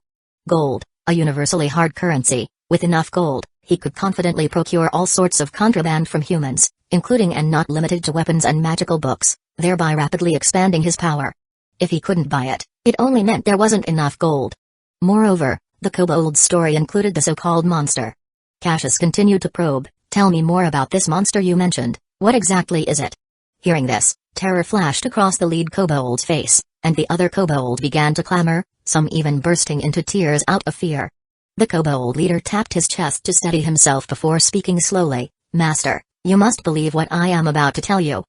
S1: Gold, a universally hard currency, with enough gold, he could confidently procure all sorts of contraband from humans, including and not limited to weapons and magical books, thereby rapidly expanding his power. If he couldn't buy it, It only meant there wasn't enough gold. Moreover, the kobold's story included the so-called monster. Cassius continued to probe. Tell me more about this monster you mentioned. What exactly is it? Hearing this, terror flashed across the lead kobold's face, and the other kobold began to clamor, some even bursting into tears out of fear. The kobold leader tapped his chest to steady himself before speaking slowly. Master, you must believe what I am about to tell you.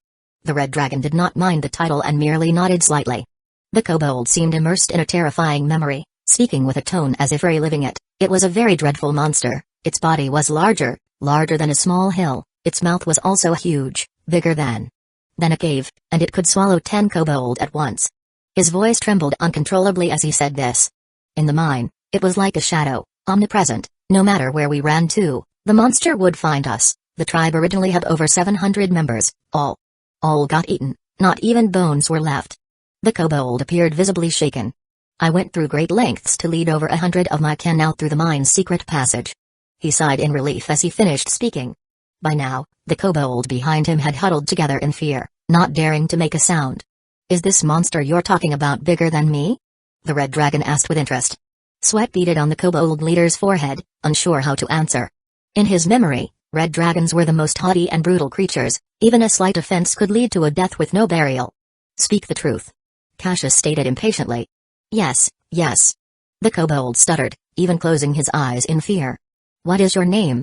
S1: The red dragon did not mind the title and merely nodded slightly. The kobold seemed immersed in a terrifying memory, speaking with a tone as if reliving it. It was a very dreadful monster. Its body was larger than a small hill. Its mouth was also huge, bigger than a cave, and it could swallow 10 kobold at once. His voice trembled uncontrollably as he said this. In the mine, it was like a shadow, omnipresent. No matter where we ran to, the monster would find us. The tribe originally had over 700 members. All got eaten. Not even bones were left. The kobold appeared visibly shaken. I went through great lengths to lead over 100 of my kin out through the mine's secret passage. He sighed in relief as he finished speaking. By now, the kobold behind him had huddled together in fear, not daring to make a sound. Is this monster you're talking about bigger than me? The red dragon asked with interest. Sweat beaded on the kobold leader's forehead, unsure how to answer. In his memory, red dragons were the most haughty and brutal creatures. Even a slight offense could lead to a death with no burial. Speak the truth. Cassius stated impatiently. Yes. The kobold stuttered, even closing his eyes in fear. What is your name?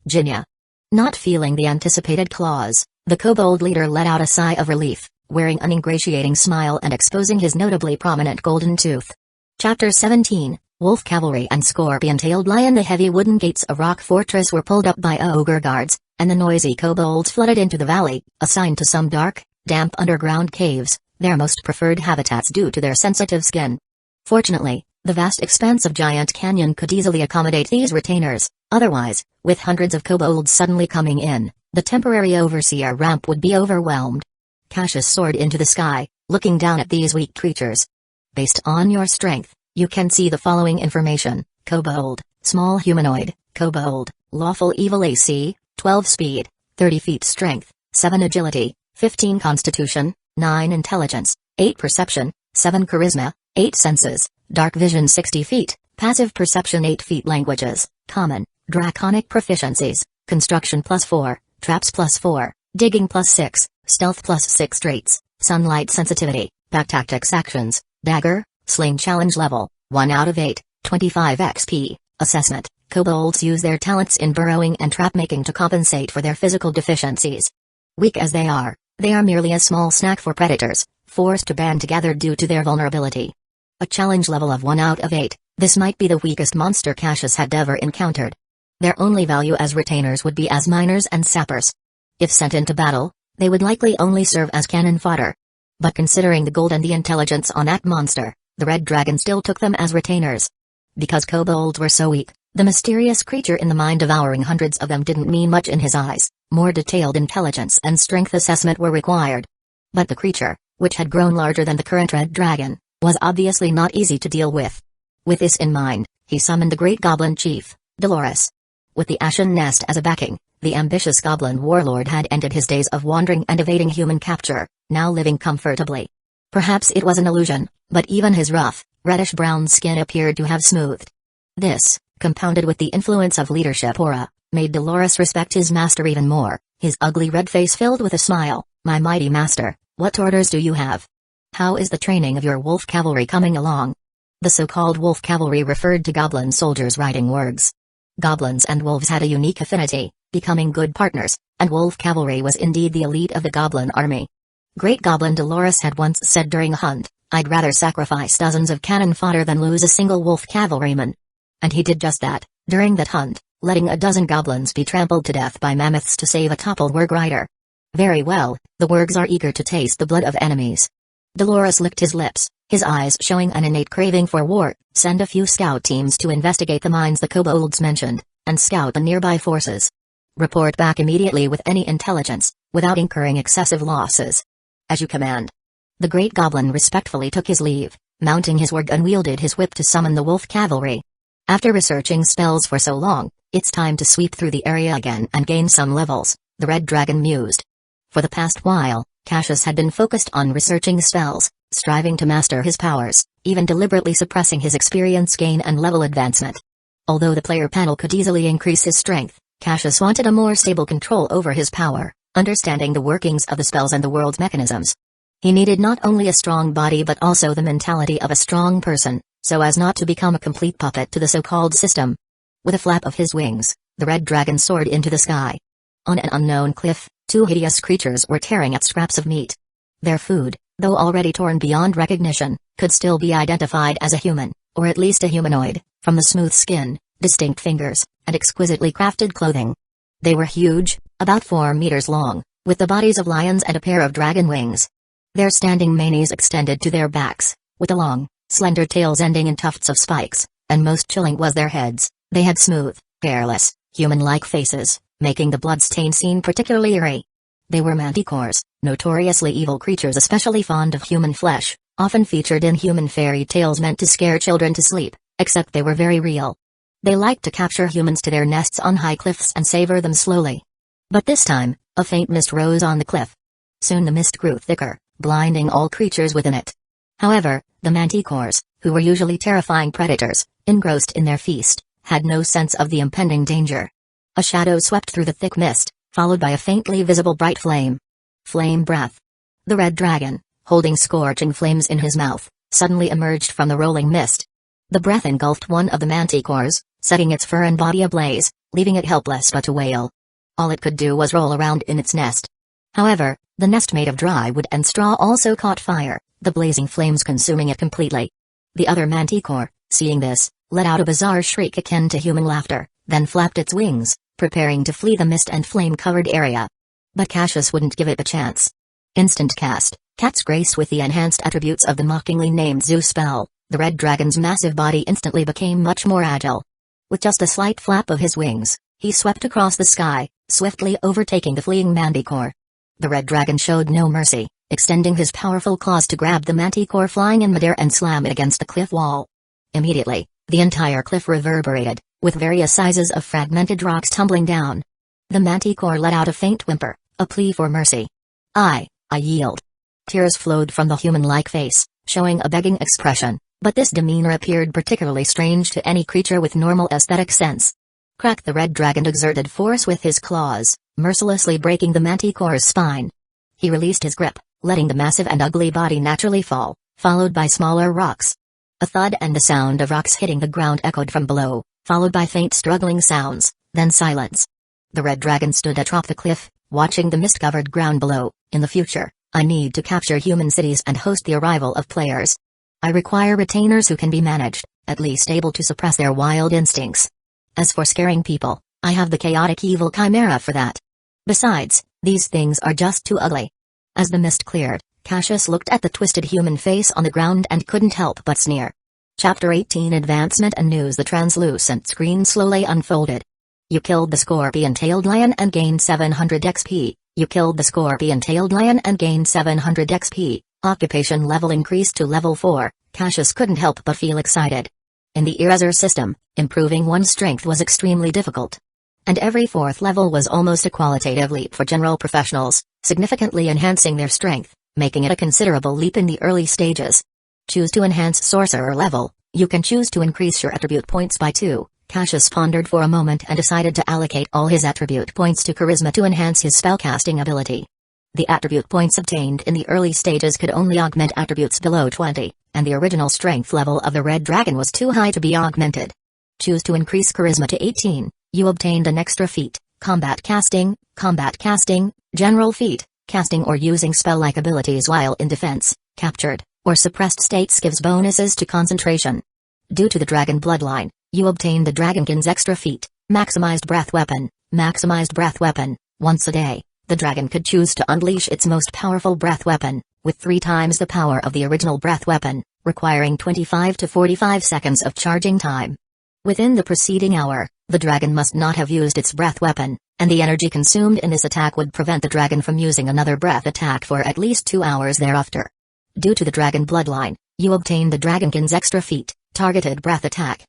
S1: Jinya. Not feeling the anticipated clause, the kobold leader let out a sigh of relief, wearing an ingratiating smile and exposing his notably prominent golden tooth. Chapter 17, Wolf Cavalry and Scorpion-tailed Lion. The heavy wooden gates of Rock Fortress were pulled up by ogre guards, and the noisy kobolds flooded into the valley, assigned to some dark, damp underground caves, their most preferred habitats due to their sensitive skin. Fortunately, the vast expanse of Giant Canyon could easily accommodate these retainers. Otherwise, with hundreds of kobolds suddenly coming in, the temporary overseer ramp would be overwhelmed. Cassius soared into the sky, looking down at these weak creatures. Based on your strength, you can see the following information. Kobold, small humanoid, kobold, lawful evil AC, 12 speed, 30 feet strength, 7 agility, 15 constitution, 9 intelligence, 8 perception, 7 charisma, 8 senses, dark vision 60 feet, passive perception 8 feet. Languages, common, draconic proficiencies, construction +4, traps +4, digging +6, stealth +6 traits, sunlight sensitivity, pack tactics actions, dagger, sling challenge level, 1 out of 8, 25 XP, assessment. Kobolds use their talents in burrowing and trap making to compensate for their physical deficiencies. Weak as they are merely a small snack for predators, forced to band together due to their vulnerability. A challenge level of 1 out of 8, this might be the weakest monster Cassius had ever encountered. Their only value as retainers would be as miners and sappers. If sent into battle, they would likely only serve as cannon fodder. But considering the gold and the intelligence on that monster, the red dragon still took them as retainers. Because kobolds were so weak, the mysterious creature in the mine devouring hundreds of them didn't mean much in his eyes. More detailed intelligence and strength assessment were required. But the creature, which had grown larger than the current red dragon, was obviously not easy to deal with. With this in mind, he summoned the great goblin chief, Dolores. With the Ashen Nest as a backing, the ambitious goblin warlord had ended his days of wandering and evading human capture, now living comfortably. Perhaps it was an illusion, but even his rough, reddish-brown skin appeared to have smoothed. This, compounded with the influence of leadership aura, made Dolores respect his master even more, his ugly red face filled with a smile. My mighty master, what orders do you have? How is the training of your wolf cavalry coming along? The so-called wolf cavalry referred to goblin soldiers riding wargs. Goblins and wolves had a unique affinity, becoming good partners, and wolf cavalry was indeed the elite of the goblin army. Great Goblin Dolores had once said during a hunt, I'd rather sacrifice dozens of cannon fodder than lose a single wolf cavalryman. And he did just that, during that hunt, letting a dozen goblins be trampled to death by mammoths to save a toppled warg rider. Very well, the wargs are eager to taste the blood of enemies. Dolores licked his lips, his eyes showing an innate craving for war. Send a few scout teams to investigate the mines the kobolds mentioned, and scout the nearby forces. Report back immediately with any intelligence, without incurring excessive losses. As you command. The great goblin respectfully took his leave, mounting his warg and wielded his whip to summon the wolf cavalry. After researching spells for so long, it's time to sweep through the area again and gain some levels, the red dragon mused. For the past while, Cassius had been focused on researching spells, striving to master his powers, even deliberately suppressing his experience gain and level advancement. Although the player panel could easily increase his strength, Cassius wanted a more stable control over his power, understanding the workings of the spells and the world's mechanisms. He needed not only a strong body but also the mentality of a strong person, so as not to become a complete puppet to the so-called system. With a flap of his wings, the red dragon soared into the sky. On an unknown cliff, two hideous creatures were tearing at scraps of meat. Their food, though already torn beyond recognition, could still be identified as a human, or at least a humanoid, from the smooth skin, distinct fingers, and exquisitely crafted clothing. They were huge, about 4 meters long, with the bodies of lions and a pair of dragon wings. Their standing manes extended to their backs, with the long, slender tails ending in tufts of spikes, and most chilling was their heads. They had smooth, hairless, human-like faces, making the blood-stained scene particularly eerie. They were manticores, notoriously evil creatures especially fond of human flesh, often featured in human fairy tales meant to scare children to sleep, except they were very real. They liked to capture humans to their nests on high cliffs and savor them slowly. But this time, a faint mist rose on the cliff. Soon the mist grew thicker, blinding all creatures within it. However, the manticores, who were usually terrifying predators, engrossed in their feast, had no sense of the impending danger. A shadow swept through the thick mist, followed by a faintly visible bright flame. Flame breath. The red dragon, holding scorching flames in his mouth, suddenly emerged from the rolling mist. The breath engulfed one of the manticores, setting its fur and body ablaze, leaving it helpless but to wail. All it could do was roll around in its nest. However, the nest made of dry wood and straw also caught fire, the blazing flames consuming it completely. The other manticore, seeing this, let out a bizarre shriek akin to human laughter, then flapped its wings, preparing to flee the mist and flame-covered area. But Cassius wouldn't give it a chance. Instant cast, Cat's Grace with the enhanced attributes of the mockingly named Zeus spell, the red dragon's massive body instantly became much more agile. With just a slight flap of his wings, he swept across the sky, swiftly overtaking the fleeing manticore. The red dragon showed no mercy, extending his powerful claws to grab the manticore flying in midair and slam it against the cliff wall. Immediately, the entire cliff reverberated, with various sizes of fragmented rocks tumbling down. The manticore let out a faint whimper, a plea for mercy. I yield. Tears flowed from the human-like face, showing a begging expression, but this demeanor appeared particularly strange to any creature with normal aesthetic sense. Crack! The red dragon exerted force with his claws, mercilessly breaking the manticore's spine. He released his grip, letting the massive and ugly body naturally fall, followed by smaller rocks. A thud and the sound of rocks hitting the ground echoed from below, followed by faint struggling sounds, then silence. The red dragon stood atop the cliff, watching the mist-covered ground below. In the future, I need to capture human cities and host the arrival of players. I require retainers who can be managed, at least able to suppress their wild instincts. As for scaring people, I have the chaotic evil chimera for that. Besides, these things are just too ugly. As the mist cleared, Cassius looked at the twisted human face on the ground and couldn't help but sneer. Chapter 18 Advancement and News. The translucent screen slowly unfolded. You killed the scorpion-tailed lion and gained 700 XP. You killed the scorpion-tailed lion and gained 700 XP. Occupation level increased to level 4. Cassius couldn't help but feel excited. In the Eraser system, improving one's strength was extremely difficult. And every 4th level was almost a qualitative leap for general professionals, significantly enhancing their strength, making it a considerable leap in the early stages. Choose to enhance sorcerer level. You can choose to increase your attribute points by 2. Cassius pondered for a moment and decided to allocate all his attribute points to charisma to enhance his spellcasting ability. The attribute points obtained in the early stages could only augment attributes below 20, and the original strength level of the red dragon was too high to be augmented. Choose to increase charisma to 18. You obtained an extra feat, combat casting, general feat, casting or using spell-like abilities while in defense, captured, or suppressed states gives bonuses to concentration. Due to the dragon bloodline, you obtained the Dragonkin's extra feat, maximized breath weapon. Once a day, the dragon could choose to unleash its most powerful breath weapon, with 3 times the power of the original breath weapon, requiring 25 to 45 seconds of charging time. Within the preceding hour, the dragon must not have used its breath weapon, and the energy consumed in this attack would prevent the dragon from using another breath attack for at least 2 hours thereafter. Due to the dragon bloodline, you obtain the Dragonkin's extra feat, targeted breath attack.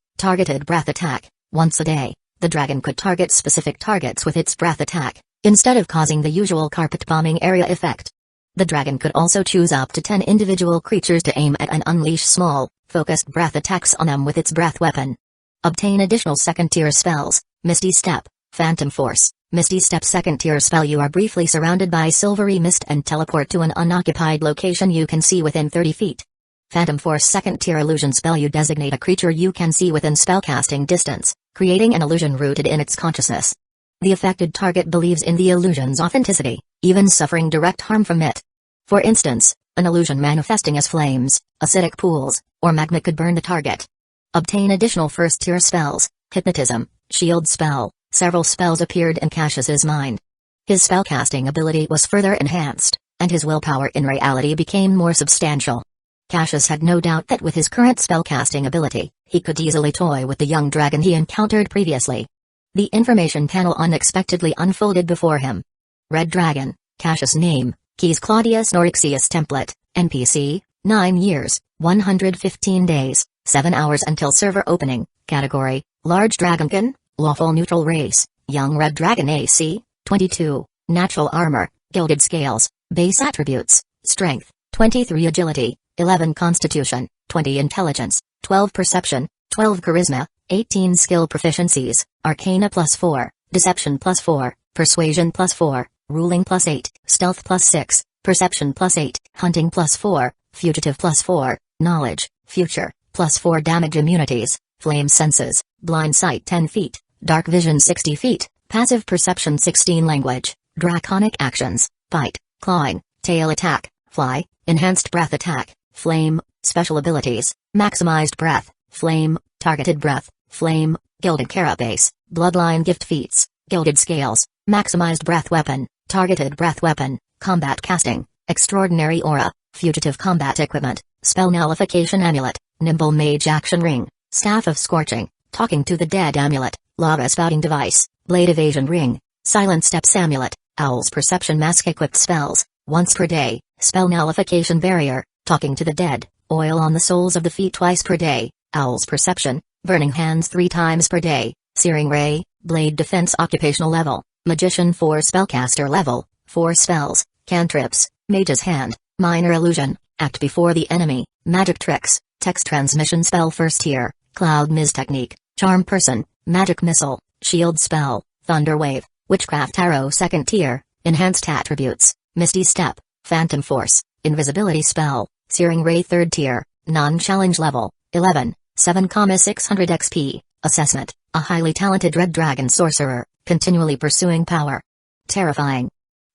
S1: Once a day, the dragon could target specific targets with its breath attack, instead of causing the usual carpet bombing area effect. The dragon could also choose up to 10 individual creatures to aim at and unleash small, focused breath attacks on them with its breath weapon. Obtain additional second-tier spells: Misty Step, Phantom Force. Misty Step second-tier spell. You are briefly surrounded by silvery mist and teleport to an unoccupied location you can see within 30 feet. Phantom Force second-tier illusion spell. You designate a creature you can see within spellcasting distance, creating an illusion rooted in its consciousness. The affected target believes in the illusion's authenticity, even suffering direct harm from it. For instance, an illusion manifesting as flames, acidic pools, or magma could burn the target. Obtain additional first-tier spells: Hypnotism, Shield Spell. Several spells appeared in Cassius's mind. His spellcasting ability was further enhanced, and his willpower in reality became more substantial. Cassius had no doubt that with his current spellcasting ability, he could easily toy with the young dragon he encountered previously. The information panel unexpectedly unfolded before him. Red Dragon, Cassius name, Keys Claudius Norixius template, NPC, 9 years, 115 days, 7 hours until server opening, category, Large Dragonkin, Lawful Neutral Race, Young Red Dragon AC, 22, Natural Armor, Gilded Scales, Base Attributes, Strength, 23 Agility, 11 Constitution, 20 Intelligence, 12 Perception, 12 Charisma, 18 Skill Proficiencies, Arcana +4, Deception +4, Persuasion +4, Ruling +8, Stealth +6, Perception +8, Hunting +4, Fugitive +4, Knowledge, Future, +4 Damage Immunities, Flame Senses, Blind Sight 10 feet, Dark Vision 60 feet, Passive Perception 16 Language, Draconic Actions, Bite, Clawing, Tail Attack, Fly, Enhanced Breath Attack, Flame, Special Abilities, Maximized Breath, Flame, Targeted Breath, Flame, Gilded Carapace, Bloodline Gift Feats, Gilded Scales, Maximized Breath Weapon, Targeted Breath Weapon, Combat Casting, Extraordinary Aura, Fugitive Combat Equipment, Spell Nullification Amulet, Nimble Mage Action Ring, Staff of Scorching, Talking to the Dead Amulet, Lava Spouting Device, Blade Evasion Ring, Silent Steps Amulet, Owl's Perception Mask. Equipped spells, once per day, Spell Nullification Barrier, Talking to the Dead, Oil on the Soles of the Feet twice per day, Owl's Perception, Burning Hands 3 times per day, Searing Ray, Blade Defense. Occupational level, Magician 4 Spellcaster level, 4 spells, Cantrips, Mage's Hand, Minor Illusion, Act before the enemy, Magic Tricks, Text Transmission Spell. First tier, Cloud Miz Technique, Charm Person, Magic Missile, Shield Spell, Thunder Wave, Witchcraft Arrow. Second tier, Enhanced Attributes, Misty Step, Phantom Force, Invisibility Spell, Searing Ray. Third tier, Non-Challenge level, 11, 7,600 XP, Assessment, a highly talented red dragon sorcerer, continually pursuing power. Terrifying.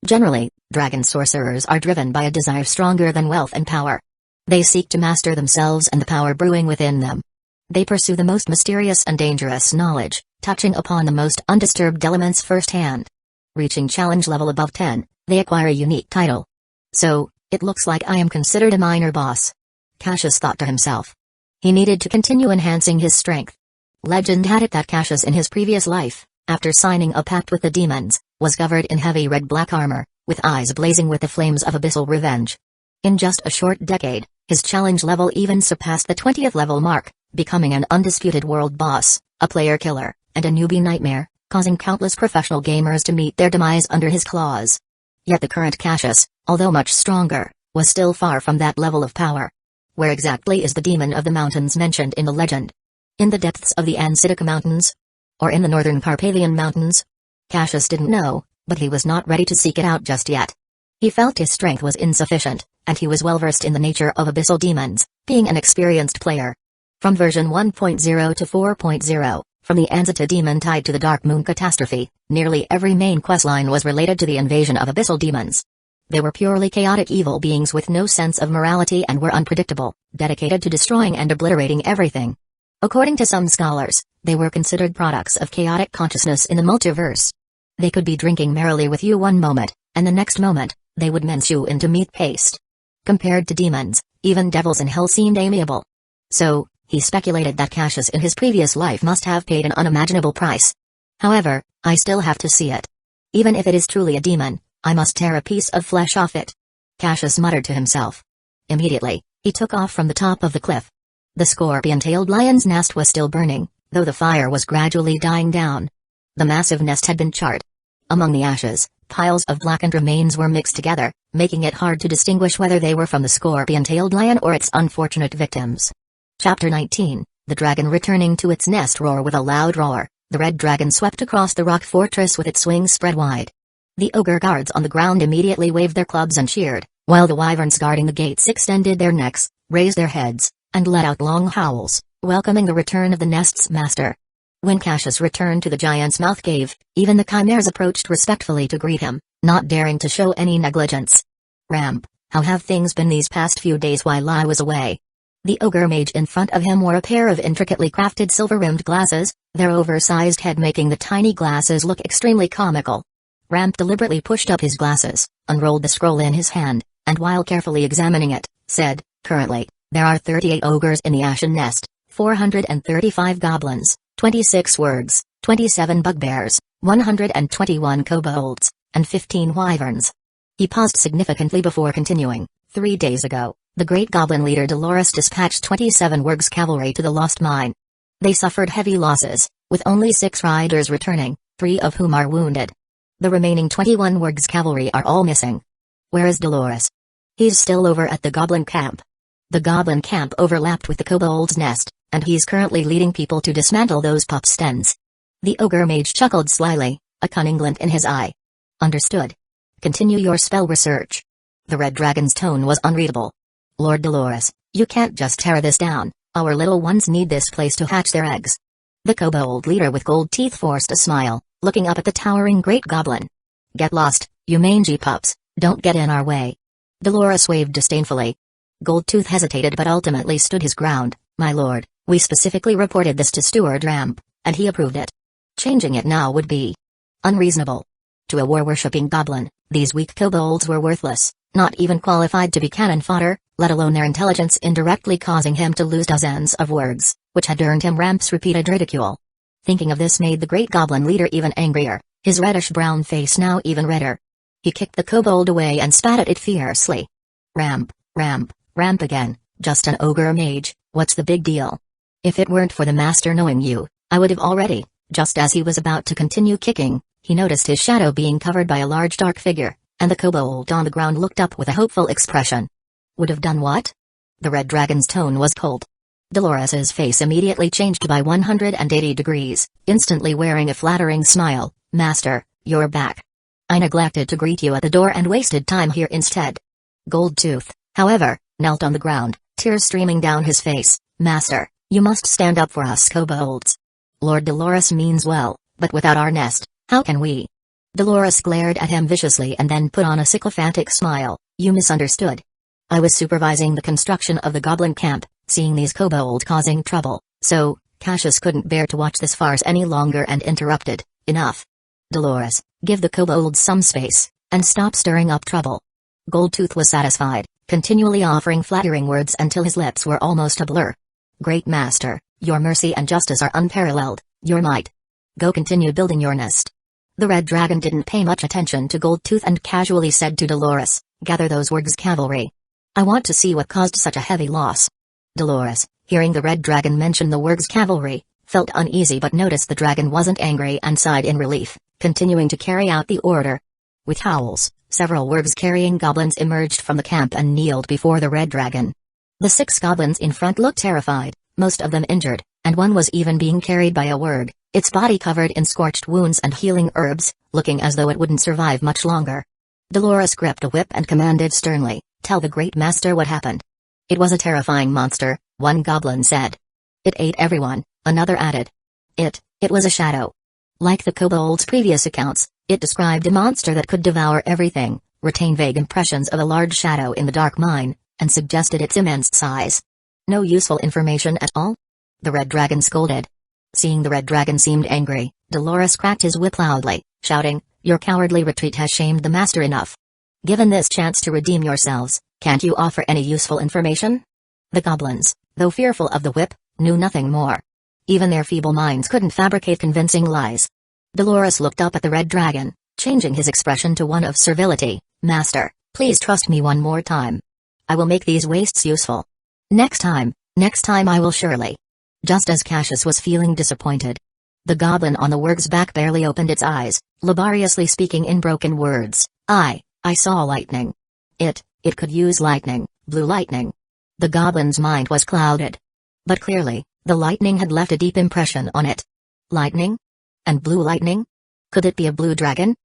S1: Generally, dragon sorcerers are driven by a desire stronger than wealth and power. They seek to master themselves and the power brewing within them. They pursue the most mysterious and dangerous knowledge, touching upon the most undisturbed elements firsthand. Reaching challenge level above 10, they acquire a unique title. So, it looks like I am considered a minor boss. Cassius thought to himself. He needed to continue enhancing his strength. Legend had it that Cassius in his previous life, after signing a pact with the demons, was covered in heavy red-black armor, with eyes blazing with the flames of abyssal revenge. In just a short decade, his challenge level even surpassed the 20th level mark, becoming an undisputed world boss, a player killer, and a newbie nightmare, causing countless professional gamers to meet their demise under his claws. Yet the current Cassius, although much stronger, was still far from that level of power. Where exactly is the demon of the mountains mentioned in the legend? In the depths of the Ansitica Mountains? Or in the northern Carpathian Mountains? Cassius didn't know, but he was not ready to seek it out just yet. He felt his strength was insufficient, and he was well versed in the nature of abyssal demons, being an experienced player. From version 1.0 to 4.0, from the Ansitica demon tied to the Dark Moon catastrophe, nearly every main questline was related to the invasion of abyssal demons. They were purely chaotic evil beings with no sense of morality and were unpredictable, dedicated to destroying and obliterating everything. According to some scholars, they were considered products of chaotic consciousness in the multiverse. They could be drinking merrily with you one moment, and the next moment, they would mince you into meat paste. Compared to demons, even devils in hell seemed amiable. So, he speculated that Cassius in his previous life must have paid an unimaginable price. However, I still have to see it. Even if it is truly a demon, I must tear a piece of flesh off it. Cassius muttered to himself. Immediately, he took off from the top of the cliff. The scorpion-tailed lion's nest was still burning, though the fire was gradually dying down. The massive nest had been charred. Among the ashes, Piles of blackened remains were mixed together, making it hard to distinguish whether they were from the scorpion-tailed lion or its unfortunate victims. Chapter 19, The Dragon returning to its nest. Roar. With a loud roar, the red dragon swept across the rock fortress with its wings spread wide. The ogre guards on the ground immediately waved their clubs and cheered, while the wyverns guarding the gates extended their necks, raised their heads, and let out long howls, welcoming the return of the nest's master. When Cassius returned to the giant's mouth cave, even the chimeras approached respectfully to greet him, not daring to show any negligence. "Ramp, how have things been these past few days while I was away?" The ogre mage in front of him wore a pair of intricately crafted silver-rimmed glasses, their oversized head making the tiny glasses look extremely comical. Ramp deliberately pushed up his glasses, unrolled the scroll in his hand, and while carefully examining it, said, "Currently, there are 38 ogres in the Ashen Nest, 435 goblins, 26 wargs, 27 bugbears, 121 kobolds, and 15 wyverns." He paused significantly before continuing. 3 days ago, the great goblin leader Dolores dispatched 27 wargs cavalry to the Lost Mine. They suffered heavy losses, with only 6 riders returning, 3 of whom are wounded. The remaining 21 wargs cavalry are all missing. Where is Dolores? He's still over at the goblin camp. The goblin camp overlapped with the kobold's nest, and he's currently leading people to dismantle those pups' dens. The ogre mage chuckled slyly, a cunning glint in his eye. Understood. Continue your spell research. The red dragon's tone was unreadable. Lord Dolores, you can't just tear this down, our little ones need this place to hatch their eggs. The kobold leader with gold teeth forced a smile, looking up at the towering great goblin. Get lost, you mangy pups, don't get in our way. Dolores waved disdainfully. Goldtooth hesitated but ultimately stood his ground. My lord, we specifically reported this to Steward Ramp, and he approved it. Changing it now would be unreasonable. To a war-worshipping goblin, these weak kobolds were worthless, not even qualified to be cannon fodder, let alone their intelligence indirectly causing him to lose dozens of wargs, which had earned him Ramp's repeated ridicule. Thinking of this made the great goblin leader even angrier, his reddish-brown face now even redder. He kicked the kobold away and spat at it fiercely. Ramp, Ramp, Ramp again, just an ogre mage, what's the big deal? If it weren't for the master knowing you, I would have already. Just as he was about to continue kicking, he noticed his shadow being covered by a large dark figure, and the kobold on the ground looked up with a hopeful expression. Would have done what? The red dragon's tone was cold. Dolores's face immediately changed by 180 degrees, instantly wearing a flattering smile. Master, you're back. I neglected to greet you at the door and wasted time here instead. Goldtooth, however, knelt on the ground, tears streaming down his face. Master, you must stand up for us kobolds. Lord Dolores means well, but without our nest, how can we? Dolores glared at him viciously and then put on a sycophantic smile. You misunderstood. I was supervising the construction of the goblin camp, seeing these kobolds causing trouble, so Cassius couldn't bear to watch this farce any longer and interrupted. Enough. Dolores, give the kobolds some space, and stop stirring up trouble. Goldtooth was satisfied, continually offering flattering words until his lips were almost a blur. Great master, your mercy and justice are unparalleled, your might. Go continue building your nest. The red dragon didn't pay much attention to Goldtooth and casually said to Dolores, gather those wargs cavalry. I want to see what caused such a heavy loss. Dolores, hearing the red dragon mention the wargs cavalry, felt uneasy but noticed the dragon wasn't angry and sighed in relief, continuing to carry out the order. With howls, several wargs carrying goblins emerged from the camp and kneeled before the red dragon. The 6 goblins in front looked terrified, most of them injured, and one was even being carried by a warg, its body covered in scorched wounds and healing herbs, looking as though it wouldn't survive much longer. Dolores gripped a whip and commanded sternly, tell the great master what happened. It was a terrifying monster, one goblin said. It ate everyone, another added. It was a shadow. Like the kobold's previous accounts, it described a monster that could devour everything, retain vague impressions of a large shadow in the dark mine, and suggested its immense size. No useful information at all? The red dragon scolded. Seeing the red dragon seemed angry, Dolores cracked his whip loudly, shouting, your cowardly retreat has shamed the master enough. Given this chance to redeem yourselves, can't you offer any useful information? The goblins, though fearful of the whip, knew nothing more. Even their feeble minds couldn't fabricate convincing lies. Dolores looked up at the red dragon, changing his expression to one of servility. Master, please trust me one more time. I will make these wastes useful. Next time I will surely. Just as Cassius was feeling disappointed, The goblin on the warg's back barely opened its eyes, laboriously speaking in broken words. I saw lightning. It could use lightning, blue lightning. The goblin's mind was clouded. But clearly, the lightning had left a deep impression on it. Lightning? And blue lightning? Could it be a blue dragon?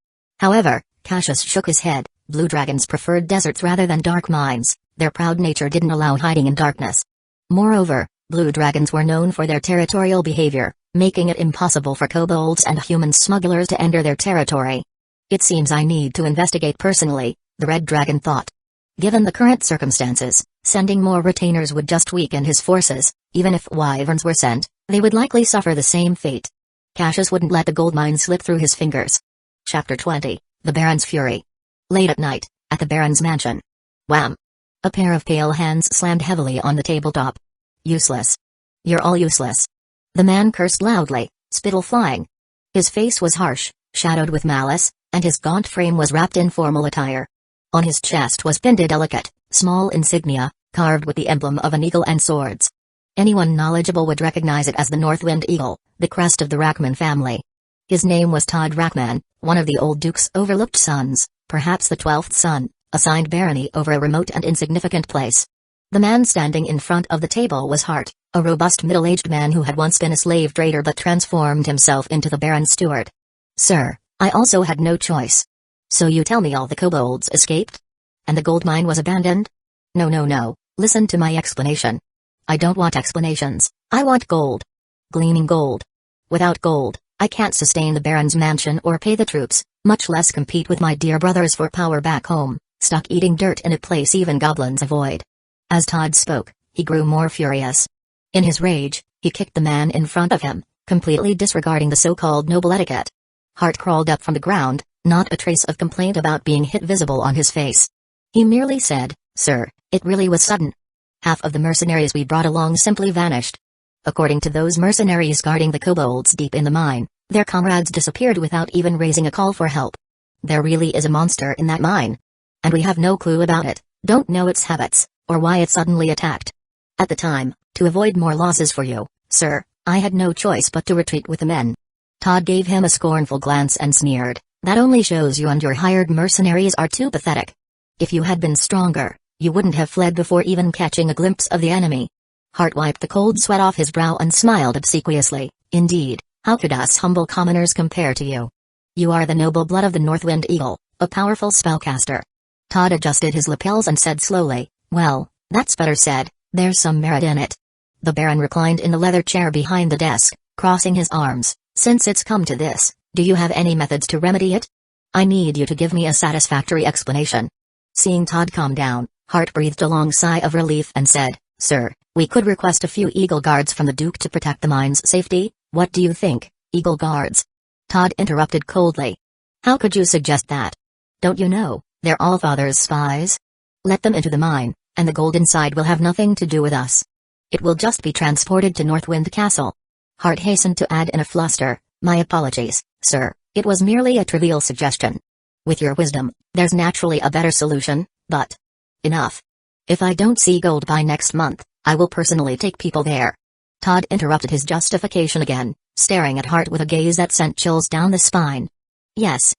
S1: However, Cassius shook his head. Blue dragons preferred deserts rather than dark mines. Their proud nature didn't allow hiding in darkness. Moreover, blue dragons were known for their territorial behavior, making it impossible for kobolds and human smugglers to enter their territory. It seems I need to investigate personally, the red dragon thought. Given the current circumstances, sending more retainers would just weaken his forces. Even if wyverns were sent, they would likely suffer the same fate. Cassius wouldn't let the gold mine slip through his fingers. Chapter 20, The Baron's Fury. Late at night, at the Baron's mansion. Wham! A pair of pale hands slammed heavily on the tabletop. Useless. You're all useless. The man cursed loudly, spittle flying. His face was harsh, shadowed with malice, and his gaunt frame was wrapped in formal attire. On his chest was pinned a delicate, small insignia, carved with the emblem of an eagle and swords. Anyone knowledgeable would recognize it as the Northwind Eagle, the crest of the Rachman family. His name was Todd Rachman, one of the old duke's overlooked sons, perhaps the 12th son, assigned barony over a remote and insignificant place. The man standing in front of the table was Hart, a robust middle-aged man who had once been a slave trader but transformed himself into the Baron's steward. Sir, I also had no choice. So you tell me all the kobolds escaped? And the gold mine was abandoned? No, listen to my explanation. I don't want explanations, I want gold. Gleaming gold. Without gold, I can't sustain the Baron's mansion or pay the troops, much less compete with my dear brothers for power back home, stuck eating dirt in a place even goblins avoid. As Todd spoke, he grew more furious. In his rage, he kicked the man in front of him, completely disregarding the so-called noble etiquette. Hart crawled up from the ground, not a trace of complaint about being hit visible on his face. He merely said, Sir, it really was sudden. Half of the mercenaries we brought along simply vanished. According to those mercenaries guarding the kobolds deep in the mine, their comrades disappeared without even raising a call for help. There really is a monster in that mine. And we have no clue about it, don't know its habits, or why it suddenly attacked. At the time, to avoid more losses for you, sir, I had no choice but to retreat with the men. Todd gave him a scornful glance and sneered, that only shows you and your hired mercenaries are too pathetic. If you had been stronger, you wouldn't have fled before even catching a glimpse of the enemy. Hart wiped the cold sweat off his brow and smiled obsequiously. Indeed, how could us humble commoners compare to you? You are the noble blood of the Northwind Eagle, a powerful spellcaster. Todd adjusted his lapels and said slowly, well, that's better said, there's some merit in it. The Baron reclined in the leather chair behind the desk, crossing his arms. Since it's come to this, do you have any methods to remedy it? I need you to give me a satisfactory explanation. Seeing Todd calm down, Hart breathed a long sigh of relief and said, Sir, we could request a few Eagle Guards from the Duke to protect the mine's safety. What do you think, Eagle Guards? Todd interrupted coldly. How could you suggest that? Don't you know, they're Allfather's spies? Let them into the mine, and the gold inside will have nothing to do with us. It will just be transported to Northwind Castle. Hart hastened to add in a fluster, my apologies, sir, it was merely a trivial suggestion. With your wisdom, there's naturally a better solution, but... Enough. If I don't see gold by next month, I will personally take people there. Todd interrupted his justification again, staring at Hart with a gaze that sent chills down the spine. Yes,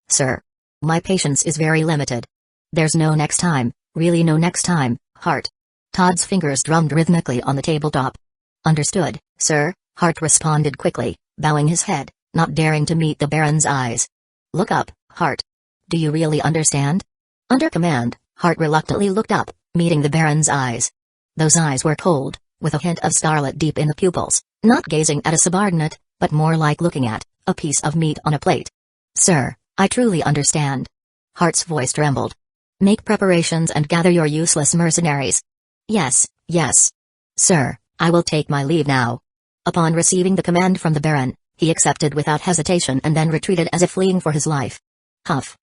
S1: sir. My patience is very limited. There's no next time, really no next time, Hart. Todd's fingers drummed rhythmically on the tabletop. Understood, sir, Hart responded quickly, bowing his head, not daring to meet the Baron's eyes. Look up, Hart. Do you really understand? Under command, Hart reluctantly looked up, meeting the Baron's eyes. Those eyes were cold, with a hint of scarlet deep in the pupils, not gazing at a subordinate, but more like looking at a piece of meat on a plate. Sir, I truly understand. Hart's voice trembled. Make preparations and gather your useless mercenaries. Yes. Sir, I will take my leave now. Upon receiving the command from the Baron, he accepted without hesitation and then retreated as if fleeing for his life. Huff.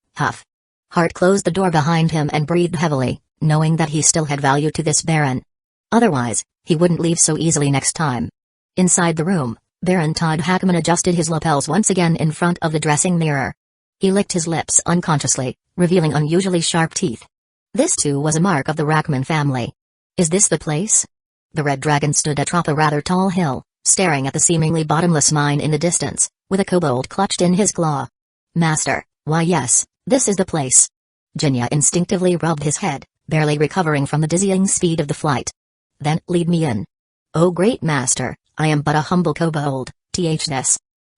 S1: Hart closed the door behind him and breathed heavily, knowing that he still had value to this Baron. Otherwise, he wouldn't leave so easily next time. Inside the room, Baron Todd Hackman adjusted his lapels once again in front of the dressing mirror. He licked his lips unconsciously, revealing unusually sharp teeth. This too was a mark of the Rachman family. Is this the place? The Red Dragon stood atop a rather tall hill, staring at the seemingly bottomless mine in the distance, with a kobold clutched in his claw. Master, why yes, this is the place. Jinya instinctively rubbed his head, barely recovering from the dizzying speed of the flight. Then, lead me in. Oh great master, I am but a humble kobold, thness.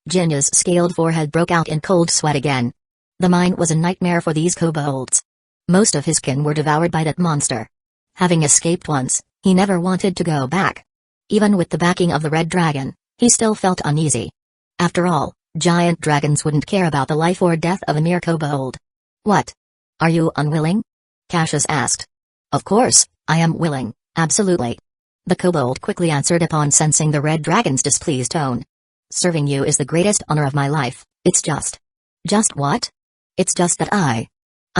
S1: Jinya's scaled forehead broke out in cold sweat again. The mine was a nightmare for these kobolds. Most of his kin were devoured by that monster. Having escaped once, he never wanted to go back. Even with the backing of the Red Dragon, he still felt uneasy. After all, giant dragons wouldn't care about the life or death of a mere kobold. What? Are you unwilling? Cassius asked. Of course, I am willing, absolutely. The kobold quickly answered upon sensing the Red Dragon's displeased tone. Serving you is the greatest honor of my life, it's just. Just what? It's just that I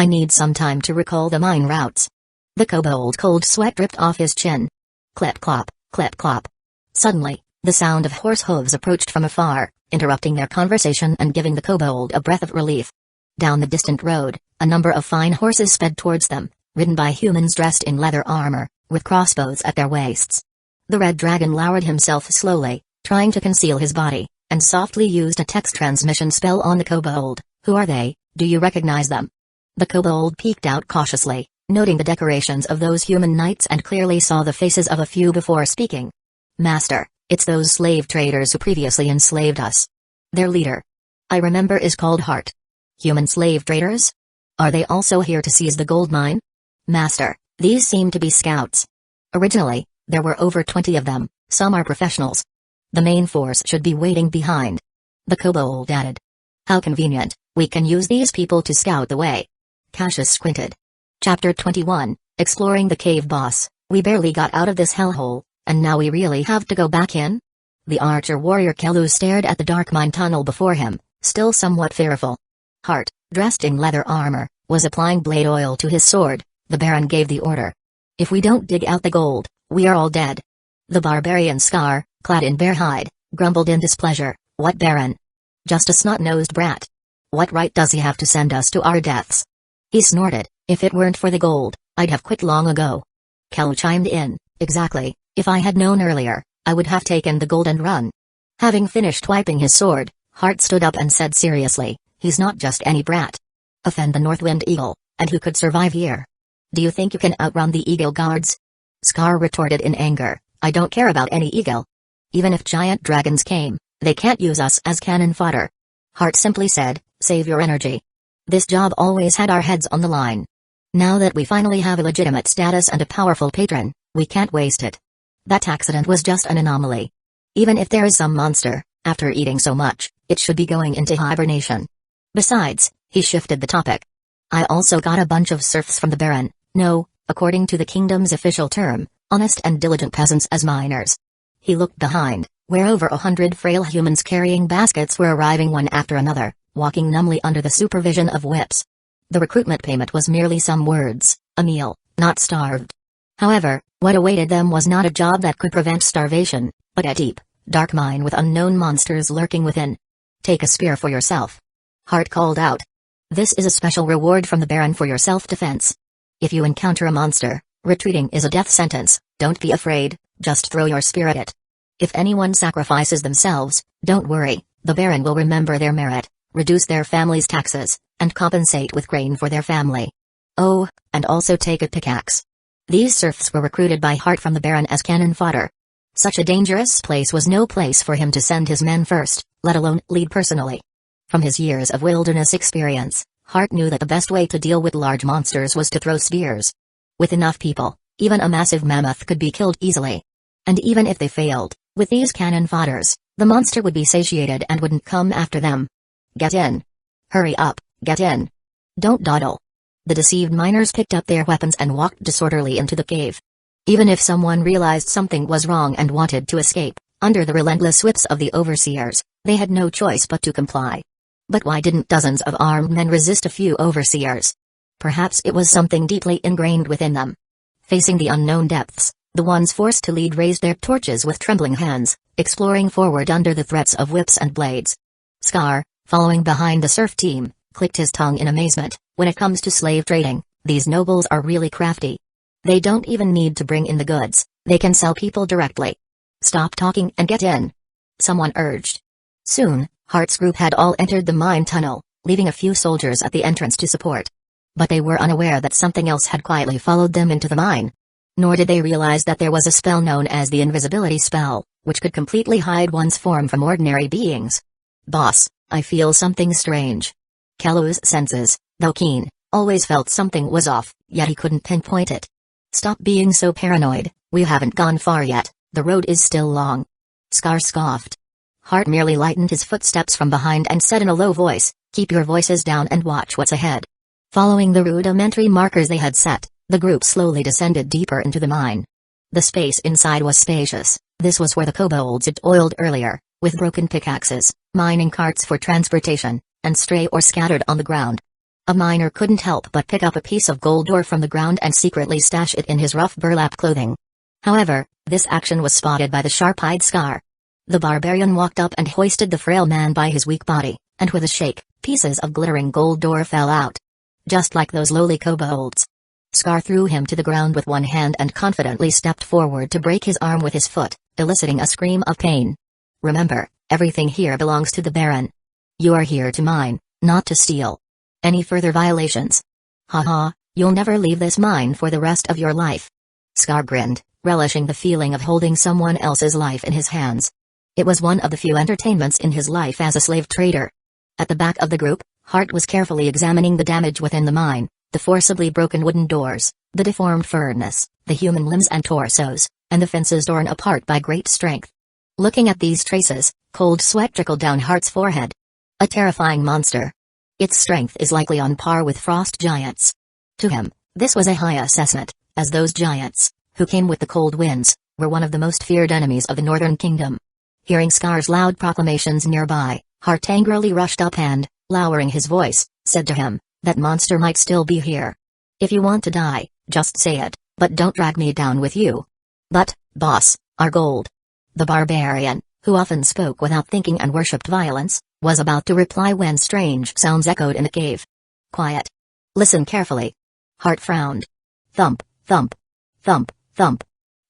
S1: need some time to recall the mine routes. The kobold cold sweat dripped off his chin. Clip clop, clip clop. Suddenly, the sound of horse hooves approached from afar, interrupting their conversation and giving the kobold a breath of relief. Down the distant road, a number of fine horses sped towards them, ridden by humans dressed in leather armor, with crossbows at their waists. The Red Dragon lowered himself slowly, trying to conceal his body, and softly used a text transmission spell on the kobold. Who are they? Do you recognize them? The kobold peeked out cautiously, noting the decorations of those human knights and clearly saw the faces of a few before speaking. Master, it's those slave traders who previously enslaved us. Their leader, I remember, is called Heart. Human slave traders? Are they also here to seize the gold mine? Master, these seem to be scouts. Originally, there were over 20 of them, some are professionals. The main force should be waiting behind. The kobold added. How convenient, we can use these people to scout the way. Cassius squinted. Chapter 21, Exploring the Cave Boss. We barely got out of this hellhole, and now we really have to go back in? The archer warrior Kelu stared at the dark mine tunnel before him, still somewhat fearful. Hart, dressed in leather armor, was applying blade oil to his sword. The Baron gave the order. If we don't dig out the gold, we are all dead. The barbarian Scar, clad in bear hide, grumbled in displeasure. What Baron? Just a snot-nosed brat. What right does he have to send us to our deaths? He snorted. If it weren't for the gold, I'd have quit long ago. Kelu chimed in. Exactly, if I had known earlier, I would have taken the gold and run. Having finished wiping his sword, Hart stood up and said seriously, he's not just any brat. Offend the Northwind Eagle, and who could survive here? Do you think you can outrun the Eagle Guards? Scar retorted in anger, I don't care about any eagle. Even if giant dragons came, they can't use us as cannon fodder. Hart simply said, save your energy. This job always had our heads on the line. Now that we finally have a legitimate status and a powerful patron, we can't waste it. That accident was just an anomaly. Even if there is some monster, after eating so much, it should be going into hibernation. Besides, he shifted the topic. I also got a bunch of serfs from the Baron, no, according to the kingdom's official term, honest and diligent peasants as miners. He looked behind, where over 100 frail humans carrying baskets were arriving one after another, walking numbly under the supervision of whips. The recruitment payment was merely some words, a meal, not starved. However, what awaited them was not a job that could prevent starvation, but a deep, dark mine with unknown monsters lurking within. Take a spear for yourself. Hart called out. This is a special reward from the Baron for your self-defense. If you encounter a monster, retreating is a death sentence, don't be afraid, just throw your spear at it. If anyone sacrifices themselves, don't worry, the Baron will remember their merit, reduce their family's taxes, and compensate with grain for their family. Oh, and also take a pickaxe. These serfs were recruited by Hart from the Baron as cannon fodder. Such a dangerous place was no place for him to send his men first, let alone lead personally. From his years of wilderness experience, Hart knew that the best way to deal with large monsters was to throw spears. With enough people, even a massive mammoth could be killed easily. And even if they failed, with these cannon fodders, the monster would be satiated and wouldn't come after them. Get in. Hurry up, get in. Don't dawdle. The deceived miners picked up their weapons and walked disorderly into the cave. Even if someone realized something was wrong and wanted to escape, under the relentless whips of the overseers, they had no choice but to comply. But why didn't dozens of armed men resist a few overseers? Perhaps it was something deeply ingrained within them. Facing the unknown depths, the ones forced to lead raised their torches with trembling hands, exploring forward under the threats of whips and blades. Scar, following behind the serf team, clicked his tongue in amazement. When it comes to slave trading, these nobles are really crafty. They don't even need to bring in the goods, they can sell people directly. Stop talking and get in, someone urged. Soon, Hart's group had all entered the mine tunnel, leaving a few soldiers at the entrance to support. But they were unaware that something else had quietly followed them into the mine. Nor did they realize that there was a spell known as the invisibility spell, which could completely hide one's form from ordinary beings. "Boss, I feel something strange." Kalu's senses, though keen, always felt something was off, yet he couldn't pinpoint it. "Stop being so paranoid, we haven't gone far yet, the road is still long." Scar scoffed. Hart merely lightened his footsteps from behind and said in a low voice, "Keep your voices down and watch what's ahead." Following the rudimentary markers they had set, the group slowly descended deeper into the mine. The space inside was spacious. This was where the kobolds had toiled earlier, with broken pickaxes, mining carts for transportation, and stray ore scattered on the ground. A miner couldn't help but pick up a piece of gold ore from the ground and secretly stash it in his rough burlap clothing. However, this action was spotted by the sharp-eyed Scar. The barbarian walked up and hoisted the frail man by his weak body, and with a shake, pieces of glittering gold ore fell out. Just like those lowly kobolds. Scar threw him to the ground with one hand and confidently stepped forward to break his arm with his foot, eliciting a scream of pain. "Remember, everything here belongs to the Baron. You are here to mine, not to steal. Any further violations? Haha, you'll never leave this mine for the rest of your life." Scar grinned, relishing the feeling of holding someone else's life in his hands. It was one of the few entertainments in his life as a slave trader. At the back of the group, Hart was carefully examining the damage within the mine, the forcibly broken wooden doors, the deformed furnace, the human limbs and torsos, and the fences torn apart by great strength. Looking at these traces, cold sweat trickled down Hart's forehead. A terrifying monster. Its strength is likely on par with frost giants. To him, this was a high assessment, as those giants, who came with the cold winds, were one of the most feared enemies of the Northern Kingdom. Hearing Scar's loud proclamations nearby, Hart angrily rushed up and, lowering his voice, said to him, "That monster might still be here. If you want to die, just say it, but don't drag me down with you." "But, boss, our gold." The barbarian, who often spoke without thinking and worshipped violence, was about to reply when strange sounds echoed in the cave. "Quiet. Listen carefully." Hart frowned. Thump, thump, thump, thump.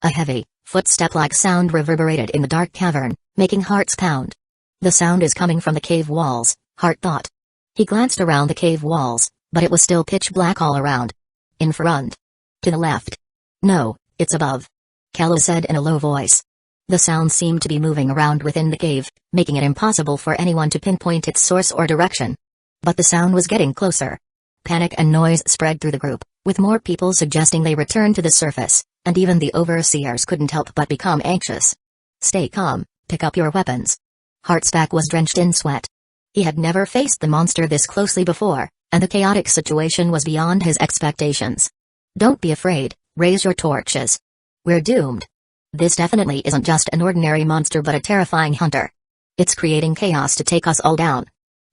S1: A heavy, footstep-like sound reverberated in the dark cavern, making Hart's pound. The sound is coming from the cave walls, Hart thought. He glanced around the cave walls, but it was still pitch black all around. In front. To the left. "No, it's above," Kalu said in a low voice. The sound seemed to be moving around within the cave, making it impossible for anyone to pinpoint its source or direction. But the sound was getting closer. Panic and noise spread through the group, with more people suggesting they return to the surface, and even the overseers couldn't help but become anxious. "Stay calm, pick up your weapons." Hart's back was drenched in sweat. He had never faced the monster this closely before, and the chaotic situation was beyond his expectations. "Don't be afraid, raise your torches. We're doomed. This definitely isn't just an ordinary monster but a terrifying hunter. It's creating chaos to take us all down."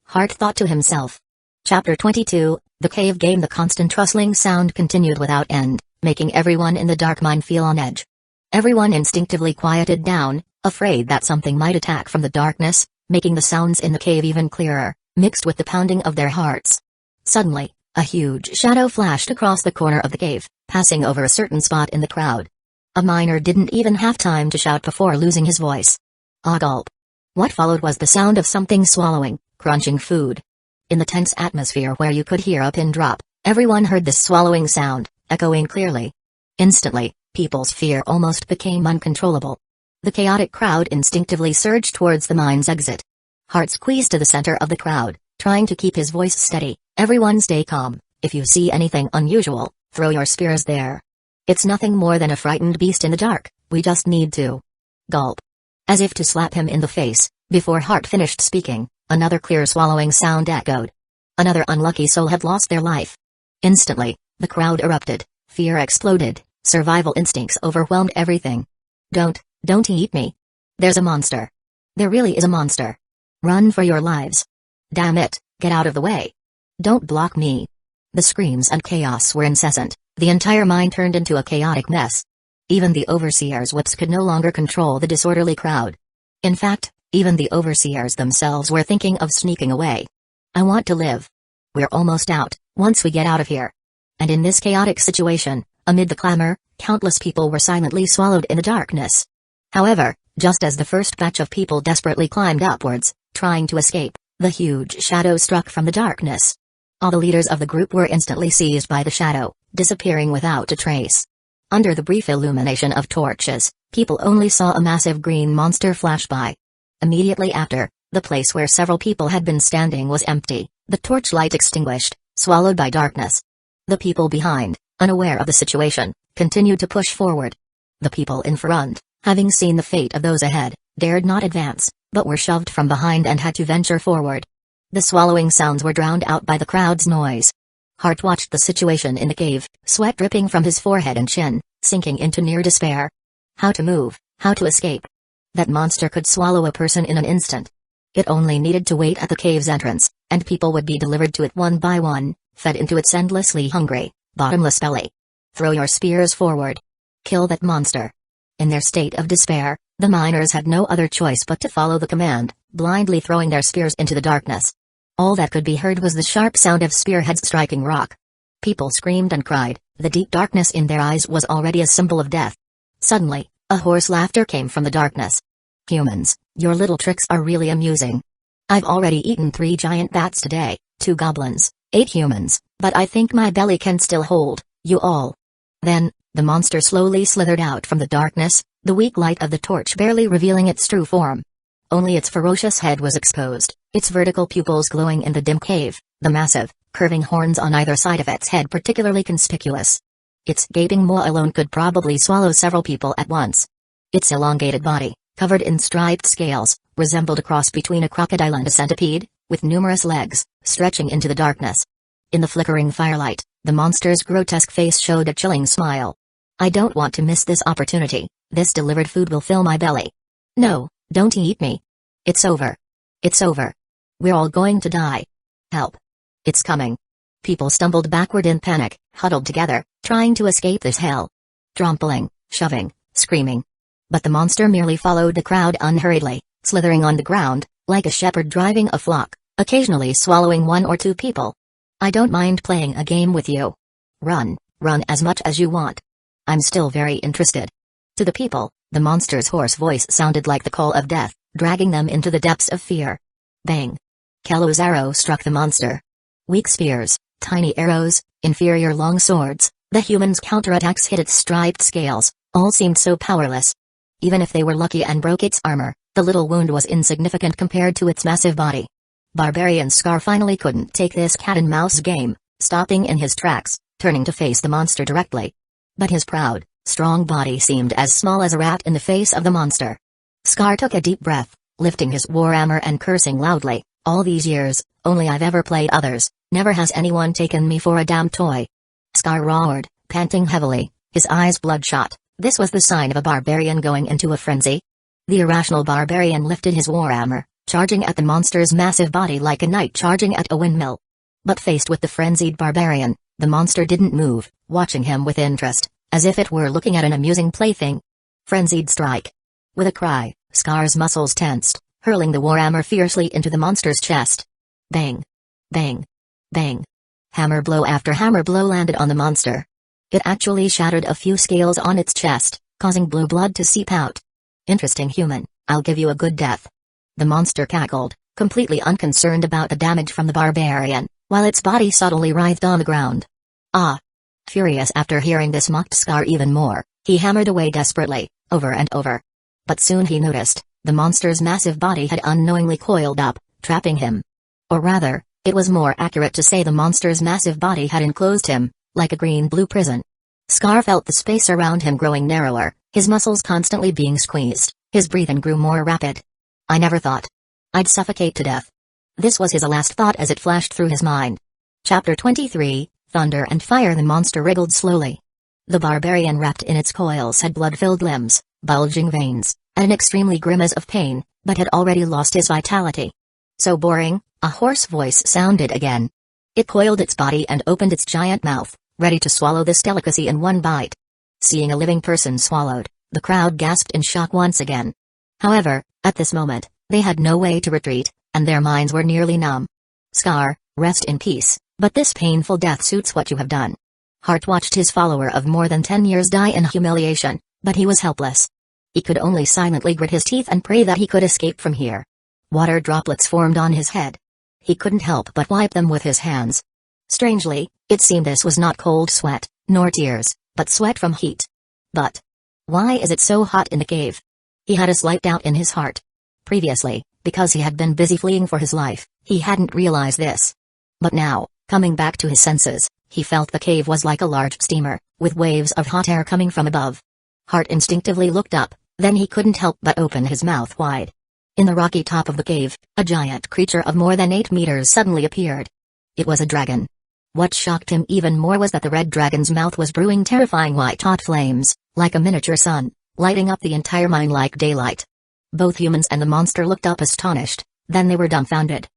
S1: Hart thought to himself. Chapter 22, The Cave Game. The constant rustling sound continued without end, making everyone in the dark mine feel on edge. Everyone instinctively quieted down, afraid that something might attack from the darkness, making the sounds in the cave even clearer, mixed with the pounding of their hearts. Suddenly, a huge shadow flashed across the corner of the cave, passing over a certain spot in the crowd. A miner didn't even have time to shout before losing his voice. A gulp. What followed was the sound of something swallowing, crunching food. In the tense atmosphere where you could hear a pin drop, everyone heard this swallowing sound, echoing clearly. Instantly, people's fear almost became uncontrollable. The chaotic crowd instinctively surged towards the mine's exit. Hart squeezed to the center of the crowd, trying to keep his voice steady. "Everyone stay calm. If you see anything unusual, throw your spears there. It's nothing more than a frightened beast in the dark, we just need to." Gulp. As if to slap him in the face, before Hart finished speaking, another clear swallowing sound echoed. Another unlucky soul had lost their life. Instantly, the crowd erupted, fear exploded, survival instincts overwhelmed everything. Don't eat me. There's a monster. There really is a monster. Run for your lives. Damn it, get out of the way. Don't block me." The screams and chaos were incessant. The entire mine turned into a chaotic mess. Even the overseers' whips could no longer control the disorderly crowd. In fact, even the overseers themselves were thinking of sneaking away. "I want to live. We're almost out, once we get out of here." And in this chaotic situation, amid the clamor, countless people were silently swallowed in the darkness. However, Just as the first batch of people desperately climbed upwards, trying to escape, the huge shadow struck from the darkness. All the leaders of the group were instantly seized by the shadow, disappearing without a trace. Under the brief illumination of torches, people only saw a massive green monster flash by. Immediately after, the place where several people had been standing was empty, the torchlight extinguished, swallowed by darkness. The people behind, unaware of the situation, continued to push forward. The people in front, having seen the fate of those ahead, dared not advance, but were shoved from behind and had to venture forward. The swallowing sounds were drowned out by the crowd's noise. Hart watched the situation in the cave, sweat dripping from his forehead and chin, sinking into near despair. How to move, how to escape. That monster could swallow a person in an instant. It only needed to wait at the cave's entrance, and people would be delivered to it one by one, fed into its endlessly hungry, bottomless belly. Throw your spears forward. Kill that monster. In their state of despair, the miners had no other choice but to follow the command, blindly throwing their spears into the darkness. All that could be heard was the sharp sound of spearheads striking rock. People screamed and cried, the deep darkness in their eyes was already a symbol of death. Suddenly, a hoarse laughter came from the darkness. Humans, your little tricks are really amusing. I've already eaten 3 giant bats today, 2 goblins, 8 humans, but I think my belly can still hold you all. Then, the monster slowly slithered out from the darkness, the weak light of the torch barely revealing its true form. Only its ferocious head was exposed, its vertical pupils glowing in the dim cave, the massive, curving horns on either side of its head particularly conspicuous. Its gaping maw alone could probably swallow several people at once. Its elongated body, covered in striped scales, resembled a cross between a crocodile and a centipede, with numerous legs, stretching into the darkness. In the flickering firelight, the monster's grotesque face showed a chilling smile. I don't want to miss this opportunity, this delivered food will fill my belly. No, don't eat me. It's over. It's over. We're all going to die. Help. It's coming. People stumbled backward in panic, huddled together, trying to escape this hell. Trampling, shoving, screaming. But the monster merely followed the crowd unhurriedly, slithering on the ground, like a shepherd driving a flock, occasionally swallowing 1 or 2 people. I don't mind playing a game with you. Run, run as much as you want. I'm still very interested. To the people, the monster's hoarse voice sounded like the call of death, dragging them into the depths of fear. Bang! Kello's arrow struck the monster. Weak spears, tiny arrows, inferior long swords, the human's counterattacks hit its striped scales, all seemed so powerless. Even if they were lucky and broke its armor, the little wound was insignificant compared to its massive body. Barbarian Scar finally couldn't take this cat-and-mouse game, stopping in his tracks, turning to face the monster directly. But his proud, strong body seemed as small as a rat in the face of the monster. Scar took a deep breath, lifting his warhammer and cursing loudly, all these years, only I've ever played others, never has anyone taken me for a damn toy. Scar roared, panting heavily, his eyes bloodshot. This was the sign of a barbarian going into a frenzy. The irrational barbarian lifted his warhammer, charging at the monster's massive body like a knight charging at a windmill. But faced with the frenzied barbarian, the monster didn't move, watching him with interest, as if it were looking at an amusing plaything. Frenzied strike. With a cry, Scar's muscles tensed, hurling the warhammer fiercely into the monster's chest. Bang! Bang! Bang! Hammer blow after hammer blow landed on the monster. It actually shattered a few scales on its chest, causing blue blood to seep out. Interesting human, I'll give you a good death. The monster cackled, completely unconcerned about the damage from the barbarian, while its body subtly writhed on the ground. Ah! Furious after hearing this mocked Scar even more, he hammered away desperately, over and over. But soon he noticed, the monster's massive body had unknowingly coiled up, trapping him. Or rather, it was more accurate to say the monster's massive body had enclosed him, like a green-blue prison. Scar felt the space around him growing narrower, his muscles constantly being squeezed, his breathing grew more rapid. I never thought I'd suffocate to death. This was his last thought as it flashed through his mind. Chapter 23, Thunder and Fire. The monster wriggled slowly. The barbarian wrapped in its coils had blood-filled limbs, bulging veins, and an extremely grimace of pain, but had already lost his vitality. So boring, a hoarse voice sounded again. It coiled its body and opened its giant mouth, ready to swallow this delicacy in one bite. Seeing a living person swallowed, the crowd gasped in shock once again. However, at this moment, they had no way to retreat, and their minds were nearly numb. Scar, rest in peace, but this painful death suits what you have done. Hart watched his follower of more than 10 years die in humiliation, but he was helpless. He could only silently grit his teeth and pray that he could escape from here. Water droplets formed on his head. He couldn't help but wipe them with his hands. Strangely, it seemed this was not cold sweat, nor tears, but sweat from heat. But why is it so hot in the cave? He had a slight doubt in his heart. Previously, because he had been busy fleeing for his life, he hadn't realized this. But now, coming back to his senses, he felt the cave was like a large steamer, with waves of hot air coming from above. Hart instinctively looked up, then he couldn't help but open his mouth wide. In the rocky top of the cave, a giant creature of more than 8 meters suddenly appeared. It was a dragon. What shocked him even more was that the red dragon's mouth was brewing terrifying white-hot flames, like a miniature sun, lighting up the entire mine like daylight. Both humans and the monster looked up astonished, then they were dumbfounded.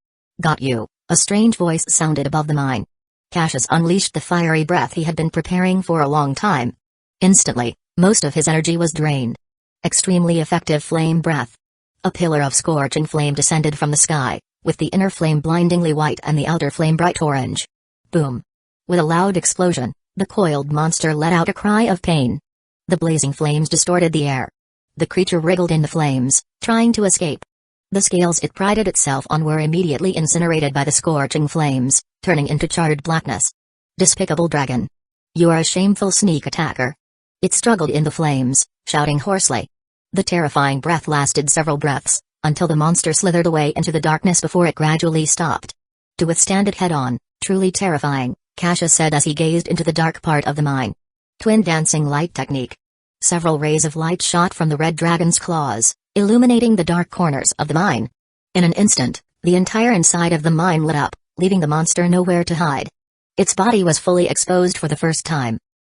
S1: "Got you," a strange voice sounded above the mine. Cassius unleashed the fiery breath he had been preparing for a long time. Instantly, most of his energy was drained. Extremely effective flame breath. A pillar of scorching flame descended from the sky, with the inner flame blindingly white and the outer flame bright orange. Boom! With a loud explosion, the coiled monster let out a cry of pain. The blazing flames distorted the air. The creature wriggled in the flames, trying to escape. The scales it prided itself on were immediately incinerated by the scorching flames, turning into charred blackness. Despicable dragon! You are a shameful sneak attacker! It struggled in the flames, shouting hoarsely. The terrifying breath lasted several breaths, until the monster slithered away into the darkness before it gradually stopped. To withstand it head-on, truly terrifying, Cassius said as he gazed into the dark part of the mine. Twin dancing light technique. Several rays of light shot from the red dragon's claws, illuminating the dark corners of the mine. In an instant, the entire inside of the mine lit up, leaving the monster nowhere to hide. Its body was fully exposed for the first time.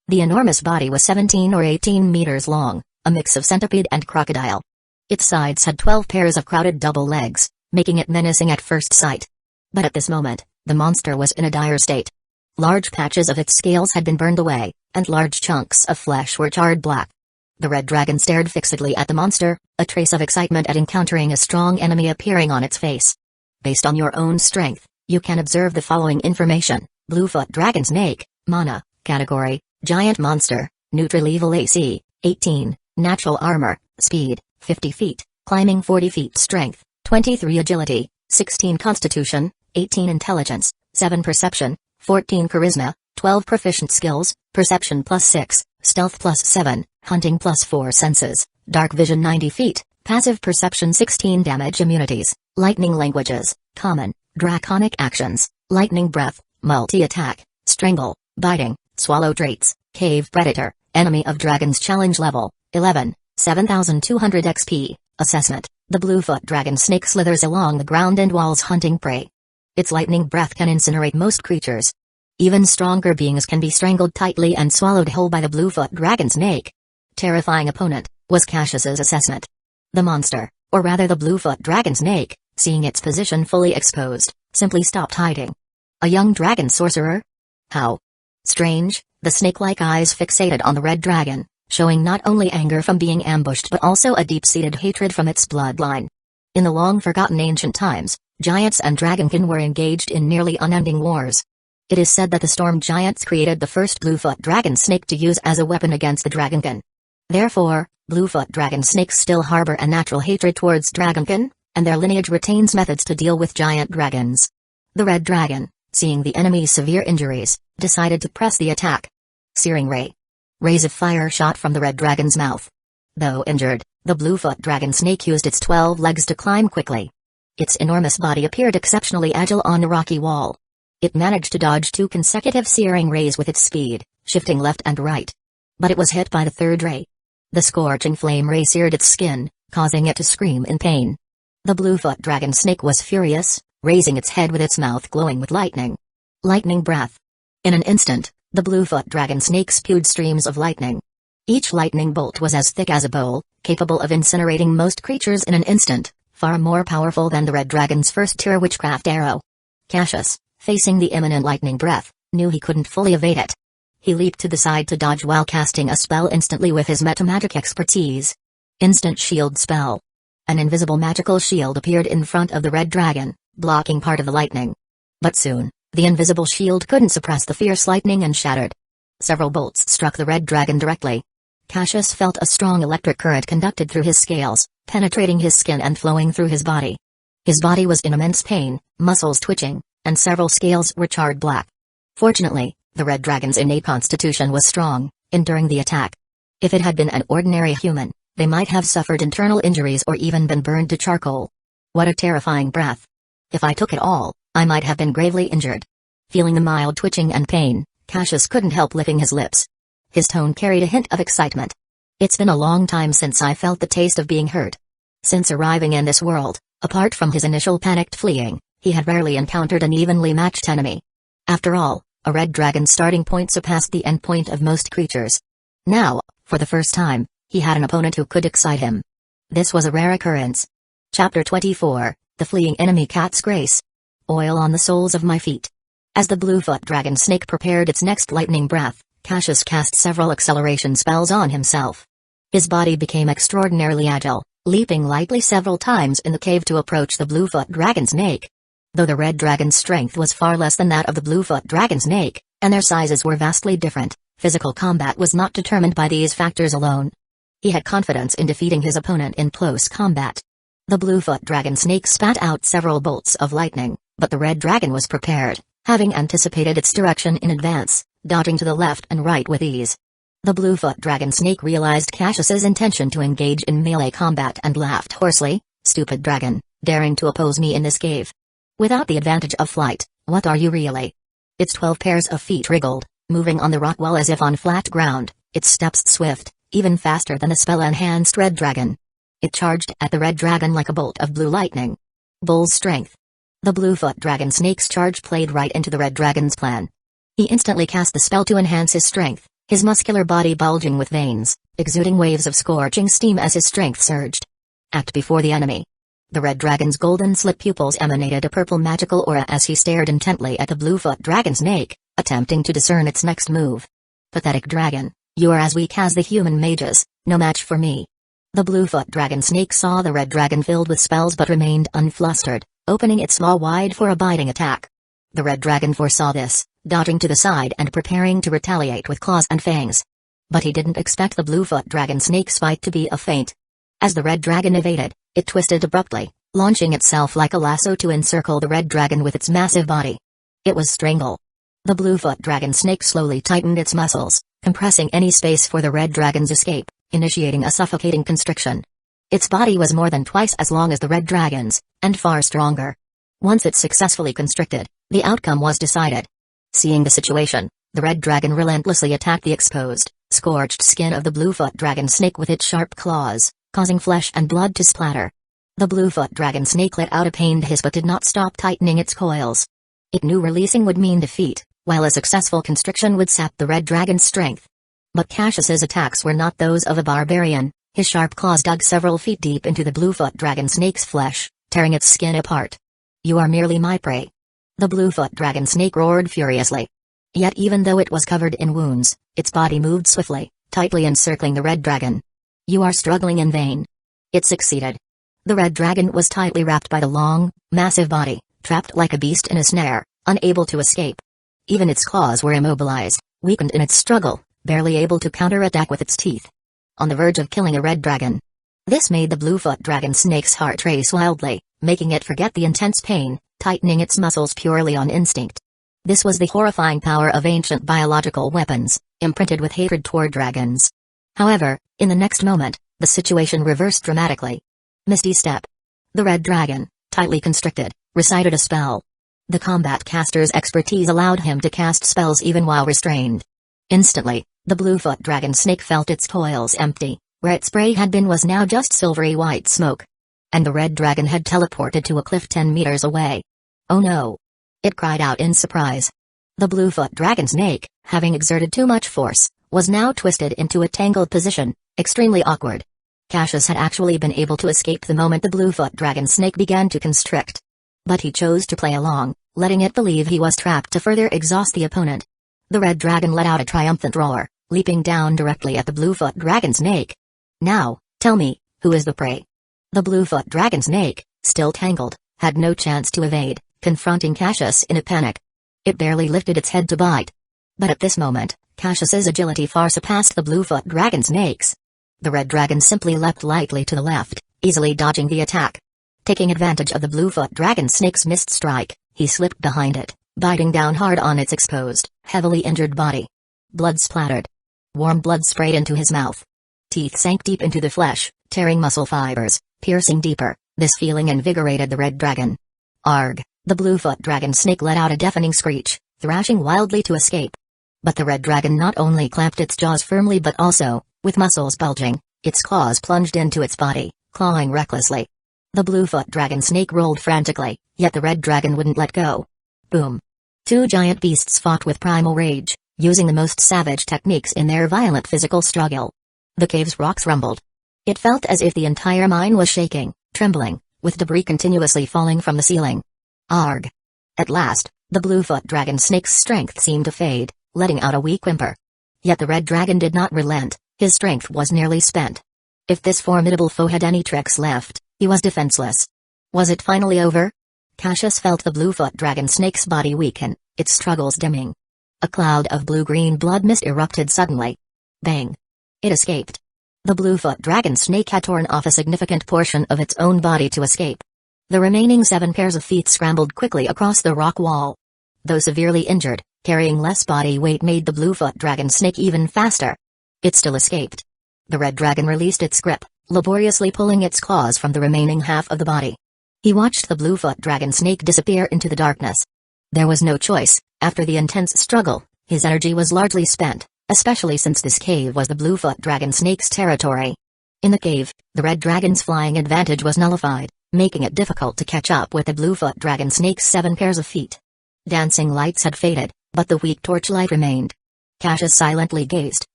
S1: The enormous body was 17 or 18 meters long, a mix of centipede and crocodile. Its sides had 12 pairs of crowded double legs, making it menacing at first sight. But at this moment, the monster was in a dire state. Large patches of its scales had been burned away, and large chunks of flesh were charred black. The red dragon stared fixedly at the monster, a trace of excitement at encountering a strong enemy appearing on its face. Based on your own strength, you can observe the following information: Bluefoot Dragon Snake, Mana, Category, Giant Monster, Neutral Evil AC, 18, Natural Armor, Speed, 50 feet, Climbing 40 feet Strength, 23 Agility, 16 Constitution, 18 Intelligence, 7 Perception, 14 Charisma, 12 Proficient Skills, Perception +6, Stealth +7, Hunting +4 Senses, Dark Vision 90 feet, Passive Perception 16 Damage Immunities, Lightning Languages, Common, Draconic Actions, Lightning Breath, Multi-Attack, Strangle, Biting, Swallow Traits, Cave Predator, Enemy of Dragons Challenge Level, 11, 7200 XP, Assessment, the Bluefoot Dragon Snake slithers along the ground and walls hunting prey. Its lightning breath can incinerate most creatures. Even stronger beings can be strangled tightly and swallowed whole by the Bluefoot Dragon Snake. Terrifying opponent, was Cassius's assessment. The monster, or rather the Bluefoot Dragon Snake, seeing its position fully exposed, simply stopped hiding. A young dragon sorcerer? How strange, the snake-like eyes fixated on the red dragon, showing not only anger from being ambushed but also a deep-seated hatred from its bloodline. In the long-forgotten ancient times, giants and dragonkin were engaged in nearly unending wars. It is said that the storm giants created the first Bluefoot dragon snake to use as a weapon against the dragonkin. Therefore, Bluefoot dragon snakes still harbor a natural hatred towards dragonkin, and their lineage retains methods to deal with giant dragons. The red dragon, seeing the enemy's severe injuries, decided to press the attack. Searing ray. Rays of fire shot from the red dragon's mouth. Though injured, the Bluefoot dragon snake used its 12 legs to climb quickly. Its enormous body appeared exceptionally agile on a rocky wall. It managed to dodge 2 consecutive searing rays with its speed, shifting left and right. But it was hit by the third ray. The scorching flame ray seared its skin, causing it to scream in pain. The Bluefoot dragon snake was furious, raising its head with its mouth glowing with lightning. Lightning breath. In an instant, the Bluefoot dragon snake spewed streams of lightning. Each lightning bolt was as thick as a bowl, capable of incinerating most creatures in an instant, far more powerful than the red dragon's first-tier witchcraft arrow. Cassius, facing the imminent lightning breath, knew he couldn't fully evade it. He leaped to the side to dodge while casting a spell instantly with his metamagic expertise. Instant shield spell. An invisible magical shield appeared in front of the red dragon, blocking part of the lightning. But soon, the invisible shield couldn't suppress the fierce lightning and shattered. Several bolts struck the red dragon directly. Cassius felt a strong electric current conducted through his scales, penetrating his skin and flowing through his body. His body was in immense pain, muscles twitching, and several scales were charred black. Fortunately, the red dragon's innate constitution was strong, enduring the attack. If it had been an ordinary human, they might have suffered internal injuries or even been burned to charcoal. What a terrifying breath. If I took it all, I might have been gravely injured. Feeling the mild twitching and pain, Cassius couldn't help licking his lips. His tone carried a hint of excitement. It's been a long time since I felt the taste of being hurt. Since arriving in this world, apart from his initial panicked fleeing, he had rarely encountered an evenly matched enemy. After all, a red dragon's starting point surpassed the end point of most creatures. Now, for the first time, he had an opponent who could excite him. This was a rare occurrence. Chapter 24, The Fleeing Enemy Cat's Grace. Oil on the soles of my feet. As the Bluefoot dragon snake prepared its next lightning breath, Cassius cast several acceleration spells on himself. His body became extraordinarily agile, leaping lightly several times in the cave to approach the Bluefoot dragon snake. Though the red dragon's strength was far less than that of the Bluefoot dragon snake, and their sizes were vastly different, physical combat was not determined by these factors alone. He had confidence in defeating his opponent in close combat. The Bluefoot dragon snake spat out several bolts of lightning, but the red dragon was prepared, having anticipated its direction in advance, dodging to the left and right with ease. The Bluefoot dragon snake realized Cassius's intention to engage in melee combat and laughed hoarsely, "Stupid dragon, daring to oppose me in this cave. Without the advantage of flight, what are you really?" Its 12 pairs of feet wriggled, moving on the rock wall as if on flat ground, its steps swift, even faster than the spell-enhanced red dragon. It charged at the red dragon like a bolt of blue lightning. Bull's strength. The Bluefoot dragon snake's charge played right into the red dragon's plan. He instantly cast the spell to enhance his strength, his muscular body bulging with veins, exuding waves of scorching steam as his strength surged. Act before the enemy. The red dragon's golden slit pupils emanated a purple magical aura as he stared intently at the Bluefoot dragon snake, attempting to discern its next move. Pathetic dragon, you are as weak as the human mages, no match for me. The Bluefoot dragon snake saw the red dragon filled with spells but remained unflustered, opening its maw wide for a biting attack. The red dragon foresaw this, dodging to the side and preparing to retaliate with claws and fangs. But he didn't expect the Bluefoot dragon snake's bite to be a feint. As the red dragon evaded, it twisted abruptly, launching itself like a lasso to encircle the red dragon with its massive body. It was strangle. The Bluefoot dragon snake slowly tightened its muscles, compressing any space for the red dragon's escape, initiating a suffocating constriction. Its body was more than twice as long as the red dragon's, and far stronger. Once it successfully constricted, the outcome was decided. Seeing the situation, the red dragon relentlessly attacked the exposed, scorched skin of the Bluefoot dragon snake with its sharp claws, causing flesh and blood to splatter. The Bluefoot dragon snake let out a pained hiss but did not stop tightening its coils. It knew releasing would mean defeat, while a successful constriction would sap the red dragon's strength. But Cassius's attacks were not those of a barbarian. His sharp claws dug several feet deep into the Bluefoot dragon snake's flesh, tearing its skin apart. You are merely my prey. The Bluefoot dragon snake roared furiously. Yet even though it was covered in wounds, its body moved swiftly, tightly encircling the red dragon. You are struggling in vain. It succeeded. The red dragon was tightly wrapped by the long, massive body, trapped like a beast in a snare, unable to escape. Even its claws were immobilized, weakened in its struggle, barely able to counterattack with its teeth. On the verge of killing a red dragon. This made the Bluefoot dragon snake's heart race wildly, making it forget the intense pain, tightening its muscles purely on instinct. This was the horrifying power of ancient biological weapons, imprinted with hatred toward dragons. However, in the next moment, the situation reversed dramatically. Misty Step. The red dragon, tightly constricted, recited a spell. The combat caster's expertise allowed him to cast spells even while restrained. Instantly, the Bluefoot dragon snake felt its coils empty. Where its prey had been was now just silvery white smoke. And the red dragon had teleported to a cliff 10 meters away. Oh no! It cried out in surprise. The Bluefoot dragon snake, having exerted too much force, was now twisted into a tangled position, extremely awkward. Cassius had actually been able to escape the moment the Bluefoot dragon snake began to constrict. But he chose to play along, letting it believe he was trapped to further exhaust the opponent. The red dragon let out a triumphant roar, leaping down directly at the Bluefoot dragon snake. Now, tell me, who is the prey? The Bluefoot dragon snake, still tangled, had no chance to evade, confronting Cassius in a panic. It barely lifted its head to bite. But at this moment, Cassius's agility far surpassed the Bluefoot dragon snake's. The red dragon simply leapt lightly to the left, easily dodging the attack. Taking advantage of the Bluefoot dragon snake's missed strike, he slipped behind it, biting down hard on its exposed, heavily injured body. Blood splattered. Warm blood sprayed into his mouth. Teeth sank deep into the flesh, tearing muscle fibers, piercing deeper. This feeling invigorated the red dragon. Arg! The Bluefoot dragon snake let out a deafening screech, thrashing wildly to escape. But the red dragon not only clamped its jaws firmly but also, with muscles bulging, its claws plunged into its body, clawing recklessly. The Bluefoot dragon snake rolled frantically, yet the red dragon wouldn't let go. Boom! Two giant beasts fought with primal rage, using the most savage techniques in their violent physical struggle. The cave's rocks rumbled. It felt as if the entire mine was shaking, trembling, with debris continuously falling from the ceiling. Arg! At last, the Bluefoot dragon snake's strength seemed to fade, letting out a weak whimper. Yet the red dragon did not relent, his strength was nearly spent. If this formidable foe had any tricks left, he was defenseless. Was it finally over? Cassius felt the Bluefoot dragon snake's body weaken, its struggles dimming. A cloud of blue-green blood mist erupted suddenly. Bang! It escaped. The Bluefoot dragon snake had torn off a significant portion of its own body to escape. The remaining 7 pairs of feet scrambled quickly across the rock wall. Though severely injured, carrying less body weight made the Bluefoot dragon snake even faster. It still escaped. The red dragon released its grip, laboriously pulling its claws from the remaining half of the body. He watched the Bluefoot dragon snake disappear into the darkness. There was no choice. After the intense struggle, his energy was largely spent, especially since this cave was the Bluefoot dragon snake's territory. In the cave, the red dragon's flying advantage was nullified, making it difficult to catch up with the Bluefoot dragon snake's 7 pairs of feet. Dancing lights had faded, but the weak torchlight remained. Cassius silently gazed,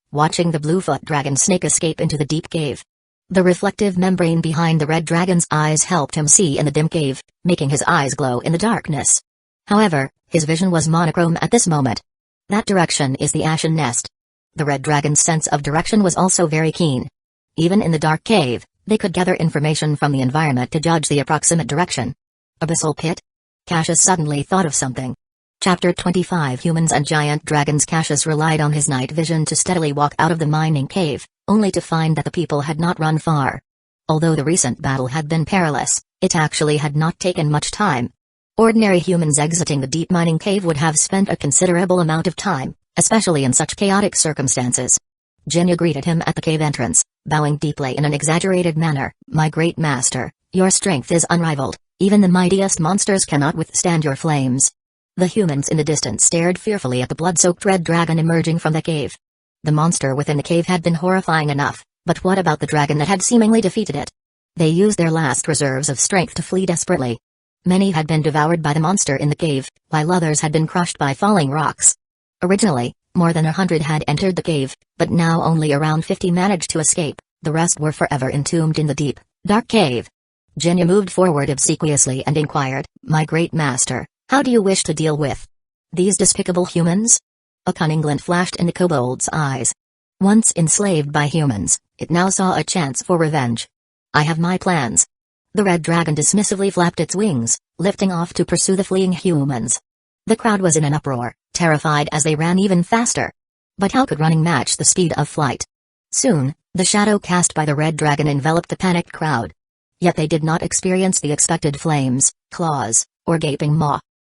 S1: watching the Bluefoot dragon snake escape into the deep cave. The reflective membrane behind the red dragon's eyes helped him see in the dim cave, making his eyes glow in the darkness. However, his vision was monochrome at this moment. That direction is the Ashen Nest. The red dragon's sense of direction was also very keen. Even in the dark cave, they could gather information from the environment to judge the approximate direction. Abyssal pit? Cassius suddenly thought of something. Chapter 25 Humans and Giant Dragons. Cassius relied on his night vision to steadily walk out of the mining cave, only to find that the people had not run far. Although the recent battle had been perilous, it actually had not taken much time. Ordinary humans exiting the deep mining cave would have spent a considerable amount of time, especially in such chaotic circumstances. Jinya greeted him at the cave entrance, bowing deeply in an exaggerated manner. "My great master, your strength is unrivaled, even the mightiest monsters cannot withstand your flames." The humans in the distance stared fearfully at the blood-soaked red dragon emerging from the cave. The monster within the cave had been horrifying enough, but what about the dragon that had seemingly defeated it? They used their last reserves of strength to flee desperately. Many had been devoured by the monster in the cave, while others had been crushed by falling rocks. Originally, more than 100 had entered the cave, but now only around 50 managed to escape. The rest were forever entombed in the deep, dark cave. Jinya moved forward obsequiously and inquired, "My great master, how do you wish to deal with these despicable humans?" A cunning glint flashed in the kobold's eyes. Once enslaved by humans, it now saw a chance for revenge. "I have my plans." The red dragon dismissively flapped its wings, lifting off to pursue the fleeing humans. The crowd was in an uproar, terrified as they ran even faster. But how could running match the speed of flight? Soon, the shadow cast by the red dragon enveloped the panicked crowd. Yet they did not experience the expected flames, claws, or gaping maw.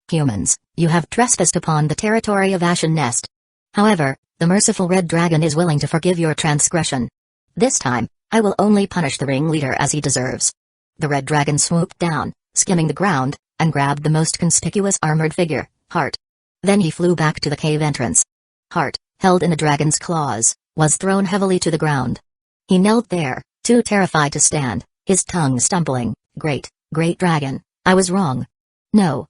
S1: "Humans, you have trespassed upon the territory of Ashen Nest. However, the merciful red dragon is willing to forgive your transgression. This time, I will only punish the ringleader as he deserves." The red dragon swooped down, skimming the ground, and grabbed the most conspicuous armored figure, Heart. Then he flew back to the cave entrance. Heart, held in the dragon's claws, was thrown heavily to the ground. He knelt there, too terrified to stand, his tongue stumbling. Great dragon, I was wrong. No,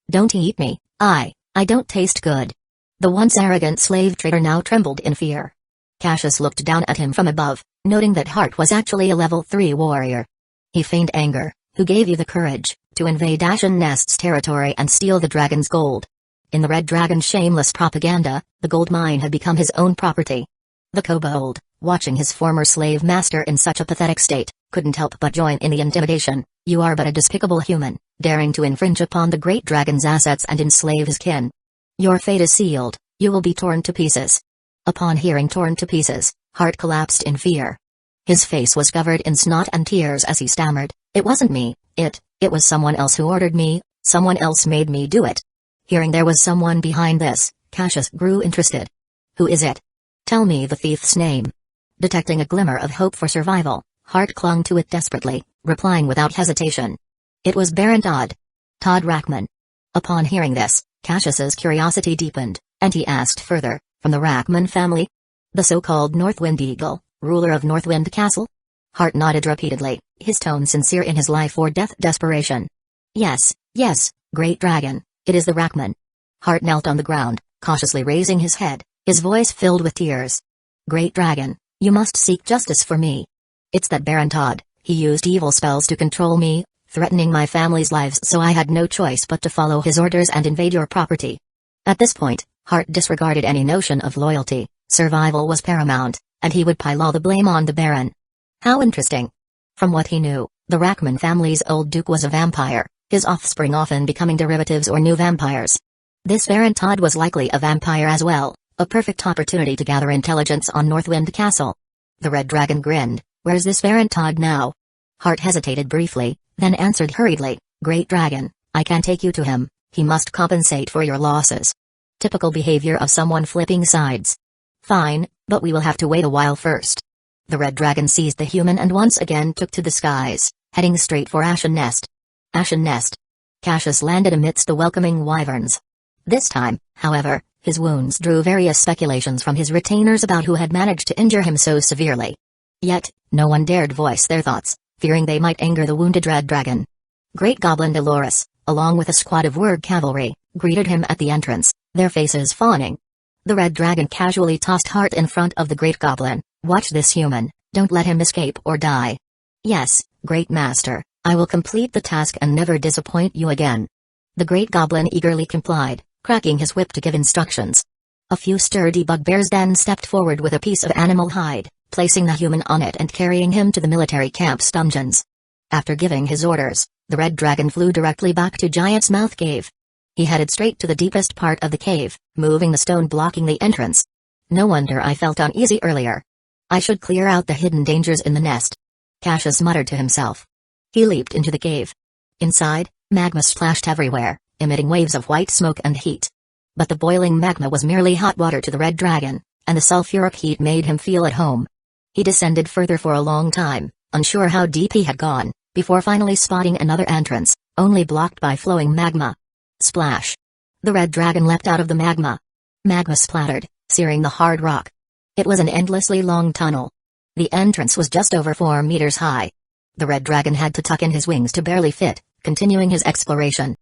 S1: don't eat me, I don't taste good." The once arrogant slave trader now trembled in fear. Cassius looked down at him from above, noting that Heart was actually a level 3 warrior. He feigned anger. "Who gave you the courage to invade Ashen Nest's territory and steal the dragon's gold?" In the red dragon's shameless propaganda, the gold mine had become his own property. The kobold, watching his former slave master in such a pathetic state, couldn't help but join in the intimidation. "You are but a despicable human, daring to infringe upon the great dragon's assets and enslave his kin. Your fate is sealed, you will be torn to pieces." Upon hearing torn to pieces, Hart collapsed in fear. His face was covered in snot and tears as he stammered, "It wasn't me, it was someone else who ordered me, someone else made me do it." Hearing there was someone behind this, Cassius grew interested. "Who is it? Tell me the thief's name." Detecting a glimmer of hope for survival, Hart clung to it desperately, replying without hesitation. It was Baron Todd Rackman. Upon hearing this, Cassius's curiosity deepened, and he asked further, "From the Rackman family? The so-called Northwind Eagle, ruler of Northwind Castle?" Hart nodded repeatedly, his tone sincere in his life-or-death desperation. Yes, Great Dragon, it is the Rackman." Hart knelt on the ground, cautiously raising his head, his voice filled with tears. "Great Dragon, you must seek justice for me. It's that Baron Todd, he used evil spells to control me, threatening my family's lives, so I had no choice but to follow his orders and invade your property." At this point, Hart disregarded any notion of loyalty. Survival was paramount, and he would pile all the blame on the Baron. How interesting. From what he knew, the Rackman family's old duke was a vampire, his offspring often becoming derivatives or new vampires. This Baron Todd was likely a vampire as well, a perfect opportunity to gather intelligence on Northwind Castle. The Red Dragon grinned, "Where's this Baron Todd now?" Hart hesitated briefly, then answered hurriedly, "Great Dragon, I can take you to him, he must compensate for your losses." Typical behavior of someone flipping sides. "Fine, but we will have to wait a while first." The Red Dragon seized the human and once again took to the skies, heading straight for Ashen Nest. Ashen Nest. Cassius landed amidst the welcoming wyverns. This time, however, his wounds drew various speculations from his retainers about who had managed to injure him so severely. Yet, no one dared voice their thoughts, fearing they might anger the wounded Red Dragon. Great Goblin Dolores, along with a squad of Wurg cavalry, greeted him at the entrance, their faces fawning. The Red Dragon casually tossed Hart in front of the Great Goblin. "Watch this human, don't let him escape or die." "Yes, Great Master, I will complete the task and never disappoint you again." The Great Goblin eagerly complied, cracking his whip to give instructions. A few sturdy bugbears then stepped forward with a piece of animal hide, placing the human on it and carrying him to the military camp's dungeons. After giving his orders, the Red Dragon flew directly back to Giant's Mouth Cave. He headed straight to the deepest part of the cave, moving the stone blocking the entrance. "No wonder I felt uneasy earlier. I should clear out the hidden dangers in the nest," Cassius muttered to himself. He leaped into the cave. Inside, magma splashed everywhere, emitting waves of white smoke and heat. But the boiling magma was merely hot water to the Red Dragon, and the sulfuric heat made him feel at home. He descended further for a long time, unsure how deep he had gone, before finally spotting another entrance, only blocked by flowing magma. Splash! The Red Dragon leapt out of the magma. Magma splattered, searing the hard rock. It was an endlessly long tunnel. The entrance was just over 4 meters high. The Red Dragon had to tuck in his wings to barely fit, continuing his exploration.